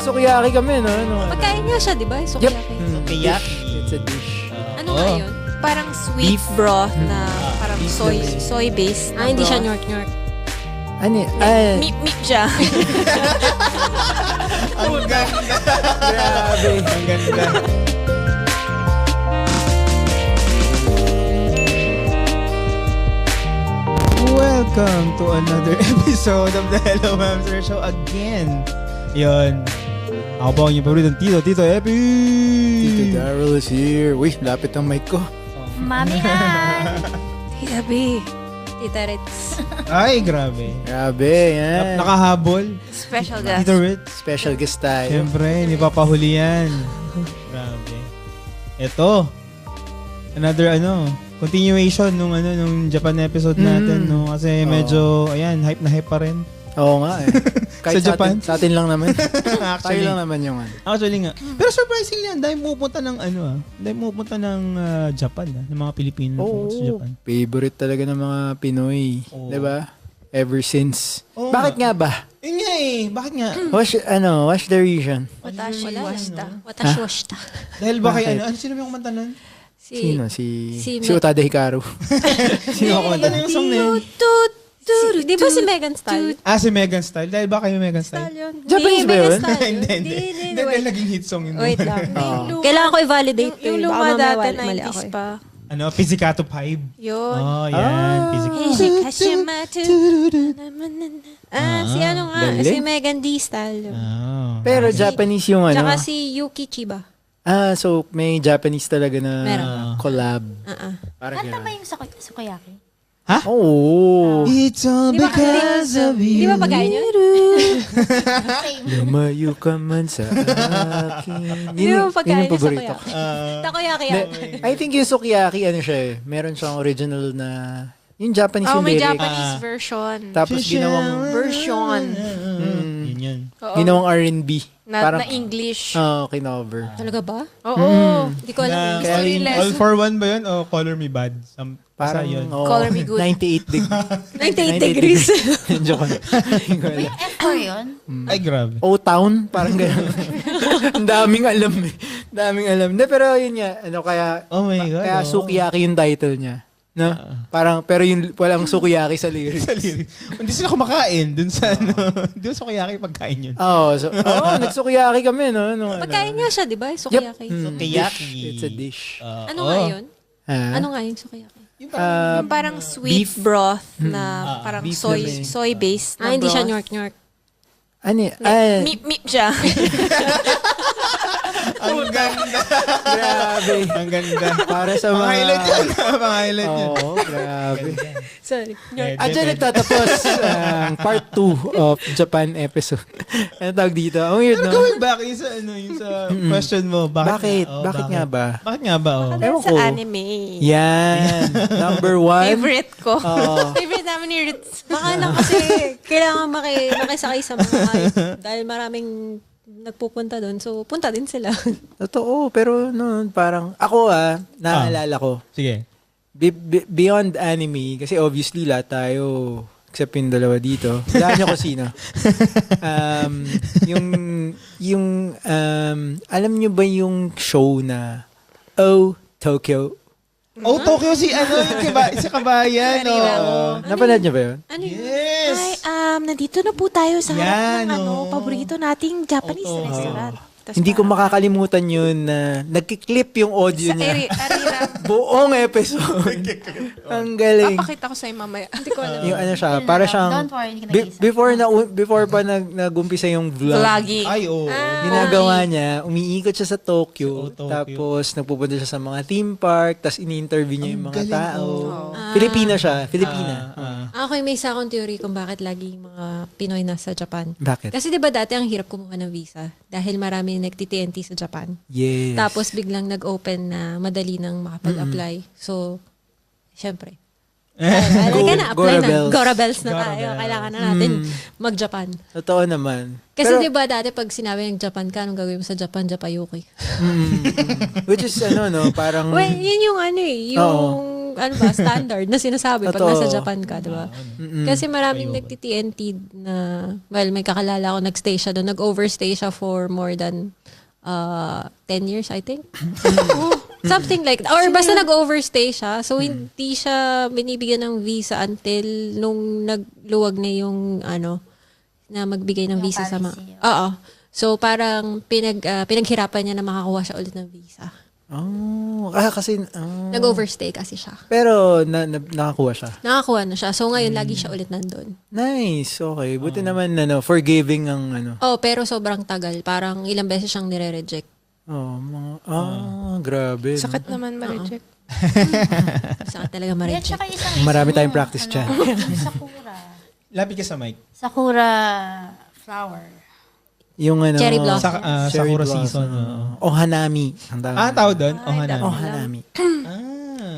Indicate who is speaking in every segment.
Speaker 1: Nagsukiyaki kami, no?
Speaker 2: Pagkain niya siya, di ba? Sukiyaki.
Speaker 3: Sukiyaki.
Speaker 1: It's a dish.
Speaker 2: Ano nga yun? Parang sweet broth na parang soy-based. Hindi siya York.
Speaker 1: Ano?
Speaker 2: Meep siya.
Speaker 3: Ang ganda.
Speaker 1: Grabe.
Speaker 3: Ang ganda. Welcome to another episode of the Hello Mamster Show again. Yun. Ako po ang inyong paboritong Tito Epi.
Speaker 1: Tito Daryl is here. Uy, lapit ang mic ko.
Speaker 4: Mami Ann!
Speaker 2: Tita B. Tita Ritz.
Speaker 3: Ay, grabe.
Speaker 1: Grabe, yan.
Speaker 3: Nakahabol.
Speaker 2: Special guest.
Speaker 3: Tito Ritz.
Speaker 1: Special guest tayo.
Speaker 3: Siyempre, hindi papahuli yan. Grabe. Ito. Another continuation nung Japan episode natin, no? Kasi medyo, hype na hype pa rin.
Speaker 1: Oo nga eh. Kahit
Speaker 3: Sa Japan?
Speaker 1: Sa atin lang naman.
Speaker 3: Actually,
Speaker 1: Tayo lang naman yung
Speaker 3: Actually nga. Pero surprisingly, dahil pupunta ng Japan, ng mga Pilipino sa Japan.
Speaker 1: Favorite talaga ng mga Pinoy.
Speaker 3: Oo.
Speaker 1: Diba? Ever since.
Speaker 3: Oo
Speaker 1: Bakit nga ba?
Speaker 3: Yun nga eh. Bakit nga?
Speaker 1: What's the reason?
Speaker 2: Watashi washita.
Speaker 3: Dahil ba kay
Speaker 1: Bakit?
Speaker 3: sino yung kumanta nun?
Speaker 1: Sino? Si Utada Hikaru. Sino ako
Speaker 3: Kumanta yung song na yun?
Speaker 2: Di ba si Megan Style?
Speaker 3: Si Megan Style. Dahil ba kayo Megan Style?
Speaker 1: Japanese ba yun?
Speaker 3: Hindi. Dahil naging hit song yun.
Speaker 2: Wait lang. Kailangan ko i-validate to.
Speaker 4: Yung
Speaker 2: Baka
Speaker 4: luma
Speaker 2: mamaya
Speaker 4: dati,
Speaker 2: mali
Speaker 4: 90s
Speaker 2: ako eh.
Speaker 4: pa.
Speaker 3: Pizzicato 5.
Speaker 4: Yun.
Speaker 3: Oh, yan. Pizzicato.
Speaker 2: Si
Speaker 1: galing.
Speaker 2: si Megan D Style.
Speaker 1: Pero Japanese yung
Speaker 2: Tsaka si Yuki Chiba.
Speaker 1: So may Japanese talaga na
Speaker 2: Meron.
Speaker 1: collab. Parang
Speaker 4: Kanta ba
Speaker 1: gano'n.
Speaker 4: yung sukiyaki?
Speaker 1: Oo.
Speaker 3: It's all because of
Speaker 2: Di
Speaker 3: you.
Speaker 2: ba pagkain yun?
Speaker 1: Lumayo ka man sa akin.
Speaker 2: Di ba
Speaker 1: Yun
Speaker 2: pagkain
Speaker 1: yung
Speaker 2: yung
Speaker 1: paborito ko.
Speaker 2: sukiyaki? Takoyaki yan.
Speaker 1: I think yung sukiyaki, meron siyang original na, yung Japanese yung
Speaker 4: May
Speaker 1: lyrics.
Speaker 4: Japanese version.
Speaker 1: Tapos ginawang,
Speaker 4: Version.
Speaker 3: Yun.
Speaker 1: ginawang R&B.
Speaker 4: Na English.
Speaker 1: Kinover.
Speaker 2: Talaga ba?
Speaker 4: Oo.
Speaker 2: Hindi ko alam.
Speaker 1: Kaya
Speaker 4: History
Speaker 1: yun,
Speaker 4: lesson.
Speaker 3: All for one ba yun? O Color Me Bad?
Speaker 1: Parang,
Speaker 3: yun.
Speaker 4: Color Me Good.
Speaker 1: 98
Speaker 2: 98 degrees.
Speaker 1: Joke lang.
Speaker 4: Yung F4 yun?
Speaker 3: Ay, grabe.
Speaker 1: O-Town, parang gano'n. Ang daming alam eh. Daming alam. Hindi, pero yun nga, kaya,
Speaker 3: Oh my God.
Speaker 1: kaya Sukiyaki yung title niya. No? Parang, pero yung walang Sukiyaki sa lyrics.
Speaker 3: Hindi sila kumakain dun sa Dun sa kayaki pagkain yun.
Speaker 1: Nagsukiyaki kami, no?
Speaker 2: Pagkain niya siya, di ba? Sukiyaki.
Speaker 3: Sukiyaki.
Speaker 1: It's a dish.
Speaker 2: Ano nga yun?
Speaker 1: Ha?
Speaker 2: Ano nga yung sukiyaki?
Speaker 4: Yung parang sweet
Speaker 1: beef.
Speaker 4: broth na parang
Speaker 1: beef na
Speaker 4: soy-based na
Speaker 2: Hindi siya
Speaker 4: broth.
Speaker 2: York.
Speaker 4: Meep siya.
Speaker 3: Ang ganda.
Speaker 1: Grabe.
Speaker 3: Ang ganda.
Speaker 1: Para sa mga...
Speaker 3: Pang-highlight yan. Pang-highlight yan.
Speaker 1: Oo, grabe.
Speaker 2: Sorry.
Speaker 1: Diyan nagtatapos ang part 2 of Japan episode. Ano tawag dito? Ang weird,
Speaker 3: Pero
Speaker 1: no?
Speaker 3: going back yung sa question mo.
Speaker 1: Bakit?
Speaker 3: Oh,
Speaker 1: Bakit nga ba?
Speaker 3: Bakit nga ba? Oh.
Speaker 1: Ewan
Speaker 4: Sa
Speaker 1: ko.
Speaker 4: anime.
Speaker 1: Yan. Number 1.
Speaker 4: Favorite ko.
Speaker 2: Favorite namin ni Ritz. Baka lang kasi kailangan makisakay sa mga hype. Dahil maraming nagpupunta doon. So, punta din sila.
Speaker 1: Totoo. Pero noon, parang... Ako naalala ko.
Speaker 3: Sige.
Speaker 1: Beyond anime, kasi obviously lahat tayo, except yung dalawa dito. Wala niyo ko sino. Alam niyo ba yung show na Tokyo?
Speaker 3: Tokyo si kabayan.
Speaker 1: Napanood niyo ba yun?
Speaker 2: Ano yun?
Speaker 3: Yes.
Speaker 4: Nandito na po tayo sa harap
Speaker 3: Yan,
Speaker 4: ng paborito nating Japanese
Speaker 3: Oo.
Speaker 4: restaurant. Tas
Speaker 1: Hindi ko
Speaker 4: parang-
Speaker 1: makakalimutan yun na nagkiklip yung audio
Speaker 4: Sa
Speaker 1: niya.
Speaker 4: Arira.
Speaker 1: Buong episode. Ang galing.
Speaker 4: Papakita ko sa'yo mamaya. Hindi ko alam.
Speaker 1: Yung siya, para siyang...
Speaker 4: Don't worry, hindi ka nag-iisa.
Speaker 1: Before pa nag-umpisa yung vlog.
Speaker 4: Vlogging.
Speaker 3: Ay, oo.
Speaker 1: Ginagawa niya, umiikot siya sa Tokyo,
Speaker 3: Tokyo.
Speaker 1: tapos nagpupunta siya sa mga theme park, tapos ini-interview niya yung mga
Speaker 3: galing,
Speaker 1: tao.
Speaker 4: oh.
Speaker 1: Filipino siya, Filipina.
Speaker 2: Ako may isa akong theory kung bakit lagi yung mga Pinoy nasa Japan.
Speaker 1: Bakit?
Speaker 2: Kasi di ba dati ang hirap kumuha ng visa dahil marami nagti-TNT sa Japan.
Speaker 1: Yes.
Speaker 2: Tapos biglang nag-open na madali nang makapag-apply. So, syempre. Apply na.
Speaker 1: Gorabels.
Speaker 2: Gorabels na tayo.
Speaker 3: Gorabels.
Speaker 2: Kailangan na natin mag-Japan.
Speaker 1: Totoo naman.
Speaker 2: Kasi
Speaker 1: Pero,
Speaker 2: di ba dati pag sinabi ng Japan ka, anong gagawin mo sa Japan? Japayuki.
Speaker 1: which is parang...
Speaker 2: Well, yun yung yung standard na sinasabi pag
Speaker 1: Totoo.
Speaker 2: nasa Japan ka, di ba? Kasi maraming nagti-TNT na, well, may kakalala ko, nagstay siya doon. Nag-overstay siya for more than 10 years, I think. Something like that. Or basta nag-overstay siya. So, hindi siya binibigyan ng visa until nung nagluwag na yung, na magbigay ng visa sa mga... Oo. So, parang pinaghirapan niya na makakuha siya ulit ng visa.
Speaker 1: Oh, kasi...
Speaker 2: Nag-overstay kasi siya.
Speaker 1: Pero nakakuha siya.
Speaker 2: Nakakuha na siya. So, ngayon, lagi siya ulit nandun.
Speaker 1: Nice, okay. Buti naman, forgiving ang
Speaker 2: Oh, pero sobrang tagal. Parang ilang beses siyang nire-reject.
Speaker 1: Grabe.
Speaker 4: Sakit naman ma-reject.
Speaker 2: Sakit talaga
Speaker 5: At
Speaker 2: ma-reject.
Speaker 5: saka isang
Speaker 1: Marami tayong practice dyan.
Speaker 5: Sakura.
Speaker 3: Lapit ka sa mic.
Speaker 5: Sakura flower.
Speaker 1: Yung
Speaker 2: Cherry blossom.
Speaker 1: cherry
Speaker 3: Sakura
Speaker 1: blossom.
Speaker 3: season.
Speaker 1: Ohanami. Ang tawag.
Speaker 3: Tawag doon? Hanami.
Speaker 1: Ohanami.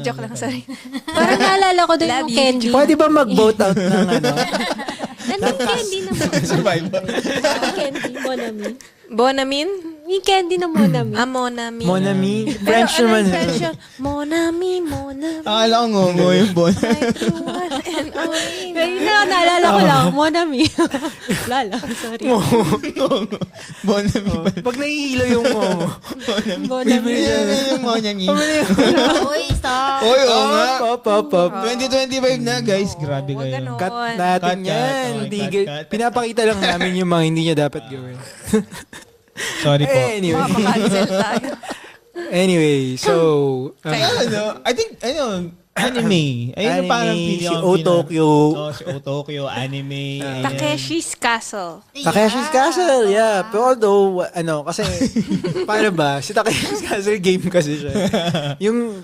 Speaker 4: Joke lang, sorry.
Speaker 2: Parang naalala ko doon yung candy.
Speaker 1: Pwede ba mag-vote out ng
Speaker 2: Nandang candy naman.
Speaker 3: Survivor.
Speaker 2: Candy, Monami.
Speaker 4: Bonamin?
Speaker 2: Yung candy na Monami.
Speaker 4: Monami.
Speaker 1: Monami? French
Speaker 4: Pero
Speaker 1: naman.
Speaker 4: ano yung French yun? Monami.
Speaker 3: Akala ko ngongo yung bon.
Speaker 2: Naalala ko lang, Monami. Lala, sorry.
Speaker 3: Bonami.
Speaker 1: Pag nahihilo yung
Speaker 2: Monami.
Speaker 3: Yung Monami.
Speaker 5: Uy, stop.
Speaker 3: Oy, oo nga.
Speaker 1: Pop.
Speaker 3: 2025 na, guys. Grabe
Speaker 4: Wag
Speaker 3: kayo.
Speaker 4: ganon.
Speaker 1: Cut natin
Speaker 3: Cut.
Speaker 1: yan.
Speaker 3: Okay, cut.
Speaker 1: Pinapakita lang namin yung mga hindi niya dapat gawin.
Speaker 3: Sorry po.
Speaker 4: Mapakancel tayo.
Speaker 1: Anyway, so...
Speaker 3: I think, anime. Ayun yung parang
Speaker 1: Anime,
Speaker 3: feeling
Speaker 1: si
Speaker 3: ko
Speaker 1: O-Tokyo.
Speaker 3: Si O-Tokyo, anime. ayan.
Speaker 4: Takeshi's Castle.
Speaker 1: Takeshi's Castle, yeah. Pero although, kasi, paano ba? Si Takeshi's Castle game kasi siya.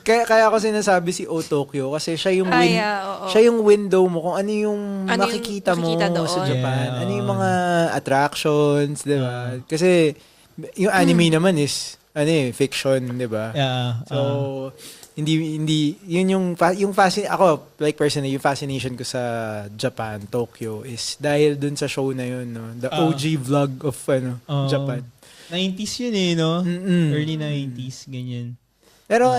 Speaker 1: Kaya ako sinasabi si O-Tokyo kasi siya yung
Speaker 4: Oo.
Speaker 1: siya yung window mo kung ano yung
Speaker 4: Ano yung
Speaker 1: makikita mo
Speaker 4: makikita doon.
Speaker 1: sa Japan.
Speaker 3: Yeah,
Speaker 1: Ano yung mga attractions, di ba? Kasi, yung anime naman is, fiction, di ba?
Speaker 3: Yeah.
Speaker 1: So, hindi yun yung ako like personally yung fascination ko sa Japan, Tokyo is dahil dun sa show na yun, no, the OG vlog of Japan.
Speaker 3: 90s yun no?
Speaker 1: Mm-mm.
Speaker 3: Early 90s, ganyan.
Speaker 1: Pero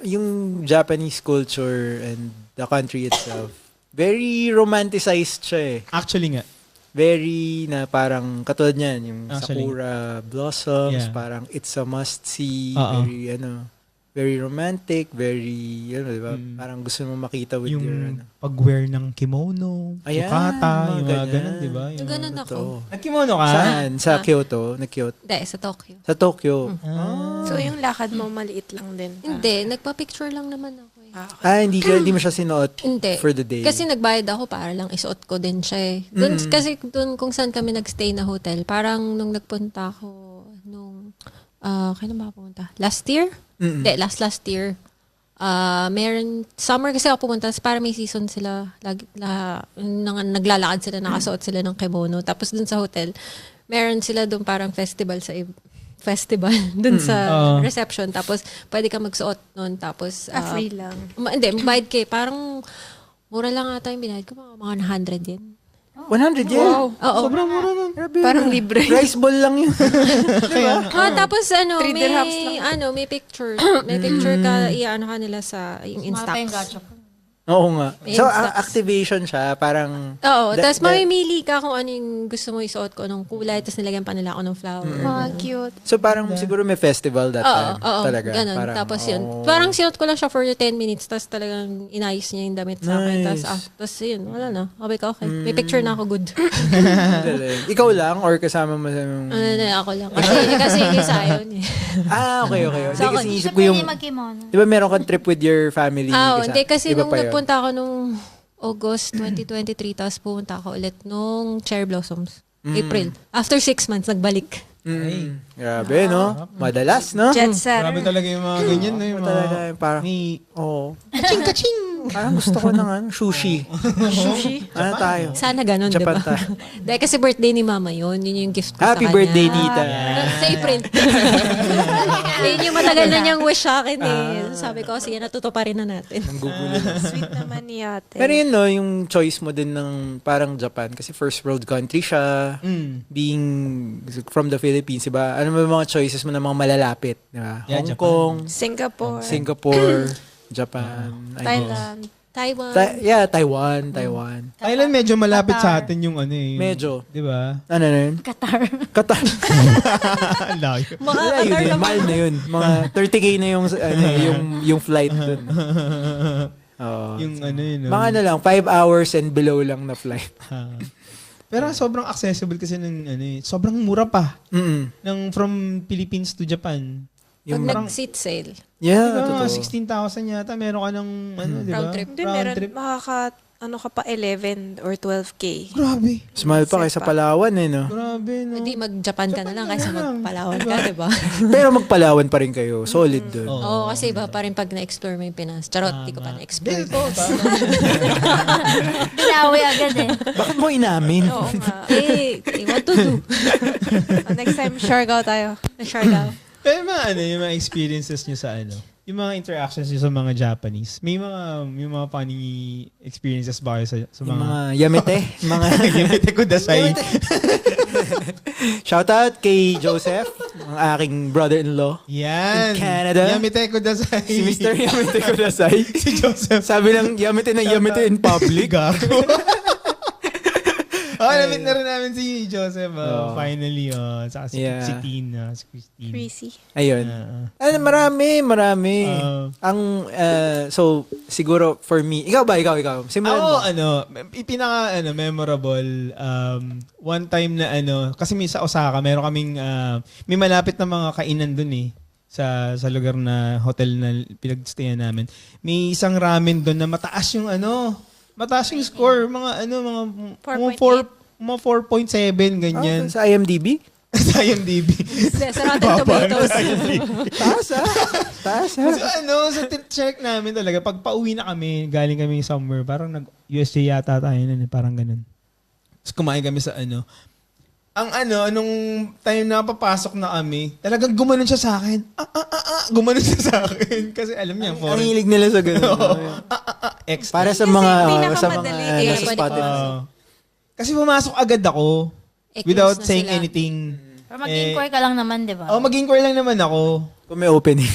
Speaker 1: yung Japanese culture and the country itself, very romanticized siya eh.
Speaker 3: Actually nga.
Speaker 1: Very na parang katulad niyan, yung
Speaker 3: Actually.
Speaker 1: Sakura blossoms,
Speaker 3: Yeah.
Speaker 1: parang it's a must see,
Speaker 3: Oo.
Speaker 1: very romantic, very, diba? Parang gusto mo makita with your,
Speaker 3: Yung pag-wear ng kimono,
Speaker 1: Ayan,
Speaker 3: yukata, yung mga
Speaker 1: ganyan.
Speaker 3: ganun, di ba?
Speaker 2: Yung ganun ako.
Speaker 1: Totoo.
Speaker 3: Nag-kimono ka?
Speaker 1: Saan? Sa Kyoto? Nag-Kyoto?
Speaker 2: Hindi, sa Tokyo.
Speaker 1: Sa Tokyo?
Speaker 4: So, yung lakad mo maliit lang din.
Speaker 2: Hindi, nagpa-picture lang naman ako eh.
Speaker 1: Hindi mo siya sinuot
Speaker 2: Hindi.
Speaker 1: for the day?
Speaker 2: Kasi nagbayad ako para lang isuot ko din siya eh. Kasi doon kung saan kami nagstay na hotel, parang nung nagpunta ako kailan ba ako pumunta? Last year? Hindi, last year. Meron, summer kasi ako pumunta, para may season sila, naglalakad sila, nakasuot sila ng kimono. Tapos dun sa hotel, meron sila dun parang festival dun sa reception. Tapos pwede ka magsuot nun. Tapos,
Speaker 4: Free lang.
Speaker 2: hindi, magbayad kayo. Parang, mura lang ata yung binayad ko, mga 100 yen.
Speaker 1: 100 yen?
Speaker 4: Wow.
Speaker 2: Oo.
Speaker 1: Sobrang mura nun.
Speaker 4: Parang libre.
Speaker 1: Rice ball lang yun.
Speaker 2: Tapos
Speaker 4: 3 dirhams lang.
Speaker 2: may picture. May picture ka, iano ka nila sa yung
Speaker 5: Mga pa yung
Speaker 2: Instax.
Speaker 5: gacha ko.
Speaker 1: Oo nga.
Speaker 2: May
Speaker 1: So,
Speaker 2: Instax.
Speaker 1: activation siya, parang...
Speaker 2: Oo, tapos mamimili ka kung ano yung gusto mo isuot ko, anong kulay, tapos nilagyan pa nila ako ng flower.
Speaker 4: Cute.
Speaker 1: So, parang siguro may festival that time.
Speaker 2: Oo,
Speaker 1: Talaga.
Speaker 2: ganun.
Speaker 1: Parang,
Speaker 2: Tapos yun. Parang sinuot ko lang siya for 10 minutes, tapos talagang inayos niya yung damit sa akin.
Speaker 1: Nice.
Speaker 2: Tapos yun, wala na. Okay ka, okay. May picture na ako, good.
Speaker 1: galing. Ikaw lang or kasama mo sa...
Speaker 2: Ako lang. Kasi yung sayo niya.
Speaker 1: Okay.
Speaker 2: So,
Speaker 1: Hindi, kasi
Speaker 5: Hindi
Speaker 1: isip
Speaker 5: siya
Speaker 1: ko yung...
Speaker 5: pwede mag-kimono.
Speaker 1: Di ba meron kang trip with your family?
Speaker 2: Hindi kasi
Speaker 1: Iba
Speaker 2: nung
Speaker 1: pa yun?
Speaker 2: nagpunta ako nung August 2023, tapos pumunta ako ulit nung Cherry Blossoms. April. After 6 months, nagbalik.
Speaker 1: Grabe, no? Madalas, no?
Speaker 4: Jet set.
Speaker 3: Grabe talaga yung mga ganyan, no? Yung mga...
Speaker 1: Talaga, parang... Oo. Kaching! Parang gusto ko ng sushi.
Speaker 4: Sushi.
Speaker 1: Ano tayo?
Speaker 2: Sana ganun, di
Speaker 1: Japan
Speaker 2: ba?
Speaker 1: tayo.
Speaker 2: Dahil kasi birthday ni mama yun. Yun yung gift ko
Speaker 1: Happy
Speaker 2: sa kanya.
Speaker 1: birthday, tita.
Speaker 2: Sa April. Yun yung matagal na niyang wish sa akin eh. Sabi ko, sige, natutuparin na natin.
Speaker 1: Ang gugulo.
Speaker 4: Sweet naman ni ate.
Speaker 1: Pero yun, no, yung choice mo din ng parang Japan. Kasi first world country siya. Being from the Philippines, diba? Ano ba yung mga choices mo na mga malalapit? Diba?
Speaker 3: Yeah,
Speaker 1: Hong Kong,
Speaker 4: Singapore.
Speaker 1: Singapore, Japan. I guess.
Speaker 4: Thailand.
Speaker 2: Taiwan.
Speaker 1: Taiwan.
Speaker 3: Thailand medyo malapit sa
Speaker 5: Qatar.
Speaker 3: atin yung ano eh.
Speaker 1: Medyo.
Speaker 3: Di ba?
Speaker 1: Ano na yun?
Speaker 5: Qatar.
Speaker 1: Qatar.
Speaker 3: Layo.
Speaker 1: Wala yun eh. Mahal na yun. Mga 30K na yung flight dun. Oh.
Speaker 3: Yung ano yun.
Speaker 1: Mga ano lang, 5 hours and below lang na flight.
Speaker 3: Pero sobrang accessible kasi ng ano eh. Sobrang mura pa.
Speaker 1: Mm.
Speaker 3: Ng from Philippines to Japan.
Speaker 2: Pag
Speaker 1: Yung
Speaker 2: nag-seat sale.
Speaker 1: Yeah,
Speaker 3: Diba,
Speaker 1: totoo.
Speaker 3: 16,000 yata. Meron ka ng ano, di ba?
Speaker 2: Round trip.
Speaker 4: Hindi, meron. Ano ka pa, 11 or 12K.
Speaker 3: Grabe.
Speaker 1: Small pa kaysa Palawan eh, no?
Speaker 3: Grabe, no?
Speaker 2: Hindi, mag-Japan ka na lang kaysa
Speaker 3: na lang.
Speaker 2: mag-Palawan ka, di ba?
Speaker 1: Pero magpalawan pa rin kayo. Solid dun.
Speaker 2: Oo, kasi iba pa rin pag na-explore mo yung Pinas. Charot, di ko pa na-explore.
Speaker 3: Dito,
Speaker 5: Binawi agad eh.
Speaker 1: Bakit mo inamin?
Speaker 4: Oo nga.
Speaker 2: What to do?
Speaker 4: Next time, Siargao tayo.
Speaker 2: Siargao.
Speaker 3: Pero yung mga yung mga experiences nyo sa ano, yung mga interactions nyo sa mga Japanese, may mga funny experiences ba kayo sa
Speaker 1: Yung
Speaker 3: mga...
Speaker 1: mga yamete. Mga
Speaker 3: Yamete kudasai.
Speaker 1: Shoutout kay Joseph, ang aking brother-in-law.
Speaker 3: Yan.
Speaker 1: In Canada.
Speaker 3: Yamete kudasai.
Speaker 1: Si Mr. Yamete Kudasai.
Speaker 3: Si Joseph.
Speaker 1: Sabi lang, yamete na yamete in public.
Speaker 3: Gago. Namit na rin namin si Joseph. Finally. Saka si Teen. Si Christine.
Speaker 4: Crazy.
Speaker 1: Ayun. Marami. So, siguro for me, ikaw. Simulan mo.
Speaker 3: Ako, memorable, one time na kasi sa Osaka, meron kaming, may malapit na mga kainan dun eh. Sa lugar na hotel na pinagstayan namin. May isang ramen dun na mataas yung score, mga 4.7 ganyan.
Speaker 1: Sa IMDb?
Speaker 3: Sa IMDb.
Speaker 2: Sa Rotten Tomatoes.
Speaker 1: Taas ha?
Speaker 3: So check namin talaga pag pauwi na kami, galing kami somewhere, parang nag-USJ yata tayo nun, parang ganun. Tapos kumain kami sa nung time na papasok na kami, talagang gumanon siya sa akin. Gumanon siya sa akin. Kasi alam niya,
Speaker 1: Ang hilig nila sa ganun. Para sa mga
Speaker 4: pinakamadali
Speaker 1: nasa Spotify.
Speaker 3: Kasi pumasok agad ako without
Speaker 2: Close na
Speaker 3: saying
Speaker 2: sila.
Speaker 3: anything.
Speaker 5: Pero mag-inquire ka lang naman, di ba?
Speaker 3: Mag-inquire lang naman ako.
Speaker 1: Kung may opening.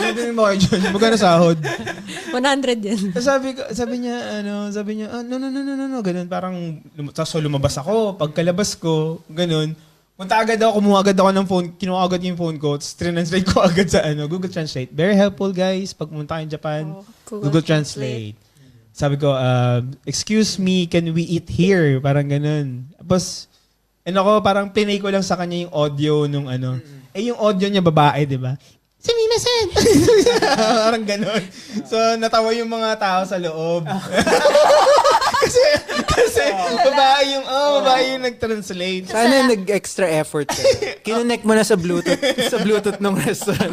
Speaker 3: Opening mo kayo dyan. Magkano sahod?
Speaker 2: 100 yan.
Speaker 3: Sabi niya, no, ganun, parang, so lumabas ako, pagkalabas ko, ganun, kumuha agad ako ng phone, kinuha agad yung phone ko, translate ko agad sa Google Translate. Very helpful, guys, pag pumunta kayo in Japan, Google Translate. Sabi ko, excuse me, can we eat here? Parang ganun. Tapos, parang pinay ko lang sa kanya yung audio nung yung audio niya babae, di ba? Sumimasen! Parang ganun. So, natawa yung mga tao sa loob. kasi babae yung nag-translate.
Speaker 1: Sana nag-extra effort ka. Kinonect mo na sa Bluetooth ng restaurant.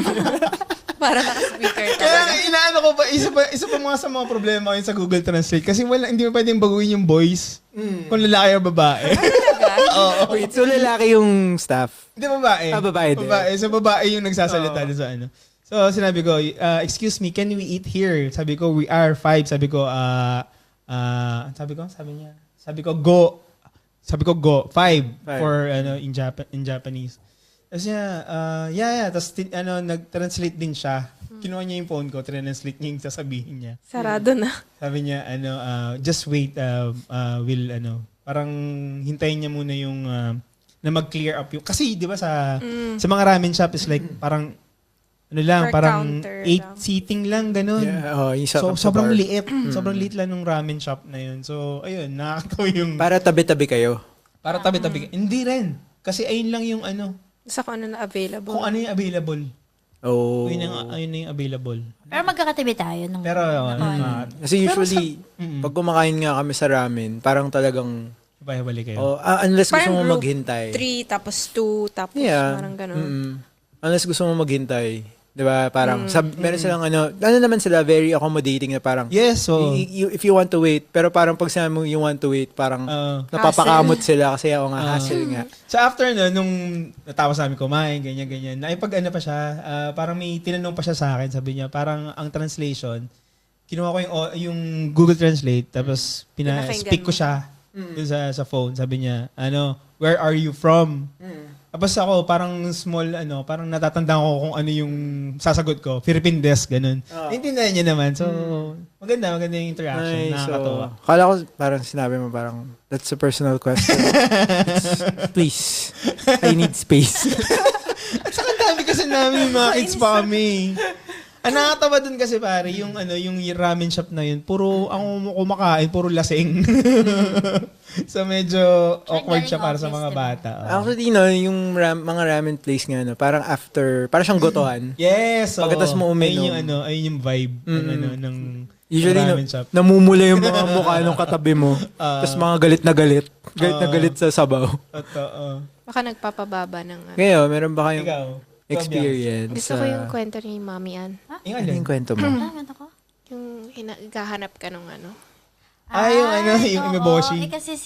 Speaker 2: Para naka-speaker ka.
Speaker 3: Kaya inaano ko ba, isa pa mga sa mga problema yun sa Google Translate. Kasi hindi mo pwedeng baguhin yung voice kung lalaki o babae.
Speaker 1: Wait, so lalaki yung staff?
Speaker 3: Hindi, babae.
Speaker 1: Babae din.
Speaker 3: So, babae yung nagsasalita sa So, sinabi ko, excuse me, can we eat here? Sabi ko, we are 5. Sabi ko, Sabi ko, go. 5 for, in Japanese. Tapos niya, Tapos, nag-translate din siya. Kinuha niya yung phone ko, translate niya yung sasabihin niya.
Speaker 4: Sarado na.
Speaker 3: Sabi niya, just wait, parang hintayin niya muna yung, na mag-clear up yung, kasi, di ba, sa mga ramen shop is like, parang,
Speaker 4: Per
Speaker 3: parang
Speaker 4: counter
Speaker 3: 8
Speaker 4: lang.
Speaker 3: seating lang, ganun.
Speaker 1: Yeah,
Speaker 3: So, sobrang liit. Sobrang liit lang ng ramen shop na yun. So, ayun, nakakatawa yung,
Speaker 1: Para tabi-tabi kayo.
Speaker 3: para tabi-tabi. Hindi rin. Kasi ayun lang yung
Speaker 4: Sa kung ano na available.
Speaker 3: kung ano yung available.
Speaker 1: Oh.
Speaker 3: Ayun na yung available.
Speaker 5: Pero magkakatabi tayo.
Speaker 3: Pero,
Speaker 1: Kasi usually, pag kumakain nga kami sa ramen, parang talagang,
Speaker 3: balik kayo.
Speaker 1: unless gusto
Speaker 4: Parang
Speaker 1: mo
Speaker 4: group
Speaker 1: maghintay.
Speaker 4: 3, tapos 2, tapos parang gano'n.
Speaker 1: Unless gusto mo maghintay. Diba? Parang, meron silang naman sila, very accommodating na parang,
Speaker 3: Yes, so,
Speaker 1: if you want to wait, pero parang pag sinabi mo you want to wait, parang napapakamot sila kasi hassle nga.
Speaker 3: So after nung natapos namin kumain, ganyan, naipag pa siya, parang may tinanong pa siya sa akin, sabi niya, parang ang translation, kinuha ko yung Google Translate, tapos speak ko siya dun sa phone. Sabi niya, where are you from? Tapos ako, parang parang natatandaan ko kung ano yung sasagot ko. Philippine desk, ganun. Intindihan niya naman. So, maganda yung interaction. Nakakatawa.
Speaker 1: Kala ko parang sinabi mo parang, that's a personal question. Please, I need space.
Speaker 3: At saka ang dami kasi namin yung mga kids pa kami. Ang nakakatawa dun kasi pare, yung ramen shop na yun, puro ang kumakain, puro lasing. So medyo awkward siya para sa mga bata.
Speaker 1: Actually, no, yung mga ramen place nga, no, parang parang siyang gotohan.
Speaker 3: Yes!
Speaker 1: Pagkatas mo uminom.
Speaker 3: Ayun yung vibe ng
Speaker 1: Usually,
Speaker 3: ramen shop.
Speaker 1: namumula yung mga mukha ng katabi mo. Tapos mga galit na galit. Galit na galit sa sabaw.
Speaker 3: Totoo.
Speaker 4: Baka nagpapababa ng...
Speaker 1: Ngayon, meron ba kayong
Speaker 3: Ikaw?
Speaker 1: experience?
Speaker 4: Gusto ko yung kwento ni Mami Ann.
Speaker 1: Ano yung kwento mo?
Speaker 5: Ano ko?
Speaker 4: Yung naghahanap ka nung ano.
Speaker 3: Yung Umeboshi.
Speaker 5: kasi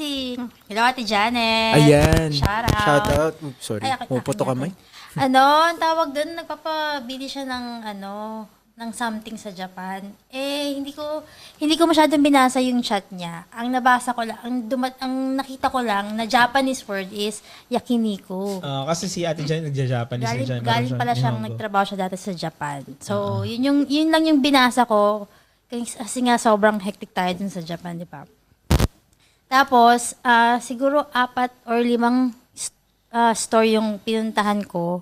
Speaker 5: hello Ate Janet.
Speaker 1: Ayan.
Speaker 5: Shout out.
Speaker 1: Sorry.
Speaker 5: Ay,
Speaker 1: Puputo ka may.
Speaker 5: Ang tawag doon, nagpapabili siya ng something sa Japan. Hindi ko masyadong binasa yung chat niya. Ang nabasa ko lang, ang nakita ko lang na Japanese word is yakiniku.
Speaker 3: Kasi si Ate Jan nagja-Japanese na dyan.
Speaker 5: Galing pala siyang nagtrabaho siya dati sa Japan. So, yun lang yung binasa ko. Kasi nga sobrang hectic tayo dun sa Japan, di ba? Tapos, siguro 4 or 5 store yung pinuntahan ko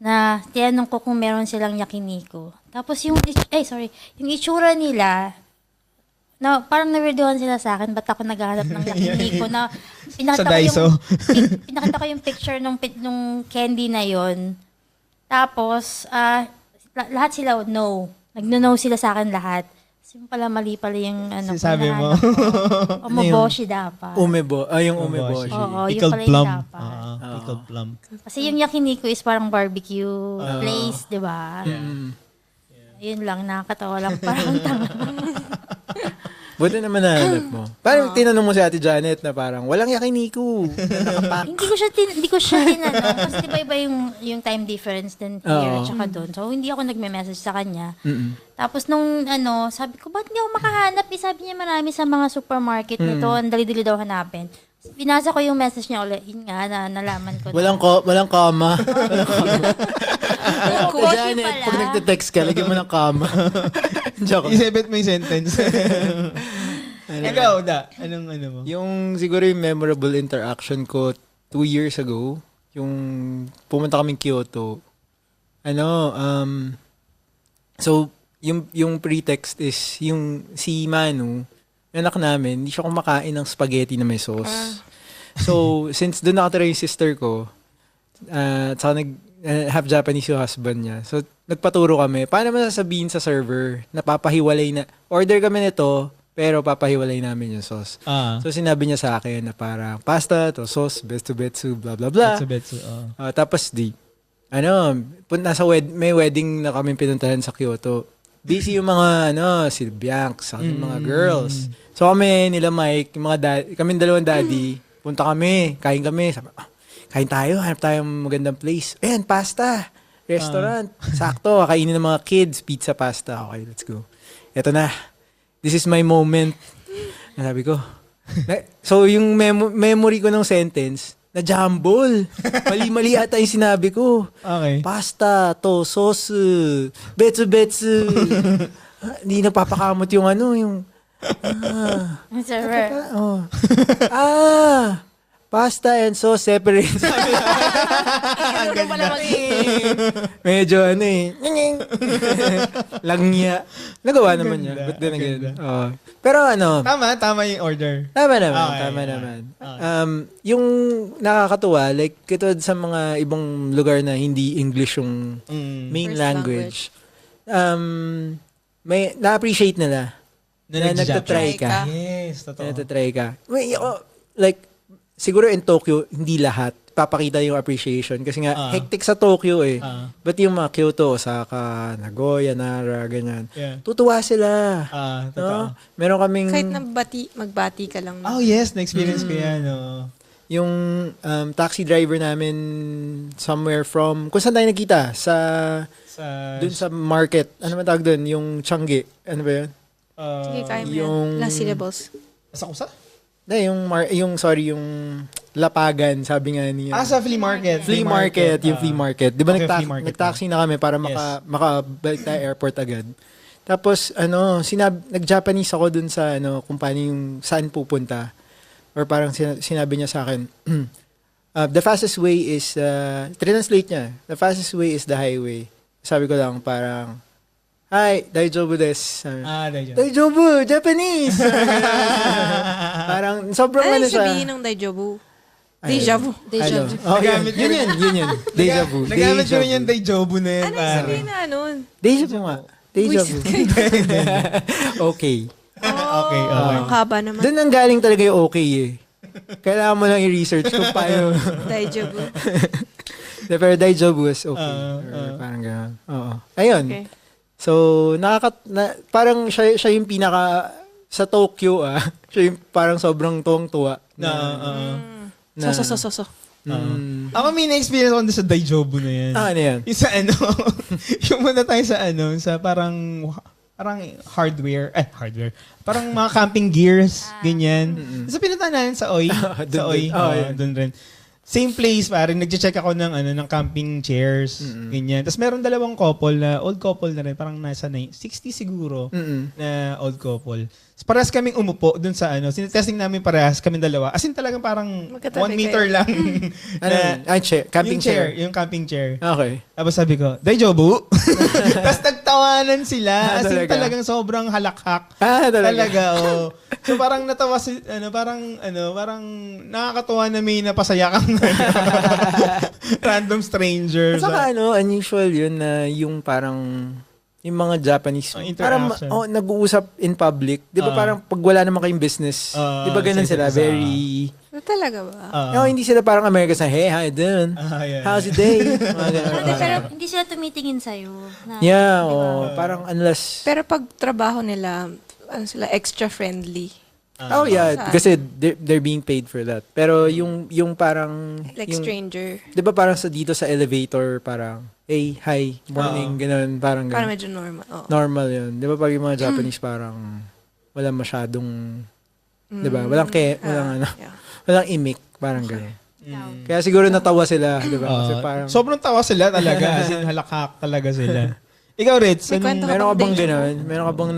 Speaker 5: na tinanong ko kung meron silang yakiniku. Tapos yung itsura nila, na parang naweirdohan sila sa akin, ba't ako naghahanap ng yakiniku na
Speaker 3: Sa Daiso.
Speaker 5: pinakita ko yung picture nung candy na yon. Tapos, lahat sila no. Nagno-no sila sa akin lahat. Yung pala mali pala yung
Speaker 3: sabi mo.
Speaker 5: Umeboshi dapat.
Speaker 1: Yung umeboshi.
Speaker 5: Oo, yung
Speaker 3: Pickled
Speaker 5: pala yung
Speaker 3: plum.
Speaker 5: dapat.
Speaker 3: Pickled plum.
Speaker 5: Kasi yung yakiniku is parang barbecue place, di ba? Yun lang, nakakatawa lang. Parang tanga.
Speaker 1: Buti naman nahanap mo. Parang tinanong mo si Ate Janet na parang, walang yakiniku.
Speaker 5: Hindi ko siya tinanong. Kasi di ba iba yung time difference din here at saka doon. So, hindi ako nagme-message sa kanya. Tapos nung sabi ko, ba't hindi ako makahanap? Sabi niya marami sa mga supermarket nito. Ang dali-dali daw hanapin. Binasa ko yung message niya ulit. Yun nga, nalaman ko.
Speaker 1: Walang kama. Ate
Speaker 5: Koshi
Speaker 1: Janet,
Speaker 5: pala.
Speaker 1: pag nagte-text ka, lagyan mo ng kama. Joke.
Speaker 3: Isabit mo yung sentence. Ikaw, anong mo?
Speaker 1: Yung siguro yung memorable interaction ko 2 years ago, yung pumunta kaming Kyoto. So, yung pretext is yung si Manu, anak namin, hindi siya kumakain ng spaghetti na may sauce. So, since doon nakatira yung sister ko, at saka half Japanese yung husband niya. So, nagpaturo kami. Paano mo sasabihin sa server na papahiwalay na, order kami nito, pero papahiwalay namin yung sauce. So, sinabi niya sa akin na parang pasta, to sauce, betsu, blah, blah, blah.
Speaker 3: Betsu.
Speaker 1: Tapos may wedding na kami pinuntahan sa Kyoto. Busy yung mga, si Bianx, sa mga girls. So, kami, nila Mike, kami dalawang daddy, punta kami, kain kami. Sabi, kain tayo, hanap tayong magandang place. Ayan, pasta. Restaurant. Sakto, kakainin ng mga kids. Pizza, pasta. Okay, let's go. Eto na. This is my moment. Sabi ko. So, yung memory ko ng sentence, na-jumble. Mali-mali ata yung sinabi ko.
Speaker 3: Okay.
Speaker 1: Pasta, to, sauce, betsu. Hindi nagpapakamot yung yung...
Speaker 5: Server.
Speaker 1: Pasta and sauce separate. Medyo langya. Nagawa naman niya. But then again. Pero
Speaker 3: Tama yung order.
Speaker 1: Tama naman.
Speaker 3: Okay,
Speaker 1: Tama naman. Yung nakakatuwa, like, ito sa mga ibang lugar na hindi English yung main
Speaker 4: First
Speaker 1: language. May na-appreciate nila. Na nagtatry ka.
Speaker 3: Yes, totoo.
Speaker 1: Nagtatry ka. Like, siguro in Tokyo, hindi lahat papakita yung appreciation. Kasi nga, hectic sa Tokyo eh. But yung mga Kyoto, Osaka, Nagoya, Nara, ganyan.
Speaker 3: Yeah.
Speaker 1: Tutuwa sila.
Speaker 3: Totoo.
Speaker 1: Meron kaming...
Speaker 4: Kahit magbati ka lang.
Speaker 3: Oh yes, na-experience ko yan.
Speaker 1: Yung taxi driver namin somewhere from... Kung saan tayo nakita? Dun sa market. Ano man tawag dun? Yung Changi. Ano ba yun?
Speaker 4: Sige, kaya mo
Speaker 1: yung-
Speaker 4: yan. Last syllables.
Speaker 3: Sa kusa?
Speaker 1: Yung Lapagan, sabi nga niya.
Speaker 3: Sa flea market.
Speaker 1: Flea market, yung flea market. Di ba
Speaker 3: Okay, flea market.
Speaker 1: nag-taxi na kami para makabalik tayo airport agad. Tapos, nag-Japanese ako dun sa, kung paano yung saan pupunta. Or parang sinabi niya sa akin, the fastest way is, translate niya, the fastest way is the highway. Sabi ko lang, parang, hi, daijoubu desu. Daijoubu, Japanese! Parang, sobrang
Speaker 4: Ano
Speaker 1: siya.
Speaker 4: sabihin ng Daijobu? Deja vu.
Speaker 2: Deja vu.
Speaker 1: Oh, yun. Deja vu.
Speaker 3: Nagamit ko rin yung Daijobu na yan.
Speaker 4: Ano yung sabihin na ano?
Speaker 1: Deja vu nga. Deja vu. Okay.
Speaker 3: Okay.
Speaker 4: Ang haba naman.
Speaker 1: Doon ang galing talaga yung okay eh. Kailangan mo lang i-research kung paano.
Speaker 4: Daijobu.
Speaker 1: Pero Daijobu is okay. Or parang gano'n. Oo. Ayun.
Speaker 4: Okay.
Speaker 1: So, parang siya yung pinaka, sa Tokyo siya yung parang sobrang tuwang-tuwa.
Speaker 4: So.
Speaker 3: Ako may na-experience ako sa Daijobu na yan.
Speaker 1: Ano yan?
Speaker 3: Yung sa yung muna tayo sa parang hardware. Parang mga camping gears, ganyan. So pinunta namin sa Oi. Sa Oi. Doon rin. Same place, parang nagche-check ako ng camping chairs, ganyan. Tapos meron dalawang couple na, old couple na rin, parang nasa 60 siguro na old couple. So, parehas kaming umupo dun sa sinitesting namin parehas kaming dalawa. As in talagang parang 1
Speaker 4: Magkatabi
Speaker 3: meter
Speaker 4: kayo.
Speaker 3: lang.
Speaker 1: Camping chair.
Speaker 3: Yung camping chair.
Speaker 1: Okay.
Speaker 3: Tapos sabi ko, Daijobu? Tapos nagtawanan sila. As in
Speaker 1: talaga?
Speaker 3: talagang sobrang halakhak.
Speaker 1: Talaga.
Speaker 3: Oh. So parang natawa parang nakakatuwa na may napasaya kang random stranger.
Speaker 1: At saka unusual yun na yung parang yung mga Japanese, parang
Speaker 3: interaction.
Speaker 1: nag-uusap in public. Di ba parang pag wala naman kayong business, di ba ganun sila? Very...
Speaker 4: Talaga ba?
Speaker 1: hindi sila parang Americans na, hey, how you doing?
Speaker 3: Yeah.
Speaker 1: How's your day? Mga ganun.
Speaker 5: Pero hindi sila tumitingin sa'yo.
Speaker 1: Yeah, parang unless...
Speaker 4: Pero pag trabaho nila, sila extra friendly.
Speaker 1: Kasi they're being paid for that. Pero yung parang...
Speaker 4: Like
Speaker 1: yung,
Speaker 4: stranger.
Speaker 1: di ba parang dito sa elevator, parang, hey, hi, morning, ganun, parang
Speaker 4: Parang
Speaker 1: ganun.
Speaker 4: medyo normal. Oo.
Speaker 1: Normal yun. Di ba pag yung mga Japanese parang wala masyadong, di ba? Walang
Speaker 4: Yeah.
Speaker 1: walang imik, parang gano'n. Kaya siguro natawa sila, di ba? Kasi parang,
Speaker 3: Sobrang tawa sila talaga. As in, halakhak talaga sila. Ikaw, Ritz,
Speaker 4: May kwento
Speaker 1: meron ka bang
Speaker 4: Deja vu.
Speaker 1: gano'n? Meron ka bang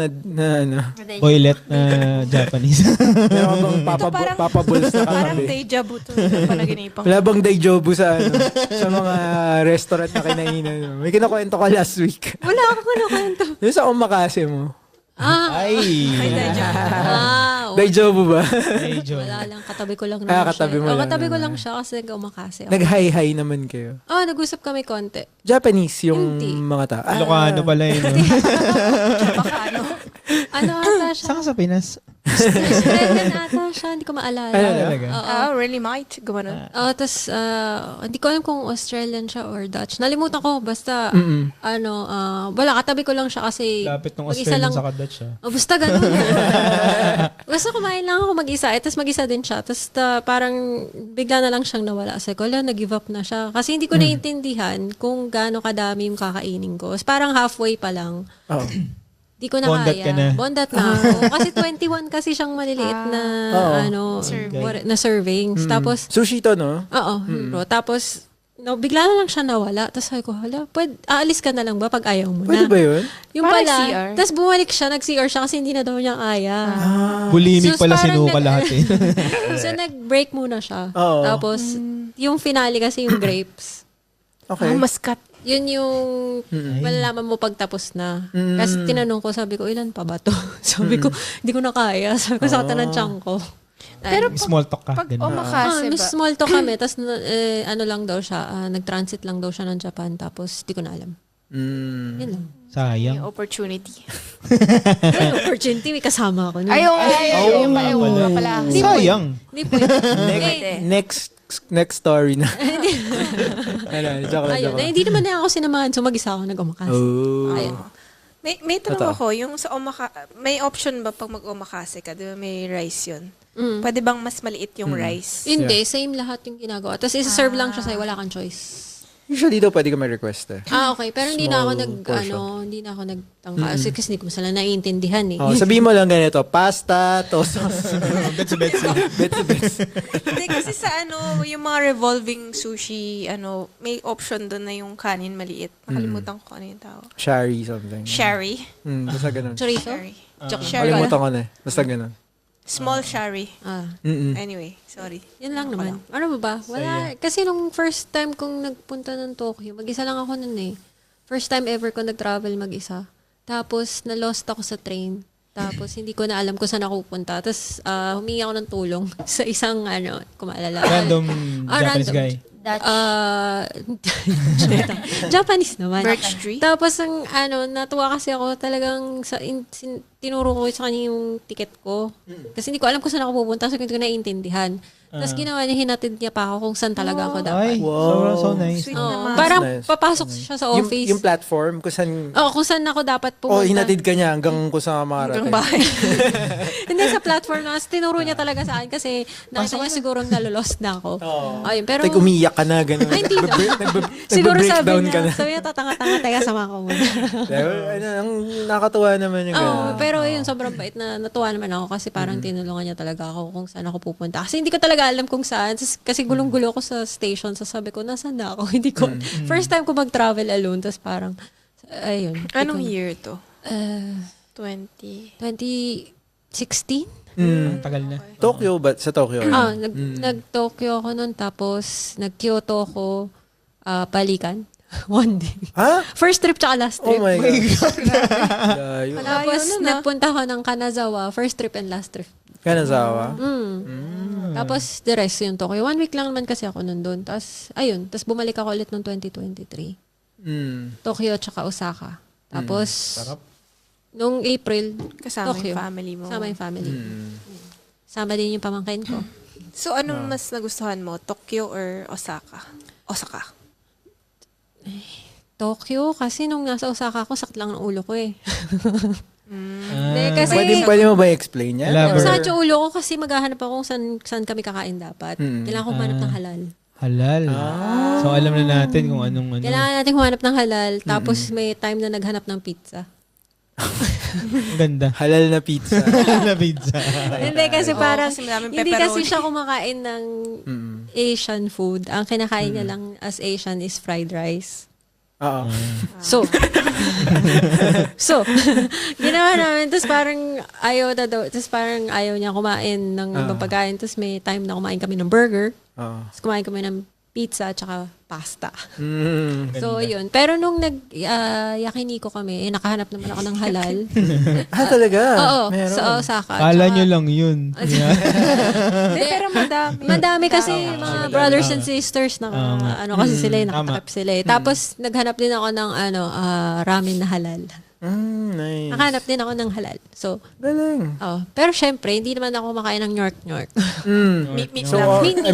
Speaker 3: toilet na Japanese?
Speaker 1: meron ka bang
Speaker 4: Ito parang-
Speaker 1: papabuls na
Speaker 4: Parang
Speaker 1: katabi?
Speaker 4: deja vu to. Panaginipang.
Speaker 1: Wala bang daijobu sa sa mga restaurant na kinainan? May kinakwento ka last week.
Speaker 2: Wala akong kinukwento.
Speaker 1: Yung sa omakase mo.
Speaker 3: Ay.
Speaker 4: Ay, deja vu.
Speaker 1: Daijobu ba?
Speaker 3: Medyo.
Speaker 2: Wala lang, katabi ko lang
Speaker 1: Ah,
Speaker 2: naman
Speaker 1: katabi
Speaker 2: siya.
Speaker 1: mo lang
Speaker 2: Katabi ko
Speaker 1: naman.
Speaker 2: lang siya kasi nag-umakase ako.
Speaker 1: Nag-hi-hi naman kayo.
Speaker 2: Nag-usap kami konti.
Speaker 1: Japanese yung
Speaker 2: Hindi.
Speaker 1: mga tao.
Speaker 3: Ilocano pala yun.
Speaker 4: Baka ano.
Speaker 2: Ano ata siya?
Speaker 3: Saan ka sa Pinas?
Speaker 2: Australian ata siya, hindi ko maalala.
Speaker 1: Ano?
Speaker 3: Talaga?
Speaker 2: Oo.
Speaker 4: Really might. Gumanon.
Speaker 2: Tapos, hindi ko alam kung Australian siya or Dutch. Nalimutan ko, basta, wala, katabi ko lang siya kasi,
Speaker 3: Lapit ng
Speaker 2: mag-isa
Speaker 3: Australian
Speaker 2: lang,
Speaker 3: sa Dutch.
Speaker 2: basta ganun. Basta kumain lang ako mag-isa. Tapos mag-isa din siya. Tapos parang bigla na lang siyang nawala. Sabi ko, nag-give up na siya. Kasi hindi ko naiintindihan kung gaano kadami yung kakainin ko. Tapos parang halfway pa lang.
Speaker 1: Oh.
Speaker 2: Di ko na
Speaker 3: Bondat
Speaker 2: kaya.
Speaker 3: ka na.
Speaker 2: Bondat na ako. Kasi 21 kasi siyang maliliit na, na servings. Tapos,
Speaker 1: Sushi to, no?
Speaker 2: oo, bro. Tapos, bigla na lang siya nawala. Tapos sabi ko, aalis ka na lang ba pag ayaw mo na?
Speaker 1: Pwede ba yun?
Speaker 2: Yung
Speaker 4: Parang
Speaker 2: pala,
Speaker 4: CR.
Speaker 2: tapos bumalik siya, nag-CR siya kasi hindi na daw niya kaya.
Speaker 3: Bulimic
Speaker 2: So,
Speaker 3: pala
Speaker 2: parang
Speaker 3: sinuka lahat eh.
Speaker 2: So, nag-break muna siya.
Speaker 1: Oo.
Speaker 2: Tapos, yung finale kasi yung grapes.
Speaker 1: Okay.
Speaker 4: Muscat.
Speaker 2: Yun yung malalaman mo pagtapos na. Kasi tinanong ko, sabi ko, ilan pa ba to? Sabi ko, hindi ko na kaya. Sabi ko, sakta ng tiyan ko.
Speaker 4: Pero
Speaker 3: Small talk ka.
Speaker 4: pag
Speaker 3: ganun.
Speaker 4: omakase ba?
Speaker 2: Small talk kami. Tapos, ano lang daw siya, nag-transit lang daw siya ng Japan. Tapos, di ko na alam. Yun lang.
Speaker 3: Sayang.
Speaker 4: Yung opportunity.
Speaker 2: Ay, opportunity, may kasama ako.
Speaker 4: Yung pala.
Speaker 3: Sayang.
Speaker 2: Hindi pwede.
Speaker 1: Next story na. Joke lang,
Speaker 2: Ayun,
Speaker 1: joke lang.
Speaker 2: hindi naman na ako sinamahan. So, mag-isa ako nag-umakas.
Speaker 1: Oh.
Speaker 2: Ayun.
Speaker 4: May tanong
Speaker 1: Totoo.
Speaker 4: ako, yung sa may option ba pag mag-omakase ka? Di ba may rice yun?
Speaker 2: Mm.
Speaker 4: Pwede bang mas maliit yung rice?
Speaker 2: Hindi, same lahat yung ginagawa. Tapos, isa-serve lang siya sa'yo. Wala kang choice.
Speaker 1: Usually daw pwede ka mag-request eh.
Speaker 2: Okay. Pero hindi na ako
Speaker 1: Small portion.
Speaker 2: hindi na ako nagtangka. Kasi hindi ko sila naiintindihan eh.
Speaker 1: Oh, sabihin mo lang ganito, pasta, toast.
Speaker 3: Betsy.
Speaker 4: Hindi, kasi sa yung mga revolving sushi, may option doon na yung kanin maliit. Nakalimutan ko ano yung tawag.
Speaker 1: Shari something.
Speaker 4: Shari.
Speaker 1: Basta ganun.
Speaker 2: Chorizo?
Speaker 4: Shari.
Speaker 2: Shari.
Speaker 1: Kalimutan ko na eh. Basta ganun.
Speaker 4: Small shari. Anyway, sorry.
Speaker 2: Yan lang naman. Ano ba? Wala. Kasi nung first time kong nagpunta ng Tokyo, mag-isa lang ako nun eh. First time ever ko nag-travel mag-isa. Tapos, na-lost ako sa train. Tapos, hindi ko na alam kung saan ako pupunta. Tapos, humingi ako ng tulong sa isang, kung maalala.
Speaker 3: Random Japanese
Speaker 2: random.
Speaker 3: guy.
Speaker 5: Dutch.
Speaker 2: Japanese naman.
Speaker 4: Birch tree?
Speaker 2: Tapos, natuwa kasi ako talagang tinuro ko sa kanya yung ticket ko. Kasi hindi ko alam kung saan ako pupunta. So, hindi ko naiintindihan. Tapos, ginawa niya, hinatid niya pa ako kung saan talaga ako dapat.
Speaker 3: Ay, sobrang so nice.
Speaker 4: Sweet
Speaker 2: Oo.
Speaker 4: naman.
Speaker 2: Parang
Speaker 1: Nice.
Speaker 2: papasok siya sa office.
Speaker 1: Yung platform, kung saan,
Speaker 2: kung saan ako dapat pumunta.
Speaker 1: hinatid ka niya hanggang kung saan ka makarating.
Speaker 4: Hanggang bahay.
Speaker 2: Hindi sa platform na. Tinuro niya talaga sa akin kasi nakita niya siguro nalolost na ako. Ayun, pero...
Speaker 1: Like, umiyak ka na, gano'n.
Speaker 2: Ay, hindi na. Siguro sabi niya, tatanga-tanga, teka, sama ko muna.
Speaker 1: Ang nakatuwa naman yung gano'n.
Speaker 2: Pero yun, sobrang bait na natuwa naman ako kasi parang tinulungan niya talaga ako kung saan ako pupunta. Kasi hindi ko talaga alam kung saan. Kasi gulong-gulo ako sa station. Sabi ko, nasaan na ako? Hindi ko. First time ko mag-travel alone. Tapos parang, ayun.
Speaker 4: Anong year to?
Speaker 2: 2016?
Speaker 3: Tagal na.
Speaker 1: Tokyo, but sa Tokyo.
Speaker 2: Nag-Tokyo ako nun. Tapos, nag-Kyoto ako. Balikan. One day.
Speaker 1: Ha?
Speaker 2: First trip tsaka last trip.
Speaker 1: Oh my God. Layo.
Speaker 2: Tapos,
Speaker 4: Layo nun,
Speaker 2: nagpunta ako ng Kanazawa. First trip and last trip.
Speaker 1: Kanazawa?
Speaker 2: Tapos, the rest yung Tokyo. 1 week lang naman kasi ako nandun. Tapos, ayun. Tapos, bumalik ako ulit noong 2023. Tokyo tsaka Osaka. Tapos, nung April,
Speaker 4: Kasama
Speaker 2: Tokyo.
Speaker 4: yung family mo.
Speaker 2: Sama yung family. Sama din yung pamangkin ko.
Speaker 4: So, ano mas nagustuhan mo? Tokyo or Osaka? Osaka.
Speaker 2: Tokyo, kasi nung nasa Osaka ako, sakit lang ng ulo ko eh. Hindi, kasi...
Speaker 1: Pwede mo ba i-explain yan?
Speaker 3: Elaborate.
Speaker 2: Sakit yung ulo ko kasi maghahanap ako kung saan kami kakain dapat. Kailangan ko humanap ng halal.
Speaker 3: Halal. So, alam na natin kung anong ano.
Speaker 2: Kailangan natin humanap ng halal. Tapos may time na naghanap ng pizza.
Speaker 3: Ang ganda.
Speaker 1: Halal na pizza.
Speaker 3: Halal na pizza.
Speaker 2: Hindi kasi parang,
Speaker 4: kasi madaming
Speaker 2: hindi kasi
Speaker 4: pepperoni.
Speaker 2: siya kumakain ng Asian food. Ang kinakain niya lang as Asian is fried rice.
Speaker 1: Oo.
Speaker 2: So, ginawa namin. Tapos parang ayaw na daw. Tapos parang ayaw niya kumain ng ibang pagkain. Tapos may time na kumain kami ng burger.
Speaker 1: Oo.
Speaker 2: Tapos kumain kami ng pizza at saka pasta. So, yun. Pero nung yakiniko kami, nakahanap naman ako ng halal.
Speaker 1: Talaga?
Speaker 2: Oo,
Speaker 1: Meron.
Speaker 2: sa Osaka.
Speaker 3: Kala
Speaker 2: Tsaka-
Speaker 3: nyo lang yun. Yeah.
Speaker 4: Pero madami.
Speaker 2: Madami kasi mga brothers and sisters na kasi sila, nakatakip sila eh. Tapos naghanap din ako ng ramen na halal.
Speaker 1: Nice.
Speaker 2: Nakahanap din ako ng halal. So,
Speaker 1: Galing.
Speaker 2: pero syempre, hindi naman ako makain ng York.
Speaker 4: Meat
Speaker 1: So,
Speaker 4: lang.
Speaker 1: I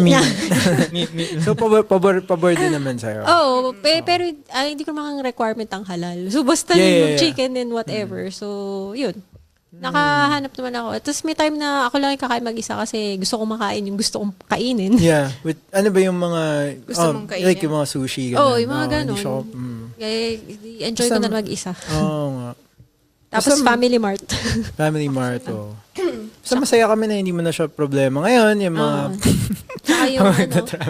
Speaker 1: mean, so pabor din naman sa'yo.
Speaker 2: Oo, pero hindi ko naman requirement ang halal. So, basta yung chicken and whatever. So, yun. Nakahanap naman ako. Tapos may time na ako lang yung kakain mag-isa kasi gusto kong makain yung gusto kong kainin.
Speaker 1: Yeah. Ano ba yung mga...
Speaker 4: Gusto mong kainin?
Speaker 1: Like yung mga sushi.
Speaker 2: Oo, yung mga
Speaker 1: hindi
Speaker 2: ganon.
Speaker 1: siya-
Speaker 2: Kaya enjoy ko na mag-isa.
Speaker 1: Oo nga.
Speaker 2: Tapos Family Mart.
Speaker 1: Family Mart, oh. Basta masaya kami na hindi mo na siya problema. Ngayon, yung mga...
Speaker 2: Tsaka yung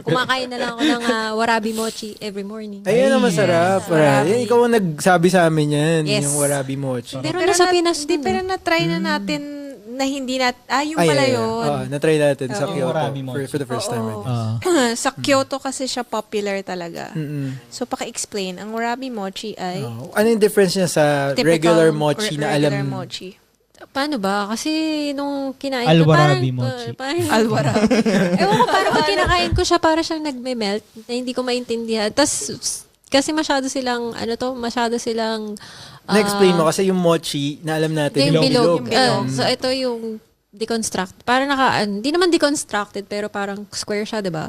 Speaker 2: kumakain na lang ako ng warabi mochi every morning.
Speaker 1: Ayun ang masarap. Yan, ikaw ang nagsabi sa amin yan.
Speaker 2: Yes.
Speaker 1: Yung warabi mochi.
Speaker 2: Pero nasa Pinas
Speaker 4: Di,
Speaker 2: din.
Speaker 4: pero na-try na natin na hindi yung
Speaker 1: Ay,
Speaker 4: pala
Speaker 1: yeah,
Speaker 4: yun.
Speaker 1: yeah. Na-try natin sa
Speaker 3: Oo.
Speaker 1: Kyoto
Speaker 3: Warabi mochi.
Speaker 1: for the first time.
Speaker 4: Sa Kyoto kasi siya popular talaga. So, paki-explain. Ang warabi mochi ay
Speaker 1: Ano yung difference niya sa
Speaker 4: typical
Speaker 1: regular mochi na alam?
Speaker 4: regular mochi.
Speaker 2: Paano ba? Kasi nung kinain
Speaker 3: Al-warabi
Speaker 2: ko,
Speaker 3: mochi.
Speaker 2: Al-warabi. Ewan ko, parang pag kinakain ko siya, para siyang nagme-melt na hindi ko maintindihan. Tapos, kasi masyado silang
Speaker 1: Na-explain mo kasi yung mochi na alam natin,
Speaker 2: yung bilog.
Speaker 1: bilog.
Speaker 2: So, ito yung deconstruct. Parang hindi naman deconstructed, pero parang square siya, di ba?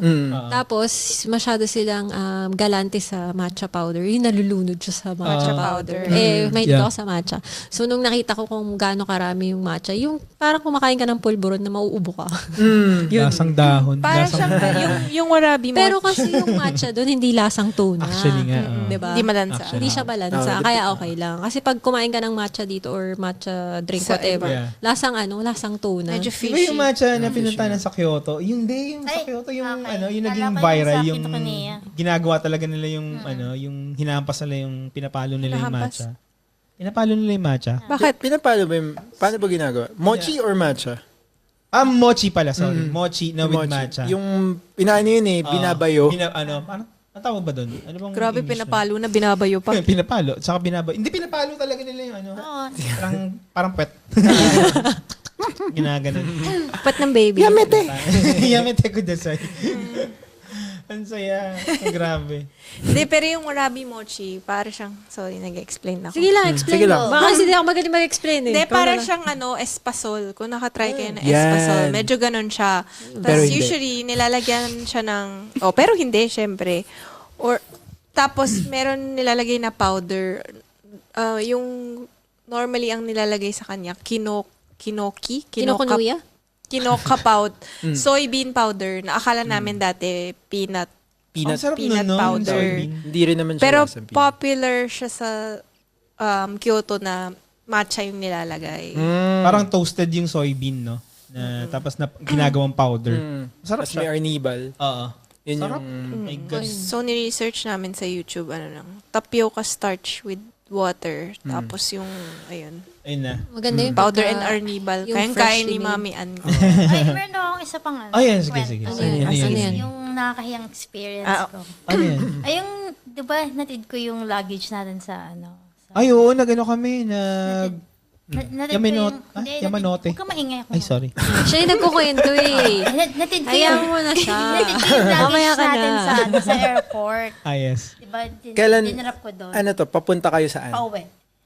Speaker 2: Tapos, masyado silang galante sa matcha powder. Yung nalulunod siya sa matcha powder. May ako sa matcha. So, nung nakita ko kung gaano karami yung matcha, yung parang kumakain ka ng pulburon na mauubo ka.
Speaker 3: Lasang dahon.
Speaker 4: Parang siyang yung warabi mo.
Speaker 2: Pero kasi yung matcha doon, hindi lasang tuna.
Speaker 3: Actually nga.
Speaker 2: Di ba?
Speaker 4: Hindi malansa.
Speaker 2: Hindi siya balansa. Kaya okay lang. Kasi pag kumain ka ng matcha dito or matcha drink, whatever, lasang tuna.
Speaker 4: Medyo
Speaker 3: Diba
Speaker 4: fishy.
Speaker 3: yung matcha na pinuntahan sa Kyoto? Yung sa Kyoto, yung yung naging viral, yung ginagawa talaga nila yung yung hinampas nila yung pinapalo nila yung matcha. Pinapalo nila yung matcha.
Speaker 1: Bakit? Pinapalo ba yung, paano ba ginagawa? Mochi or matcha?
Speaker 3: Mochi pala, sorry. Mochi na with matcha.
Speaker 1: Yung, inaano yun binabayo.
Speaker 3: Parang, ang tawag ba doon? Ano bang
Speaker 4: Grabe,
Speaker 3: English
Speaker 4: pinapalo na binabayo pa.
Speaker 3: Pinapalo. Saka binabayo. Hindi pinapalo talaga nila yung parang pet. Ginaganon.
Speaker 2: Pat ng baby.
Speaker 1: Yamete!
Speaker 3: Yamete ko dasay. Ang saya. Grabe.
Speaker 4: Hindi, pero yung warabi mochi, para siyang, sorry, nag-explain ako.
Speaker 2: Sige lang, explain
Speaker 1: Sige
Speaker 2: mo.
Speaker 1: lang.
Speaker 2: Baka kasi hindi ako magaling mag-explain eh.
Speaker 4: Hindi,
Speaker 2: Ikaw
Speaker 4: para
Speaker 2: na lang.
Speaker 4: siyang espasol. Kung nakatry kayo na
Speaker 1: Yan.
Speaker 4: espasol, medyo ganun siya.
Speaker 1: Pero
Speaker 4: Tapos
Speaker 1: hindi.
Speaker 4: usually, nilalagyan siya ng, pero hindi, syempre. Tapos, meron nilalagay na powder. Yung normally ang nilalagay sa kanya,
Speaker 2: Kinokunuya?
Speaker 4: Kinoka powder. Soybean powder na akala namin dati peanut
Speaker 3: Ang sarap
Speaker 4: peanut
Speaker 3: nun,
Speaker 4: powder.
Speaker 3: soybean.
Speaker 1: Hindi rin naman siya
Speaker 4: Pero
Speaker 1: lasang peanut.
Speaker 4: popular siya sa Kyoto na matcha yung nilalagay.
Speaker 3: Parang toasted yung soybean, no? Tapos ginagawang powder. Sarap
Speaker 1: Tapos may
Speaker 3: siya.
Speaker 1: arnibal.
Speaker 3: Oo.
Speaker 1: Yun
Speaker 3: Sarap.
Speaker 1: yung...
Speaker 3: My God.
Speaker 4: So, ni-research namin sa YouTube, tapioca starch with water. Tapos yung, ayun,
Speaker 3: Ayun na.
Speaker 2: Maganda yung
Speaker 4: powder
Speaker 2: pagka-
Speaker 4: and arnibal.
Speaker 2: yung
Speaker 4: Kayang-kaya
Speaker 2: freshly
Speaker 4: ni
Speaker 2: made.
Speaker 4: Mami Ann ko.
Speaker 5: Ay, meron akong isa pang
Speaker 3: Ayan, sige, sige.
Speaker 5: kwento.
Speaker 2: Ano yan?
Speaker 3: Ano
Speaker 2: Asan
Speaker 3: yan?
Speaker 2: yan?
Speaker 5: Yung nakakahiyang experience
Speaker 4: Ah,
Speaker 5: ko.
Speaker 3: Ano yan?
Speaker 5: Ay, yung, di ba, natid ko yung luggage natin sa
Speaker 3: Ay, oo, nagano kami,
Speaker 5: natid
Speaker 3: Yamanot-
Speaker 5: ko yung,
Speaker 3: Yamanote.
Speaker 5: Huwag ka maingay ako.
Speaker 3: Ay, sorry.
Speaker 2: Siya yung nagkukwento eh.
Speaker 5: Natid ko
Speaker 2: Hayaan
Speaker 5: yung,
Speaker 2: mo na siya.
Speaker 5: natid ko yung
Speaker 2: Mamaya
Speaker 5: luggage
Speaker 2: ka
Speaker 5: natin
Speaker 2: na.
Speaker 5: sa airport.
Speaker 3: Ah, yes.
Speaker 5: Di ba,
Speaker 1: Kailan-
Speaker 5: dinarap ko doon.
Speaker 1: Ano to? Papunta kayo saan?
Speaker 5: Pauwi.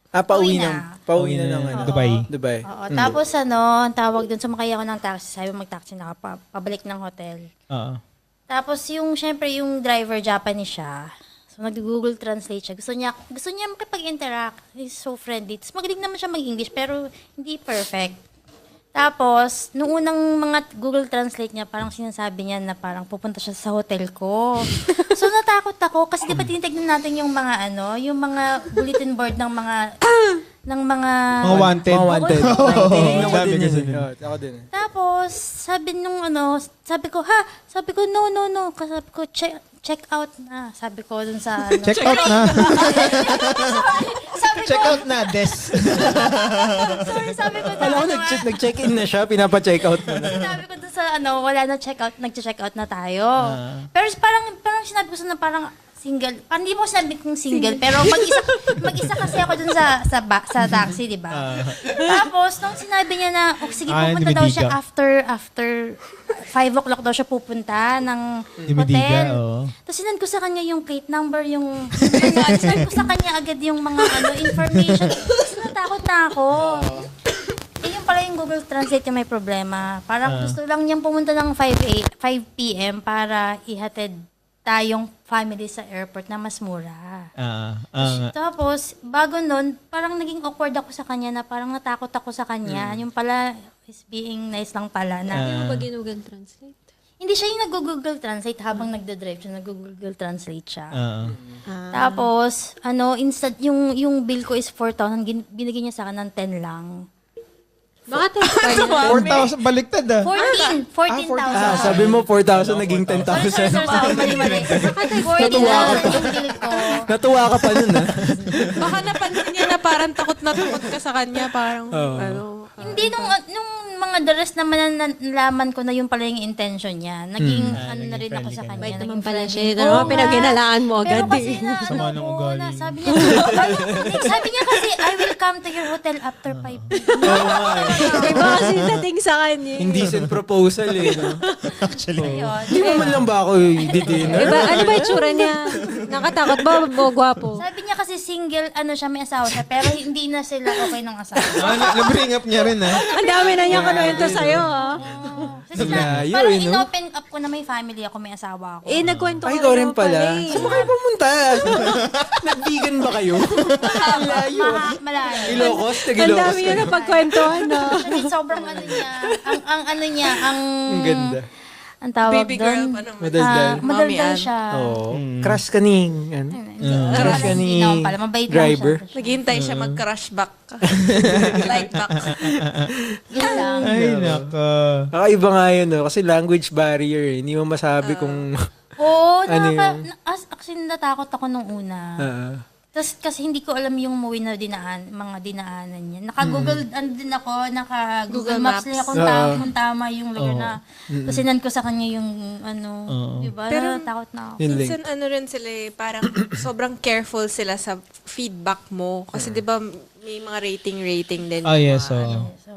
Speaker 1: Pauwi
Speaker 5: Pauwi
Speaker 1: na.
Speaker 5: na.
Speaker 1: Pauwi na ng ano.
Speaker 3: Dubai.
Speaker 1: Dubai.
Speaker 5: Oo. Tapos ang tawag doon, sumakay ako ng taxi. Sabi mag-taxi na ako, pabalik ng hotel.
Speaker 3: Oo.
Speaker 5: Tapos syempre yung driver, Japanese siya. So nag-Google Translate siya. Gusto niya makipag-interact. He's so friendly. Tapos magaling naman siya mag-English, pero hindi perfect. Tapos, nung unang mga Google Translate niya, parang sinasabi niya na parang pupunta siya sa hotel ko. So, natakot ako kasi di ba tinitignan natin yung mga yung mga bulletin board ng mga
Speaker 3: Mga wanted.
Speaker 1: Mga wanted. Tingnan ko
Speaker 3: Sabi
Speaker 1: din
Speaker 3: kasi
Speaker 1: yun.
Speaker 3: nun.
Speaker 1: Oo, ako din.
Speaker 5: Tapos, sabi ko, sabi ko, no. Sabi ko, check out na. Sabi ko dun sa,
Speaker 3: Check out na.
Speaker 5: sabi ko,
Speaker 3: Check out na, Des.
Speaker 5: sorry, sabi ko,
Speaker 1: Alam ko, nag-check-in na siya, pinapa-check out mo na.
Speaker 5: sabi ko dun sa, wala na check out, nag-check out na tayo. Pero parang sinabi ko sa parang single, parang hindi mo sinabi kong single, pero mag-isa kasi ako dun sa taxi, di ba? Tapos, nung sinabi niya na, sige, pupunta daw siya after 5 o'clock daw siya pupunta ng hotel. Tapos sinand ko sa kanya yung plate number, sinand ko sa kanya agad yung mga information. Tapos natakot na ako. Yung pala yung Google Translate yung may problema. Parang gusto lang niyang pumunta ng 5 p.m. para ihatid tayong family sa airport na mas mura. Tapos, bago nun, parang naging awkward ako sa kanya na parang natakot ako sa kanya. Yung pala, is being nice lang pala na.
Speaker 2: Hindi mo ba Google Translate?
Speaker 5: Hindi siya yung nag-Google Translate habang nagdo-drive siya, nag-Google Translate siya. Tapos, instant, yung bill ko is 4,000, binigyan niya sa akin ng 10 lang.
Speaker 2: Bakit tayo?
Speaker 3: 4,000, baliktad
Speaker 5: 14,000.
Speaker 1: Sabi mo 4,000, naging 10,000.
Speaker 5: Sorry, mali. 14,000 yung bill ko.
Speaker 1: Natuwa ka pa nun, ha?
Speaker 4: Baka napansin niya na parang takot na takot ka sa kanya. Parang,
Speaker 5: Hindi, nung mga the rest naman na nalaman ko na yung pala yung intention niya. Naging na rin ako sa kanya.
Speaker 2: Bait naman
Speaker 5: naging
Speaker 2: pala
Speaker 5: friendly.
Speaker 2: siya. Ano, pinagkinalaan mo
Speaker 5: Pero
Speaker 2: agad
Speaker 5: kasi
Speaker 2: eh.
Speaker 3: Sama ng ugali.
Speaker 5: sabi niya kasi, I will come to your hotel after 5 p.m.
Speaker 2: Iba kasi dating sa kanya.
Speaker 1: Indecent proposal, eh. No?
Speaker 3: Actually.
Speaker 1: Hindi mo man lang ba ako i-dinner?
Speaker 2: Iba, ano ba yung tsura niya? Nakatakot ba o gwapo?
Speaker 5: Sabi niya kasi single, siya, may asawa siya, pero hindi na sila okay nung asawa.
Speaker 3: Na-bring up niya rin, ha?
Speaker 2: Ang dami na niyang kanuwento sa'yo, ha?
Speaker 5: Kasi
Speaker 1: Layo,
Speaker 5: parang
Speaker 1: no?
Speaker 5: in-open up ko na may family ako, may asawa ako.
Speaker 2: Nagkwento ka
Speaker 1: Ay, ikaw rin
Speaker 2: naman
Speaker 1: pala.
Speaker 2: eh.
Speaker 1: Saan ba kayo pumunta? Nag-vegan ba kayo? Layo.
Speaker 5: Malayo.
Speaker 1: Ilocos?
Speaker 2: Ang
Speaker 1: Tag-Ilocos.
Speaker 2: dami yun na pagkwentuhan, no?
Speaker 5: Kasi sobrang ang
Speaker 1: Ang ganda.
Speaker 5: ang tawag
Speaker 4: Baby girl
Speaker 5: doon.
Speaker 4: pa naman.
Speaker 1: Madaldal.
Speaker 5: Madaldal
Speaker 4: Mami,
Speaker 5: siya.
Speaker 1: Oo. Crush ka ni, ano? Crush ka ni
Speaker 5: Hindi naman pala, mabait lang
Speaker 1: driver.
Speaker 5: siya.
Speaker 4: Naghihintay siya mag-crush back. Like back.
Speaker 5: Yun lang.
Speaker 3: Ay, nako.
Speaker 1: Kakaiba nga yun, no? Kasi language barrier. Hindi mo masabi kung...
Speaker 5: Oo,
Speaker 1: Ano yun?
Speaker 5: actually natakot ako nung una. Tapos kasi hindi ko alam yung movie na mga dinaanan niya. Naka-Google, din ako, naka-Google
Speaker 4: Google
Speaker 5: Maps din
Speaker 4: Maps.
Speaker 5: ako kung tama yung lugar na. Tapos sinan ko sa kanya yung diba?
Speaker 4: Pero-
Speaker 5: Natakot na ako.
Speaker 1: Yun link.
Speaker 4: Minsan rin sila parang sobrang careful sila sa feedback mo. Kasi di ba may mga rating din.
Speaker 3: Ah,
Speaker 4: yung
Speaker 3: yes,
Speaker 4: mga,
Speaker 3: oo.
Speaker 5: So,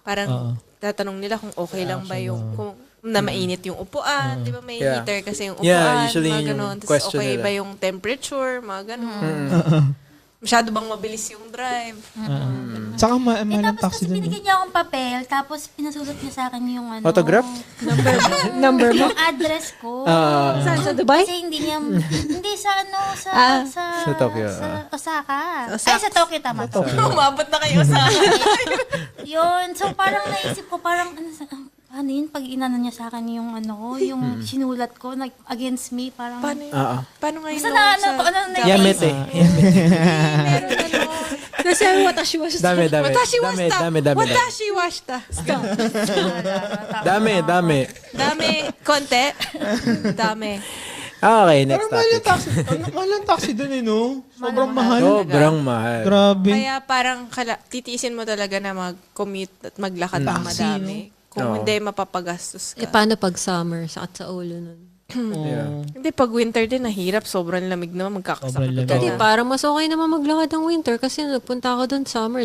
Speaker 4: parang tatanong nila kung okay lang ba yung kung na mainit yung upuan, di ba may
Speaker 1: Yeah.
Speaker 4: heater kasi yung upuan,
Speaker 1: Yeah, usually
Speaker 4: mga
Speaker 1: yun yung
Speaker 4: ganun. Tapos
Speaker 1: question
Speaker 4: okay
Speaker 1: nila.
Speaker 4: ba yung temperature, mga ganun. Masyado bang mabilis yung drive?
Speaker 3: Saka
Speaker 5: tapos
Speaker 3: malang
Speaker 5: kasi
Speaker 3: taxi dun.
Speaker 5: binigyan niya akong papel, tapos pinasulat niya sa akin yung
Speaker 1: Autograph?
Speaker 2: Number mo?
Speaker 5: yung address ko.
Speaker 2: Saan? Sa Dubai?
Speaker 5: Kasi hindi sa
Speaker 1: Sa Tokyo,
Speaker 5: sa Osaka.
Speaker 4: Osaka.
Speaker 5: Ay, sa Tokyo, tama.
Speaker 4: Umabot na kayo sa...
Speaker 5: Yun. So, parang naisip ko, ano yun, pag inano niya sa akin yung yung sinulat ko, against me, parang...
Speaker 4: Paano nga yun?
Speaker 5: Basta
Speaker 1: Yamet eh.
Speaker 4: Meron
Speaker 2: Kasi watashi was
Speaker 1: Dami.
Speaker 4: Watashi washita.
Speaker 1: Dami.
Speaker 4: Watashi washita.
Speaker 1: Dami.
Speaker 4: Dami. Konti. Dami.
Speaker 1: Okay, next
Speaker 3: Parang mahal
Speaker 1: topic.
Speaker 3: yung taxi. Mahal yung taxi dun no? Sobrang mahal.
Speaker 1: Sobrang mahal.
Speaker 3: Grabe.
Speaker 4: Kaya parang titiisin mo talaga na mag-commute at maglakad ng madami. Kung
Speaker 1: Oo.
Speaker 4: hindi, mapapagastos ka.
Speaker 2: paano pag summer? Sakit sa ulo nun.
Speaker 1: Yeah.
Speaker 4: Hindi, pag winter din, nahirap. Sobrang lamig naman.
Speaker 3: Sobrang
Speaker 4: Magkakasakit
Speaker 3: lamig.
Speaker 4: ka
Speaker 2: Hindi,
Speaker 4: na.
Speaker 2: parang mas okay naman maglakad ng winter kasi nagpunta ako doon summer.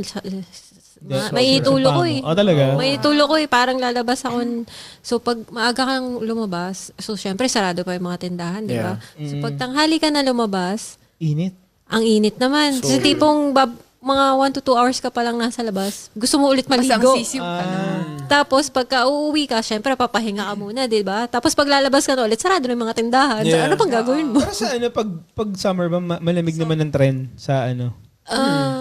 Speaker 3: Yes,
Speaker 2: May itulo ko eh.
Speaker 3: Oh, talaga?
Speaker 2: May itulo ko eh. Parang lalabas ako. So, pag maaga kang lumabas, so, syempre, sarado pa yung mga tindahan, di ba? So, pag tanghali ka na lumabas,
Speaker 3: Init.
Speaker 2: ang init naman. So, tipong mga 1 to 2 hours ka pa lang nasa labas. Gusto mo ulit
Speaker 4: Basta ang
Speaker 2: maligo.
Speaker 4: sisiw ka na.
Speaker 2: Tapos, pagka uuwi ka, syempre, papahinga ka muna, di ba? Tapos, pag lalabas ka na ulit, sarado na yung mga tindahan. So,
Speaker 1: Yeah.
Speaker 2: ano pang gagawin mo?
Speaker 3: Pero sa pag summer ba, malamig naman ng trend sa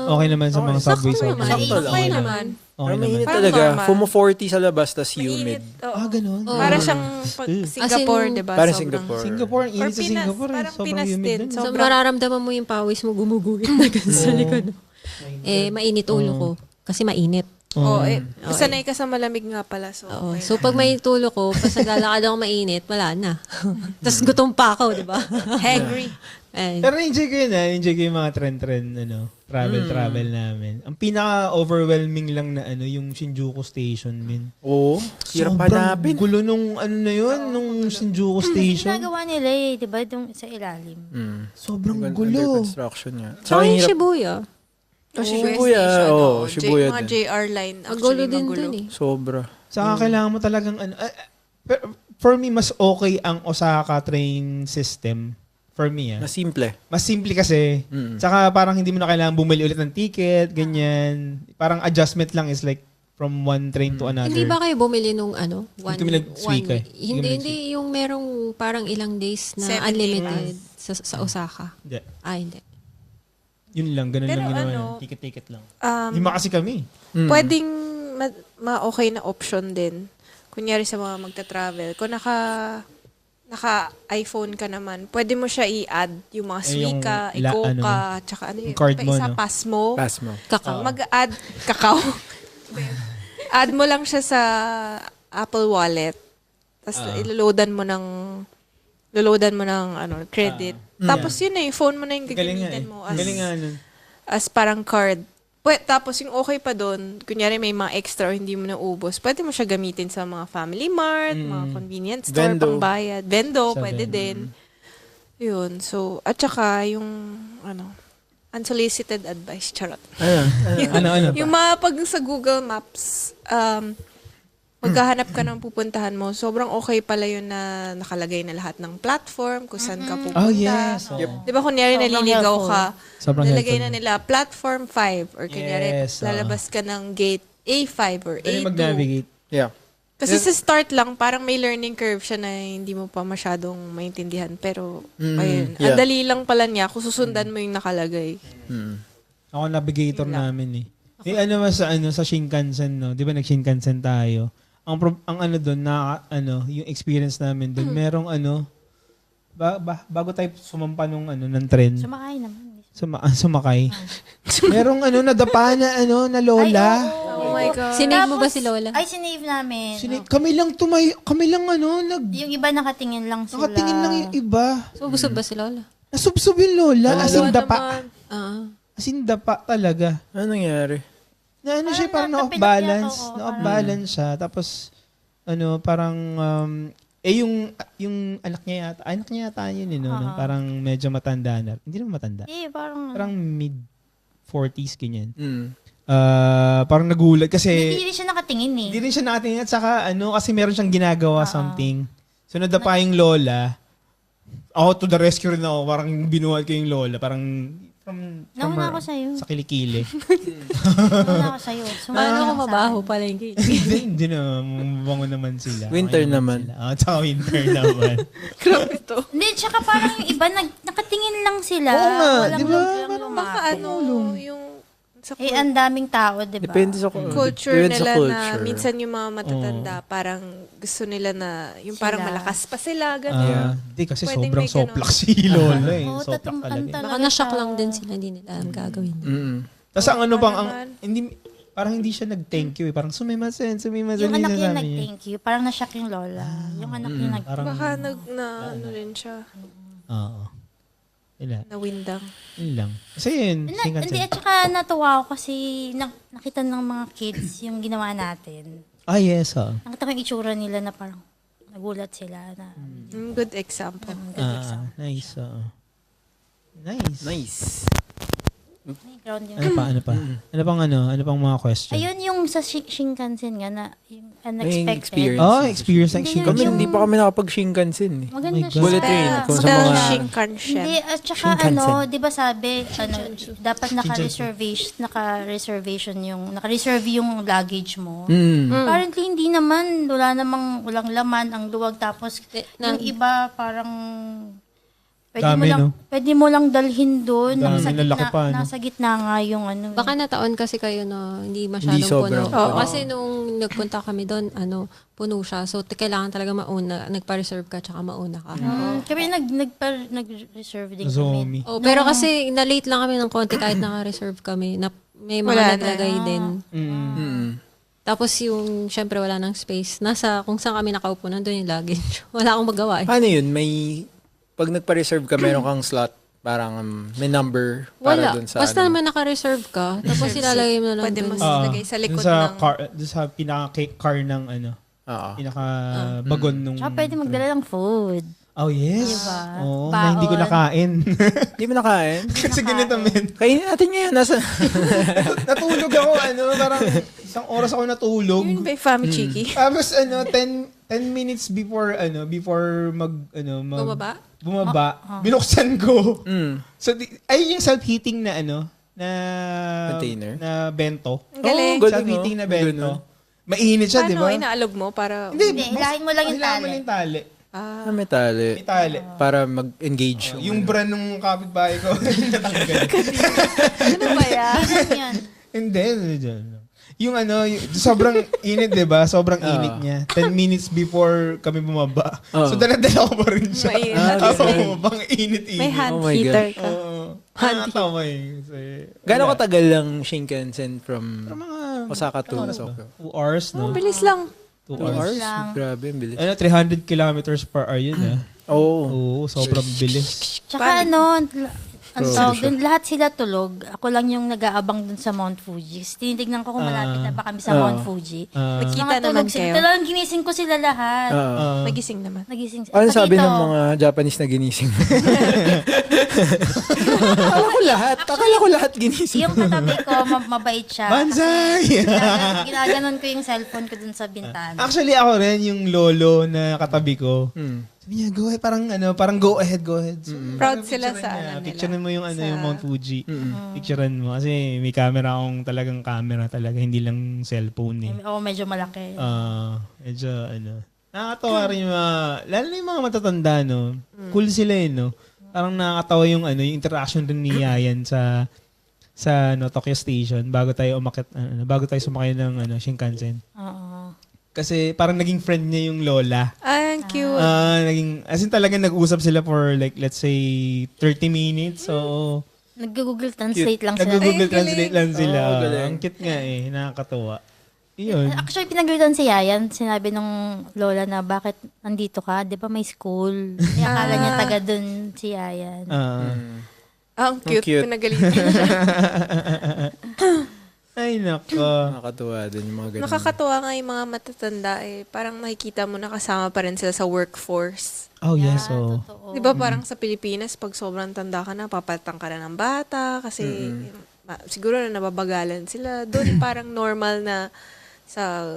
Speaker 3: okay naman sa mga subway.
Speaker 2: naman.
Speaker 1: Sakto lang.
Speaker 4: Okay naman.
Speaker 3: Okay
Speaker 1: Pero
Speaker 3: naman.
Speaker 1: mainit
Speaker 4: Parang
Speaker 1: talaga.
Speaker 4: normal.
Speaker 1: Fumo 40 sa labas, tas
Speaker 4: Mainit.
Speaker 1: humid.
Speaker 4: Oo.
Speaker 3: Ganun.
Speaker 4: Para siyang Singapore, di ba?
Speaker 1: Parang
Speaker 4: Sobrang-
Speaker 1: Singapore.
Speaker 3: Singapore, ang
Speaker 4: Or
Speaker 3: init sa
Speaker 4: Pinas,
Speaker 3: Singapore.
Speaker 4: parang
Speaker 3: Sobrang
Speaker 4: Pinas
Speaker 3: humid
Speaker 4: din.
Speaker 3: dun.
Speaker 2: So,
Speaker 4: Sobrang-
Speaker 2: mararamdaman mo yung pawis mo gumuguhit na ganun sa likod. Mainit ulo ko. Kasi mainit.
Speaker 4: Oo, sanay ka sa malamig nga pala. So,
Speaker 2: Oo. So, pag may tulo ko, pag naglalakad ako mainit, wala na. Tapos gutom pa ako, di ba?
Speaker 4: hangry.
Speaker 2: Ay.
Speaker 3: Pero enjoy ko yun enjoy ko yung mga trend, travel namin. Ang pinaka-overwhelming lang na yung Shinjuku Station, min.
Speaker 1: Oo. Hirap hanapin.
Speaker 3: gulo nung na yun, nung Shinjuku Station.
Speaker 5: ginagawa nila eh, di ba? Sa ilalim.
Speaker 3: Sobrang
Speaker 1: Under
Speaker 3: gulo.
Speaker 1: construction niya.
Speaker 2: Tsaka yung Shibuya.
Speaker 1: Shibuya, Shibuya
Speaker 4: Mga
Speaker 1: din.
Speaker 4: JR line.
Speaker 2: Magulo
Speaker 4: Actually,
Speaker 2: din
Speaker 4: magulo.
Speaker 2: dun eh.
Speaker 1: Sobra.
Speaker 3: Saka kailangan mo talagang pero for me, mas okay ang Osaka train system. For me,
Speaker 1: Na simple.
Speaker 3: Mas simple kasi. Tsaka parang hindi mo na kailangan bumili ulit ng ticket, ganyan. Parang adjustment lang is like from one train to another.
Speaker 2: Hindi ba kayo bumili nung ano?
Speaker 3: kami nag-Suica eh.
Speaker 2: Hindi yung merong parang ilang days na
Speaker 4: 7
Speaker 2: unlimited sa Osaka.
Speaker 3: Hindi.
Speaker 2: Hindi.
Speaker 3: Yun lang, ganun
Speaker 4: Pero
Speaker 3: lang ginawa.
Speaker 4: ano,
Speaker 3: Ticket-ticket lang.
Speaker 4: Um,
Speaker 3: Lima kasi kami.
Speaker 4: Pwedeng ma-okay na option din. Kunyari sa mga magta-travel. Kung naka-iPhone ka naman, pwede mo siya i-add yung mga
Speaker 3: yung
Speaker 4: Suica,
Speaker 3: la-
Speaker 4: Icoca, tsaka ano
Speaker 3: yung
Speaker 4: yung
Speaker 3: card mo,
Speaker 4: isa,
Speaker 3: no?
Speaker 4: pass mo.
Speaker 1: Pass mo.
Speaker 2: Kakao.
Speaker 4: Mag-add, kakao. Add mo lang siya sa Apple Wallet. Tapos iloloadan mo ng credit. Tapos yun na yung phone mo na yung
Speaker 3: Galing nga
Speaker 4: gagamitin
Speaker 3: eh.
Speaker 4: mo
Speaker 3: Galing nga nun.
Speaker 4: as parang card. Tapos yung okay pa doon, kunyari may mga extra o hindi mo naubos, pwede mo siya gamitin sa mga family mart, mga convenience store,
Speaker 1: Vendo.
Speaker 4: pangbayad. Vendo,
Speaker 3: Sa
Speaker 4: pwede
Speaker 3: Vendo.
Speaker 4: din. Yun. So, at saka yung, unsolicited advice, charot.
Speaker 3: Ano?
Speaker 4: Yung mga pag sa Google Maps, maghahanap ka ng pupuntahan mo, sobrang okay pala yun na nakalagay na lahat ng platform, kung saan ka pupunta.
Speaker 3: Oh, yes.
Speaker 4: Di ba, kunyari
Speaker 5: Sobrang
Speaker 4: naliligaw
Speaker 5: helpful.
Speaker 4: ka,
Speaker 3: Sobrang
Speaker 4: nalagay
Speaker 3: helpful.
Speaker 4: na nila platform 5 or kunyari
Speaker 3: Yes,
Speaker 4: lalabas ka ng gate A5 or
Speaker 3: Pwede
Speaker 4: A2.
Speaker 3: mag-navigate.
Speaker 1: Yeah.
Speaker 4: Kasi sa start lang, parang may learning curve siya na hindi mo pa masyadong maintindihan. Pero, ayun,
Speaker 1: yeah.
Speaker 4: ang dali lang pala niya kung susundan mo yung nakalagay.
Speaker 3: Ako navigator
Speaker 4: Yun lang.
Speaker 3: namin eh. Sa Shinkansen, no? 'Di ba nag-Shinkansen tayo? Ang ano doon na yung experience namin doon, merong bago tayo sumampa ng tren.
Speaker 5: Sumakay naman.
Speaker 3: Sumakay. Merong nadapa na lola.
Speaker 5: Ay, oo.
Speaker 4: Oh my God.
Speaker 2: Sinave mo ba si Lola?
Speaker 5: Ay, sinave namin.
Speaker 3: Kami lang
Speaker 5: Yung iba nakatingin lang sila.
Speaker 3: nakatingin lang yung iba.
Speaker 2: Subusog ba si Lola?
Speaker 3: Nasubsob yung lola. As in dapa.
Speaker 2: Ah.
Speaker 3: As in dapa talaga.
Speaker 1: Ano nangyari?
Speaker 3: Na siya, parang
Speaker 5: Parang
Speaker 3: na-off-balance.
Speaker 5: napilak niya, oo,
Speaker 3: Na-off-balance siya. Tapos, parang, yung anak niya yata yun, no? Parang medyo matanda na. Hindi naman matanda. Parang mid-40s, ganyan. Parang nagulat kasi,
Speaker 5: Hindi rin siya nakatingin eh.
Speaker 3: hindi rin siya nakatingin at saka, kasi meron siyang ginagawa something. So, nadapa yung lola. Ako to the rescue rin ako. Parang binuhat ko yung lola. Parang,
Speaker 5: Nauna ako sa'yo.
Speaker 3: sa kilikili.
Speaker 5: Nauna ako sa'yo.
Speaker 2: Paano kung mabaho pala yung gate?
Speaker 3: Hindi na, mabango naman sila.
Speaker 1: Winter
Speaker 3: Okay
Speaker 1: naman.
Speaker 3: sila. Tsaka winter naman.
Speaker 4: Grabe to.
Speaker 5: Hindi, tsaka parang yung iba, nakatingin lang sila.
Speaker 3: Oo nga,
Speaker 5: Walang
Speaker 3: di ba?
Speaker 5: walang
Speaker 4: Baka
Speaker 5: lumapit.
Speaker 4: yung sa
Speaker 5: Ang daming tao, di ba?
Speaker 1: Depende sa
Speaker 4: culture
Speaker 1: depende sa
Speaker 4: nila
Speaker 1: culture.
Speaker 4: na minsan yung mga matatanda parang gusto nila na yung parang
Speaker 5: Sila.
Speaker 4: malakas pa sila, gano'n.
Speaker 3: Hindi kasi
Speaker 4: Pwedeng
Speaker 3: sobrang
Speaker 4: may ganun.
Speaker 3: soplak si Lola eh.
Speaker 5: Oo,
Speaker 3: Soplak talaga.
Speaker 2: Baka na-shock lang din sila, hindi nila alam gagawin.
Speaker 3: Tapos ang ano bang,
Speaker 4: naman.
Speaker 3: parang hindi siya nag-thank you eh. Parang sumimasen.
Speaker 5: Yung anak niya nag-thank you. Parang na-shock yung lola. Yung anak niya nag-thank
Speaker 4: Baka ano rin siya,
Speaker 3: Oo. Ila.
Speaker 4: nawindang.
Speaker 3: Yun lang. Kasi yun.
Speaker 5: Hindi,
Speaker 3: Shinkansen.
Speaker 5: at saka natuwa ako kasi nakita ng mga kids yung ginawa natin.
Speaker 3: Ah, yes.
Speaker 5: Nakita ko yung itsura nila na parang nagulat sila na
Speaker 4: Good example.
Speaker 3: Nice. Nice.
Speaker 1: Nice.
Speaker 5: may ground yung...
Speaker 3: Ano pa? Ano pang mga question?
Speaker 5: Ayun yung sa Shinkansen nga na yung
Speaker 1: May
Speaker 5: unexpected.
Speaker 1: experience.
Speaker 3: Experience ng
Speaker 5: Hindi
Speaker 1: Kami
Speaker 3: Shinkansen.
Speaker 1: hindi pa kami nakapag-Shinkansen eh.
Speaker 5: Maganda
Speaker 3: my
Speaker 5: siya.
Speaker 3: God.
Speaker 1: Bullet train. Kung sa
Speaker 4: Sa
Speaker 1: mga...
Speaker 4: Shinkansen.
Speaker 5: Hindi, at saka
Speaker 1: Shinkansen.
Speaker 5: di ba sabi, dapat naka-reserve yung luggage mo. Apparently, hindi naman, walang laman, ang luwag. Tapos, yung iba, parang,
Speaker 3: Dami, no?
Speaker 5: pwede mo lang dalhin doon.
Speaker 3: Dami, lalaki pa, no?
Speaker 5: Nasa gitna nga yung ano.
Speaker 2: Baka nataon kasi kayo na hindi masyadong
Speaker 1: Hindi sobrang
Speaker 2: puno.
Speaker 1: puno.
Speaker 2: Kasi nung nagpunta kami doon, puno siya. So, kailangan talaga mauna. Nagpa-reserve ka, tsaka mauna ka.
Speaker 5: Kami nag-reserve din kami.
Speaker 3: Zombie.
Speaker 2: Oh, pero kasi na-late lang kami ng konti kahit naka-reserve kami. May mga
Speaker 4: Wala na.
Speaker 2: naglagay din. Tapos syempre wala nang space. Kung saan kami nakaupo, nandun yung luggage. Wala akong magawa eh.
Speaker 1: Paano yun? Pag nagpa-reserve ka, meron kang slot, parang may number para
Speaker 2: Wala.
Speaker 1: dun sa
Speaker 2: Basta naman naka-reserve ka. Tapos ilalagay mo na lang
Speaker 4: Pwede
Speaker 2: dun.
Speaker 4: mas lagay sa likod ng...
Speaker 3: Sa pinaka-car ng
Speaker 1: Oo.
Speaker 3: pinaka-bagon nung...
Speaker 5: Tsaka pwede magdala ng food.
Speaker 3: Oh, yes.
Speaker 5: Diba?
Speaker 3: Oo, na hindi ko nakain.
Speaker 1: Hindi mo nakain?
Speaker 3: Kasi ganito, men.
Speaker 1: Kainin natin ngayon.
Speaker 3: Natulog ako, parang isang oras ako natulog.
Speaker 4: Yun ba yung Fami Chiki?
Speaker 3: Tapos 10 minutes before bumaba, binuksan ko. So yung self-heating na
Speaker 1: Container?
Speaker 3: na bento.
Speaker 4: Ang galing.
Speaker 1: Good,
Speaker 3: Self-heating na bento.
Speaker 1: Ganun.
Speaker 3: Mainit siya, di ba?
Speaker 4: Paano, inaalog mo para...
Speaker 5: Hindi, hilahin mo lang yung
Speaker 3: hilahin mo
Speaker 5: tali.
Speaker 3: lang yung tali.
Speaker 1: May tali.
Speaker 3: May tali.
Speaker 1: Para mag-engage.
Speaker 3: Yung brand ng kapitbahay ko, natanggal.
Speaker 4: Ano ba yan?
Speaker 5: Yan.
Speaker 3: Hindi. Yung sobrang init, di ba? Sobrang init niya. 10 minutes before kami bumaba. So, dala-dala ko pa rin siya.
Speaker 4: Mainit.
Speaker 3: Tapos bumabang init-init.
Speaker 4: May hand
Speaker 1: Oh my
Speaker 4: heater ka.
Speaker 3: Nakakatawa eh.
Speaker 1: Gano'ng katagal lang Shinkansen from
Speaker 3: Mga
Speaker 1: Osaka to Tokyo?
Speaker 3: 2 hours, no?
Speaker 4: Bilis lang.
Speaker 3: 2
Speaker 1: 2 hours?
Speaker 5: lang.
Speaker 1: Grabe, ang bilis.
Speaker 3: 300 kilometers per hour yun,
Speaker 1: Oo.
Speaker 3: Oo, sobrang bilis.
Speaker 5: Tsaka ang tawag dun, lahat sila tulog. Ako lang yung nag-aabang dun sa Mount Fuji. Kasi tinitignan ko kung malapit na ba kami sa Mount Fuji.
Speaker 4: Nakita
Speaker 5: Mga
Speaker 4: naman
Speaker 5: tulog sila.
Speaker 4: kayo.
Speaker 5: Talagang ginising ko sila lahat.
Speaker 4: Nagising naman.
Speaker 5: Nagising sila.
Speaker 1: Ano
Speaker 5: Pati
Speaker 1: sabi
Speaker 5: ito,
Speaker 1: ng mga Japanese na ginising? Akala ko lahat ginising.
Speaker 5: yung katabi ko, mabait siya.
Speaker 3: Banzai!
Speaker 5: Ginaganon ko yung cellphone ko dun sa bintana.
Speaker 3: Actually, ako rin, yung lolo na katabi ko.
Speaker 1: Hmm.
Speaker 3: Sabi niya, go ahead, parang go ahead. So,
Speaker 4: Proud
Speaker 3: parang
Speaker 4: sila
Speaker 3: picturean
Speaker 4: sa
Speaker 3: niya.
Speaker 4: ano nila.
Speaker 3: Picturean mo yung,
Speaker 4: Sa-
Speaker 3: yung Mount Fuji. Picturean mo. Kasi may camera akong talagang camera talaga, hindi lang cellphone eh.
Speaker 5: Oo, medyo malaki.
Speaker 3: Medyo nakakatawa rin yung mga, lalo na yung mga matatanda, no? Cool sila eh, no? Parang nakakatawa yung yung interaction din ni Yayan sa Tokyo Station bago tayo sumakay ng Shinkansen.
Speaker 5: Oo.
Speaker 3: Kasi parang naging friend niya yung lola.
Speaker 4: Ang cute.
Speaker 3: As in talagang nag-usap sila for like, let's say, 30 minutes. So,
Speaker 5: Nag-Google Translate lang sila.
Speaker 3: nag-Google
Speaker 4: Ay,
Speaker 3: Translate lang sila.
Speaker 1: Oo, galing.
Speaker 3: Ang cute nga eh. Nakakatawa. Iyon.
Speaker 5: Actually, pinagalitan si Yayan. Sinabi nung lola na, bakit nandito ka? Di ba may school? Akala niya taga dun si Yayan.
Speaker 4: Ang cute.
Speaker 1: cute.
Speaker 4: Pinagalitan siya.
Speaker 3: Ay, nako.
Speaker 1: Nakakatuwa din yung mga ganun.
Speaker 4: Nakakatuwa nga yung mga matatanda eh. Parang makikita mo na kasama pa rin sila sa workforce.
Speaker 3: Oh, yes. Oh.
Speaker 5: Totoo.
Speaker 4: Di ba parang sa Pilipinas, pag sobrang tanda ka na, papatang ka na ng bata kasi siguro na nababagalan sila. Doon parang normal na sa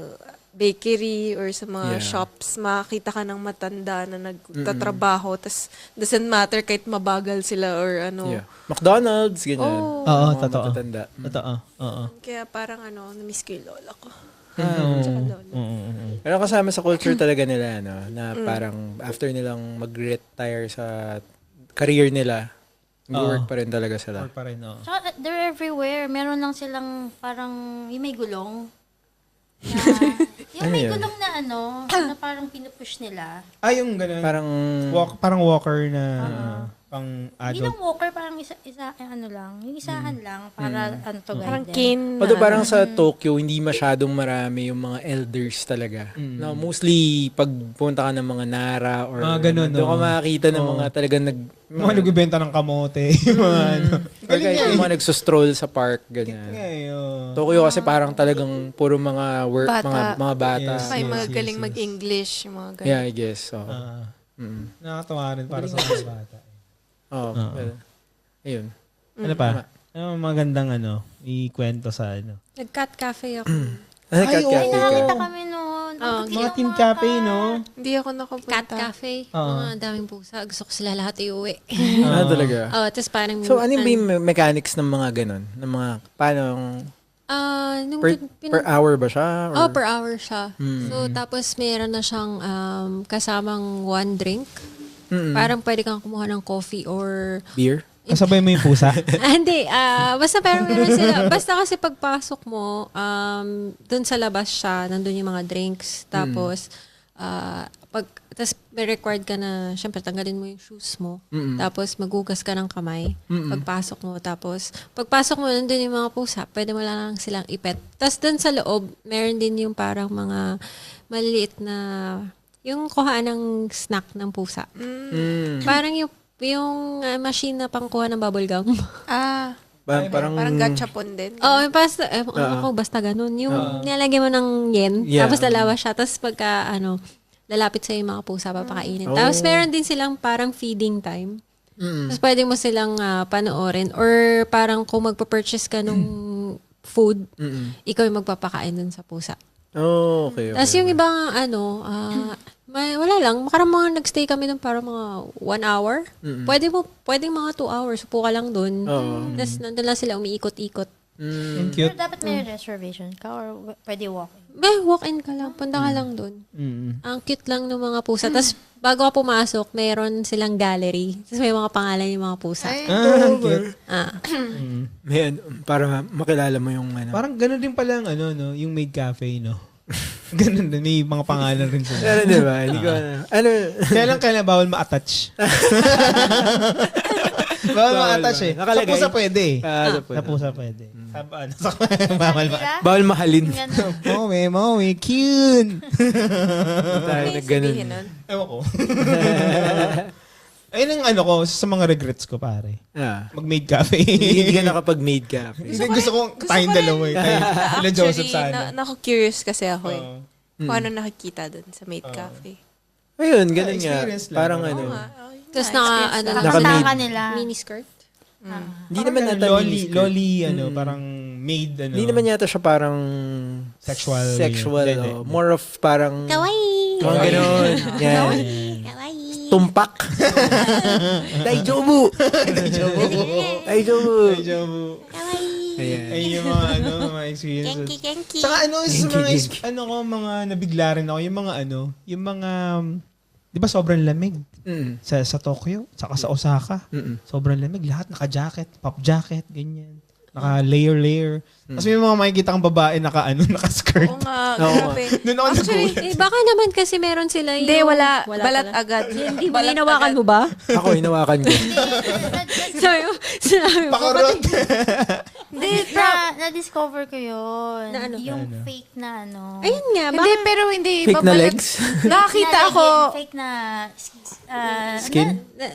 Speaker 4: bakery or sa mga
Speaker 1: Yeah.
Speaker 4: shops, makakita ka ng matanda na nagtatrabaho. Tas doesn't matter kahit mabagal sila or ano.
Speaker 1: Yeah. McDonald's, ganyan.
Speaker 4: Oh.
Speaker 3: Oo,
Speaker 1: Mga
Speaker 3: totoo.
Speaker 1: matatanda.
Speaker 3: Totoo. Oo.
Speaker 4: Kaya parang namiss ko yung lola ko.
Speaker 3: Oo.
Speaker 4: Tsaka lola.
Speaker 1: Pero kasama sa culture talaga nila, na parang after nilang mag-retire sa career nila, work pa rin talaga sila.
Speaker 3: Or pa rin, oo.
Speaker 5: Tsaka, they're everywhere. Meron lang silang parang, yung may gulong. Na, yung may
Speaker 1: Ano yun?
Speaker 5: gulong na na parang pinupush nila.
Speaker 3: Yung ganun.
Speaker 1: Parang
Speaker 3: Walker na pang
Speaker 5: Hindi
Speaker 3: adult.
Speaker 5: lang walker, parang isa lang. Yung isahan lang para to guide
Speaker 4: Parang
Speaker 5: them.
Speaker 4: cane.
Speaker 1: Although parang sa Tokyo, hindi masyadong marami yung mga elders talaga. No, mostly, pag punta ka ng mga Nara or
Speaker 3: Mga ganun,
Speaker 1: doon ka
Speaker 3: no?
Speaker 1: makakita ng mga talagang
Speaker 3: Mga nagbibenta ng kamote. Mga
Speaker 1: or kahit yung mga nagsostroll sa park, ganyan.
Speaker 3: Ngayon.
Speaker 1: Tokyo kasi parang talagang puro mga
Speaker 4: Bata.
Speaker 1: mga bata.
Speaker 3: Yes.
Speaker 4: May mga
Speaker 3: yes,
Speaker 4: galing
Speaker 3: yes.
Speaker 4: mag-English. Yung mga galing.
Speaker 1: Yeah, I guess. So,
Speaker 3: Nakakatawa rin para sa mga bata.
Speaker 1: well, ayun.
Speaker 3: Ano pa? Ano magandang ikwento sa
Speaker 4: Nag-cat cafe ako.
Speaker 1: Cat cafe
Speaker 5: Nakakita
Speaker 1: ka.
Speaker 5: kami noon.
Speaker 3: Mga team cafe, no?
Speaker 4: Hindi ako nakapunta.
Speaker 2: Cat cafe. Mga daming pusa. Gusto ko sila lahat iuwi.
Speaker 1: Talaga.
Speaker 2: Tapos parang...
Speaker 1: So, ano ba yung mechanics ng mga ganun? Ng mga, paano,
Speaker 2: nung
Speaker 1: per hour ba siya? Or?
Speaker 2: per hour siya. So, tapos meron na siyang kasamang one drink. Parang pwede kang kumuha ng coffee or...
Speaker 1: Beer?
Speaker 3: Kasabay mo yung pusa?
Speaker 2: Hindi. Basta parang meron sila. Basta kasi pagpasok mo, dun sa labas siya, nandun yung mga drinks. Tapos, tapos may required ka na, syempre, tanggalin mo yung shoes mo. Tapos, maghugas ka ng kamay. Pagpasok mo. Tapos, pagpasok mo, nandun yung mga pusa. Pwede mo lang silang ipet. Tapos, dun sa loob, meron din yung parang mga maliliit na, yung kuhaan ng snack ng pusa. Parang yung machine na pangkuha ng bubble gum.
Speaker 1: Parang
Speaker 4: gachapon din.
Speaker 2: Basta ganun. Yung nilalagyan mo ng yen,
Speaker 1: Yeah.
Speaker 2: tapos lalawas siya. Tapos pagka, lalapit sa yung mga pusa, papakainin. Tapos meron din silang parang feeding time. Tapos pwede mo silang panoorin. Or parang kung magpa-purchase ka nung food, ikaw yung magpapakain dun sa pusa.
Speaker 1: Oh, okay.
Speaker 2: Tapos yung ibang wala lang. Makarang mga nagstay kami dun para mga 1 hour. Pwedeng mga 2 hours. Upo ka lang dun. Tapos nandun lang sila umiikot-ikot.
Speaker 3: Ang
Speaker 5: Pero
Speaker 3: cute.
Speaker 5: dapat may reservation ka or pwede walk-in?
Speaker 2: Walk-in ka lang. Punta ka lang dun. Ang cute lang ng mga pusa. Tapos bago ka pumasok, meron silang gallery. Tapos may mga pangalan yung mga pusa.
Speaker 3: Ang cute.
Speaker 1: May, para makilala mo yung
Speaker 3: Parang ganun din pala ang yung maid cafe, no? Ganun din. May mga pangalan rin sila.
Speaker 1: Pero di ba? Hindi ko
Speaker 3: Kaya lang bawal ma-attach. Bawal ma-attach eh.
Speaker 1: Nakalagay.
Speaker 3: Sa pusa pwede eh.
Speaker 1: Sa
Speaker 3: Sa pusa pwede. Bawal ma-attach.
Speaker 1: Bawal mahalin.
Speaker 3: Maui, cute.
Speaker 1: Tayo
Speaker 4: Ano
Speaker 1: na
Speaker 4: yung
Speaker 1: ganun.
Speaker 4: sabihin nun?
Speaker 3: Ewan ko. Ayun ang ano ko, sa mga regrets ko, pare. Mag-maid cafe.
Speaker 1: Hindi ka nakapag-maid cafe.
Speaker 3: Gusto kong tayong dalawa eh. Sila Joseph
Speaker 4: Actually,
Speaker 3: sana.
Speaker 4: naku-curious kasi ako eh. Kung ano nakikita dun sa maid cafe.
Speaker 1: Ayun, ganun nga.
Speaker 3: Experience lang.
Speaker 1: Parang ano.
Speaker 2: Tapos
Speaker 1: Naka-maid.
Speaker 5: Nakataka nila.
Speaker 2: mini skirt.
Speaker 1: Hindi naman
Speaker 3: Parang
Speaker 1: nata
Speaker 3: loli, parang maid,
Speaker 1: Hindi naman yata siya parang
Speaker 3: Sexual.
Speaker 1: Hindi. More of parang
Speaker 2: Kawaii!
Speaker 1: mga ganun. Yan.
Speaker 2: Kawaii!
Speaker 1: Tumpak. Daijobu. Daijobu.
Speaker 2: Kawaii!
Speaker 1: Ayan.
Speaker 3: Ay, yung mga experiences.
Speaker 2: Kenki!
Speaker 3: Saka sa mga nabigla rin ako, yung mga, di ba sobrang lamig? Sa Tokyo, saka sa Osaka. Sobrang lamig, lahat naka-jacket, pop jacket, ganyan. Naka-layer. Tapos may mga makikita kang babae naka-skirt.
Speaker 4: Oo nga, grabe.
Speaker 3: Doon ako
Speaker 4: Actually,
Speaker 3: nagulat.
Speaker 2: baka naman kasi meron sila yung...
Speaker 4: Hindi, wala. Balat
Speaker 2: pala.
Speaker 4: agad.
Speaker 2: Hindi mo hinawakan mo ba?
Speaker 1: Ako, hinawakan ko.
Speaker 2: Sabi mo, sinabi mo.
Speaker 3: Pakurot.
Speaker 5: Hindi, na-discover ko yun.
Speaker 2: Na ano?
Speaker 5: Yung fake na
Speaker 2: Ayun nga,
Speaker 4: Hindi, pero hindi.
Speaker 1: Fake na
Speaker 4: babalat.
Speaker 1: legs?
Speaker 4: Nakakita
Speaker 5: na
Speaker 4: ako.
Speaker 5: Fake na
Speaker 1: Skin?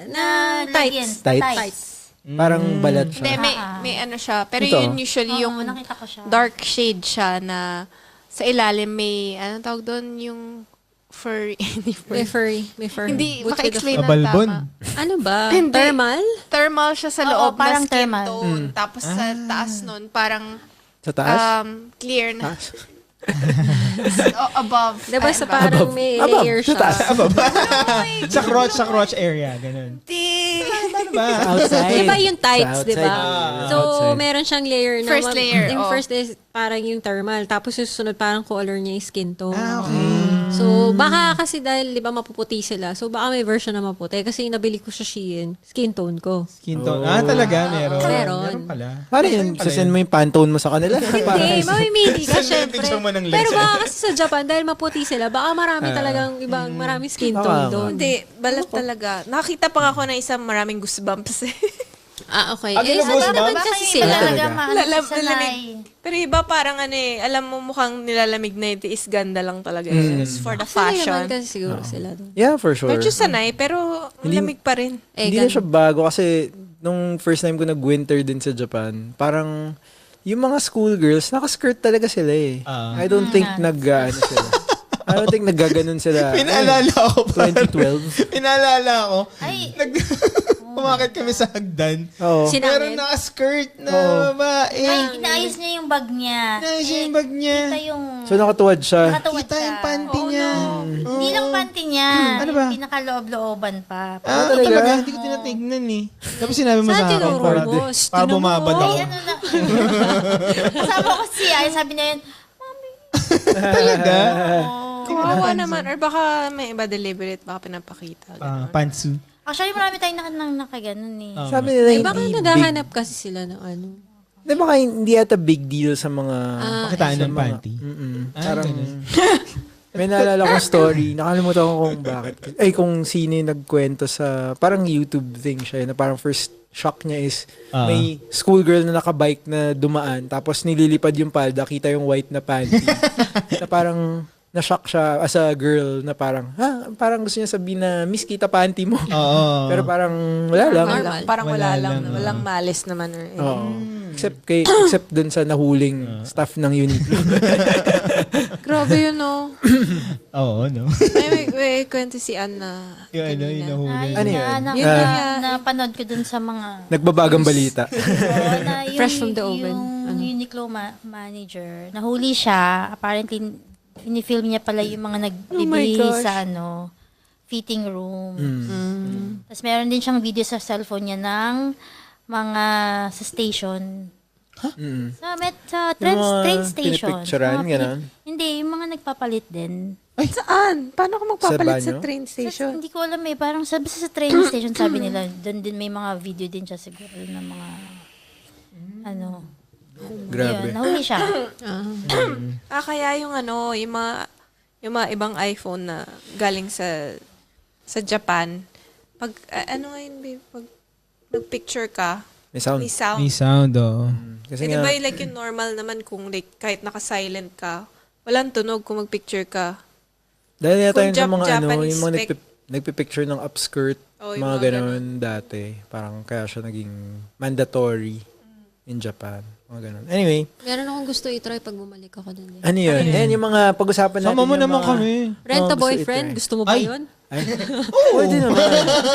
Speaker 2: na
Speaker 5: tights.
Speaker 1: Tights? Parang balat
Speaker 4: Hindi,
Speaker 1: siya.
Speaker 4: may ano siya. Pero
Speaker 1: Ito.
Speaker 4: yun usually yung
Speaker 5: nakita ko siya.
Speaker 4: dark shade siya na sa ilalim may, anong tawag doon, yung furry.
Speaker 2: May furry. May fur.
Speaker 4: Hindi,
Speaker 2: Boots with
Speaker 4: maka-explain
Speaker 2: a-
Speaker 4: ng
Speaker 3: Abalbon.
Speaker 4: tama.
Speaker 2: Ano ba?
Speaker 4: Hindi.
Speaker 2: Thermal?
Speaker 4: Thermal siya sa
Speaker 5: Oo,
Speaker 4: loob
Speaker 5: parang
Speaker 4: na skin
Speaker 5: thermal.
Speaker 4: tone. Tapos sa taas nun, parang
Speaker 1: Sa taas?
Speaker 4: clear na.
Speaker 1: Taas?
Speaker 4: Above.
Speaker 2: Diba sa parang may layer
Speaker 1: Sa
Speaker 2: siya?
Speaker 1: taas.
Speaker 3: sa crotch area, ganun. Ano ba?
Speaker 1: Outside.
Speaker 2: Diba yung tights,
Speaker 1: Sa outside.
Speaker 2: diba? So,
Speaker 1: Outside.
Speaker 2: meron siyang layer na...
Speaker 4: First layer,
Speaker 2: Yung
Speaker 4: oh.
Speaker 2: first is parang yung thermal. Tapos yung susunod parang color niya yung skin tone.
Speaker 3: Okay.
Speaker 2: So, baka kasi dahil, di ba, mapuputi sila. So, baka may version na maputi. Kasi nabili ko sa Shein, skin tone ko.
Speaker 3: Skin tone. Talaga? Meron?
Speaker 2: Meron.
Speaker 3: Pala.
Speaker 1: Paano yun? Sasend mo yung pantone mo sa kanila?
Speaker 2: Hindi, mamimili ka,
Speaker 3: Send mo yung
Speaker 2: syempre.
Speaker 3: picture mo ng legs.
Speaker 2: Pero baka kasi sa Japan, dahil maputi sila, baka marami talagang ibang, maraming skin tone doon.
Speaker 4: Hindi, balat talaga. Nakita pa ako na isang maraming goosebumps eh.
Speaker 2: Okay.
Speaker 3: ginubos
Speaker 2: Sabi
Speaker 3: ba?
Speaker 2: naman kasi sila.
Speaker 5: Talaga
Speaker 4: Lalamig.
Speaker 5: sanay.
Speaker 4: Pero iba parang ano eh, alam mo mukhang nilalamig na ito is ganda lang talaga. It's for the
Speaker 2: Actually
Speaker 4: fashion.
Speaker 2: naman kasi siguro sila doon.
Speaker 1: Yeah, for sure.
Speaker 4: Medyo sanay, pero lamig pa rin.
Speaker 1: Hindi na siya bago kasi nung first time ko nag-winter din sa Japan, parang yung mga schoolgirls, naka-skirt talaga sila eh. I don't think I don't think naggaganon sila.
Speaker 3: Pinaalala ko pa.
Speaker 1: 2012.
Speaker 3: Pinaalala ko.
Speaker 5: Ay,
Speaker 3: Pumakit kami sa hagdan.
Speaker 1: Oo.
Speaker 3: Meron naka-skirt na babae.
Speaker 5: ay, inaayos niya yung bag niya.
Speaker 3: Inaayos niya yung bag niya.
Speaker 5: Kita yung...
Speaker 1: So nakatuwad siya.
Speaker 5: nakatuwad
Speaker 3: Kita
Speaker 5: siya.
Speaker 3: yung panty niya.
Speaker 5: Hindi lang panty niya.
Speaker 3: Ano ba?
Speaker 5: Yung pinakaloob-looban pa.
Speaker 3: Talaga? Hindi ko tinatignan eh. Tapos sinabi mo sa
Speaker 2: Saan
Speaker 3: akin.
Speaker 2: tinuro mo?
Speaker 3: Para bumabad ako.
Speaker 5: Ay, ano na. Kasama ko siya. Sabi niya yun,
Speaker 3: Talaga?
Speaker 4: Kawawa naman. Or baka may iba deliberate, baka pinapakita. ganun.
Speaker 3: Pantsu.
Speaker 5: actually marami tayong nakaganon eh.
Speaker 1: Sabi nila
Speaker 2: Baka
Speaker 1: hindi
Speaker 2: naghahanap kasi sila ng ano.
Speaker 1: Di ba hindi yata big deal sa mga...
Speaker 3: Pakitaan
Speaker 1: sa
Speaker 3: ng
Speaker 1: mga-
Speaker 3: panty.
Speaker 1: Parang... May naalala kong story. Nakalimutan ko kung bakit. Ay, kung sino yung nagkwento sa... Parang YouTube thing siya. Na parang first shock niya is may schoolgirl na nakabike na dumaan. Tapos nililipad yung palda. Kita yung white na panty. Na parang... Na-shock siya as a girl na parang, parang gusto niya sabihin na, miss, kita panty mo.
Speaker 3: Oo.
Speaker 1: Pero parang wala lang.
Speaker 2: Normal.
Speaker 4: Parang
Speaker 3: Wala
Speaker 4: wala lang.
Speaker 3: lang,
Speaker 4: Walang malis naman. Or,
Speaker 1: Oo. Except dun sa nahuling staff ng Uniqlo.
Speaker 4: Grabe yun, no?
Speaker 3: Oo, no?
Speaker 4: may kwento si Ann na
Speaker 3: Yung ano, yung nahuli.
Speaker 1: Ano yun?
Speaker 4: Yun na-
Speaker 5: Napanood ko dun sa mga
Speaker 1: Nagbabagang balita.
Speaker 5: na yung,
Speaker 2: Fresh from the oven.
Speaker 5: Yung Uniqlo manager, nahuli siya. Apparently, pinifilm niya pala yung mga nagbibili sa fitting room. Tapos meron din siyang video sa cellphone niya ng mga sa station. Sa train station.
Speaker 1: pinipicturean, gano'n?
Speaker 5: Hindi, yung mga nagpapalit din.
Speaker 4: Saan? Paano ko magpapalit
Speaker 1: Sa
Speaker 4: sa
Speaker 1: banyo?
Speaker 4: train station?
Speaker 5: Hindi ko alam eh. Parang sa train station sabi nila, doon din may mga video din siya siguro ng mga
Speaker 1: Grabe.
Speaker 5: Yun, nahuli siya.
Speaker 4: Kaya yung yung mga ibang iPhone na galing sa Japan, pag, ano nga yun, babe? Pag nag-picture ka,
Speaker 1: May sound.
Speaker 4: may sound.
Speaker 3: May sound, oo.
Speaker 1: Kasi
Speaker 4: Eh, di
Speaker 1: nga,
Speaker 4: ba like yung normal naman kung like, kahit naka-silent ka, walang tunog kung mag-picture ka.
Speaker 1: dahil yata
Speaker 4: kung
Speaker 1: yun sa mga
Speaker 4: Japanese
Speaker 1: yung mga
Speaker 4: spec-
Speaker 1: nagpipicture ng upskirt,
Speaker 4: Oh, yung
Speaker 1: mga
Speaker 4: mga
Speaker 1: ganun dati. Parang kaya siya naging mandatory in Japan. Mga ganun. Anyway,
Speaker 2: Meron akong gusto i-try pag bumalik ako dun.
Speaker 1: ano yun? Ayan yung mga pag-usapan natin.
Speaker 3: Sama mo
Speaker 1: yung
Speaker 3: naman
Speaker 1: mga-
Speaker 3: kami.
Speaker 2: Rent a
Speaker 1: gusto
Speaker 2: boyfriend?
Speaker 1: i-try.
Speaker 2: Gusto mo ba
Speaker 3: Ay.
Speaker 2: yun?
Speaker 1: Ay, pwede naman.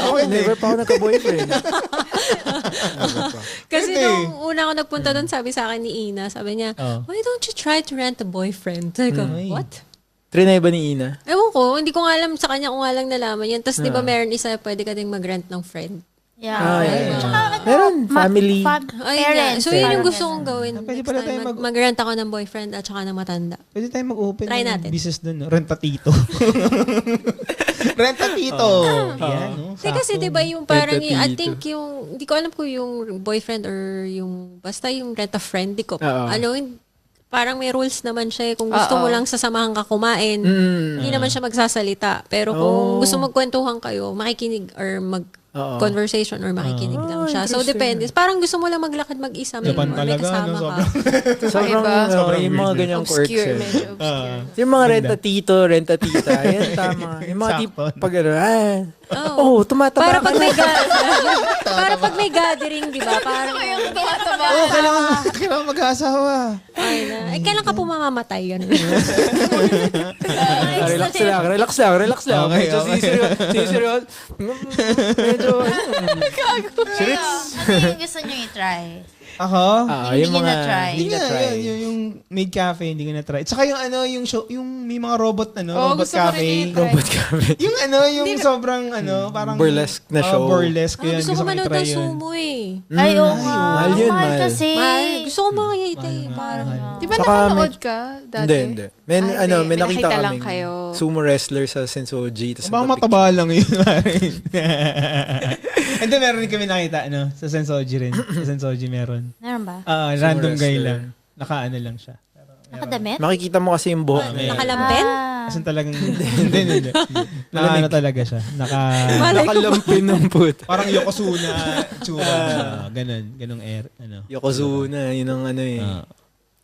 Speaker 1: Ako, never pa ako nagka-boyfriend. Never pa.
Speaker 2: Kasi
Speaker 3: Pwede.
Speaker 2: nung una ako nagpunta doon, sabi sa akin ni Ina, sabi niya,
Speaker 3: Oh.
Speaker 2: why don't you try to rent a boyfriend? Sabi ko,
Speaker 3: Ay.
Speaker 2: what?
Speaker 1: Trinay ba ni Ina?
Speaker 2: Ewan ko, hindi ko nga alam sa kanya kung nga lang nalaman yan. Tapos di ba meron isa, pwede ka ding mag-rent ng friend.
Speaker 5: Yeah.
Speaker 1: yeah.
Speaker 5: Tsaka ano,
Speaker 1: Meron, family.
Speaker 2: Ay,
Speaker 5: parents.
Speaker 2: so yun yung
Speaker 5: parang
Speaker 2: gusto
Speaker 5: ganun.
Speaker 2: kong gawin.
Speaker 3: Pwede
Speaker 2: Next
Speaker 3: pala
Speaker 2: time,
Speaker 3: tayo
Speaker 2: mag-rent ako ng boyfriend at saka ng matanda.
Speaker 3: Pwede tayo mag-open
Speaker 2: Try
Speaker 3: ng
Speaker 2: natin.
Speaker 3: business dun. No? Rentatito. Rentatito. Yan, no?
Speaker 2: Hindi kasi
Speaker 3: Sakto.
Speaker 2: diba yung parang,
Speaker 1: Rent a
Speaker 2: I
Speaker 1: tito.
Speaker 2: think yung, hindi ko alam kung yung boyfriend or yung, basta yung rent a friend, di ko,
Speaker 1: Oo.
Speaker 2: ano, parang may rules naman siya. Kung gusto
Speaker 4: Oo.
Speaker 2: mo lang sasamahan ka kumain, hindi naman siya magsasalita. Pero kung gusto magkwentuhan kayo, makikinig or conversation or makikinig lang siya. So, depende. Parang gusto mo lang maglakad mag-isa. May,
Speaker 3: Japan
Speaker 2: or may
Speaker 3: talaga,
Speaker 2: kasama
Speaker 3: no?
Speaker 2: ka.
Speaker 1: Sobrang,
Speaker 4: Iba.
Speaker 1: yung mga
Speaker 3: weird.
Speaker 1: ganyang quirks.
Speaker 4: Obscure,
Speaker 1: eh.
Speaker 4: medyo obscure.
Speaker 1: Yung mga renta-tito, renta-tita. Yan, tama. Yung mga
Speaker 3: Sakto.
Speaker 1: pag ano,
Speaker 2: Oo.
Speaker 1: tumataba
Speaker 2: Para
Speaker 1: ka
Speaker 2: pag
Speaker 1: na.
Speaker 2: may para pag may gathering, di ba? Parang,
Speaker 3: Oo, kailangan mag-asawa.
Speaker 2: ay na. Ay, kailan ka pumamamatay? Ganun.
Speaker 1: Relax lang.
Speaker 3: Okay,
Speaker 1: Medyo
Speaker 3: okay.
Speaker 1: sisiseryoso. Medyo,
Speaker 5: Kayo, ano yung gusto nyo i-try?
Speaker 3: Ako?
Speaker 5: Hindi
Speaker 1: yung
Speaker 5: nyo
Speaker 1: mga,
Speaker 5: na-try.
Speaker 1: hindi
Speaker 3: Nga,
Speaker 1: na-try.
Speaker 3: yung maid cafe, hindi ko na-try. Tsaka yung ano, yung show, yung may mga robot,
Speaker 4: Oo,
Speaker 3: robot
Speaker 4: gusto ko rin
Speaker 3: cafe.
Speaker 4: i-try.
Speaker 1: Robot kami.
Speaker 3: Yung ano, yung sobrang parang
Speaker 1: Burlesque na show.
Speaker 3: Burlesque, yun.
Speaker 2: Gusto ko manood
Speaker 3: i-try
Speaker 2: ng
Speaker 3: yun.
Speaker 2: sumo eh.
Speaker 5: Ay, oo nga.
Speaker 1: mahal yun,
Speaker 5: Mahal
Speaker 1: mahal.
Speaker 5: kasi.
Speaker 2: Gusto ko makikita eh. Parang,
Speaker 4: Di ba
Speaker 1: Saka
Speaker 4: nakanood ka dati?
Speaker 1: Hindi. May,
Speaker 4: Ah,
Speaker 1: may
Speaker 4: hindi.
Speaker 1: nakita
Speaker 4: May nakita lang
Speaker 1: kami.
Speaker 4: kayo.
Speaker 1: Sumo wrestler sa Sensoji. Tas
Speaker 3: Baka
Speaker 1: nagpa-picture.
Speaker 3: mataba lang yun. And then meron din kami nakita, sa Sensoji rin. Sa Sensoji meron.
Speaker 5: Meron ba?
Speaker 3: Random guy
Speaker 1: wrestler.
Speaker 3: lang. Naka-ano lang siya.
Speaker 5: Nakadamit?
Speaker 1: Makikita mo kasi yung buhok niya.
Speaker 2: nakalampen?
Speaker 3: Kasi talagang, hindi. Naka-ano talaga siya.
Speaker 1: Nakalampin ng puta.
Speaker 3: Parang Yokozuna tsura. Ganong air.
Speaker 1: Yokozuna, yun ang ano eh.
Speaker 3: Ah.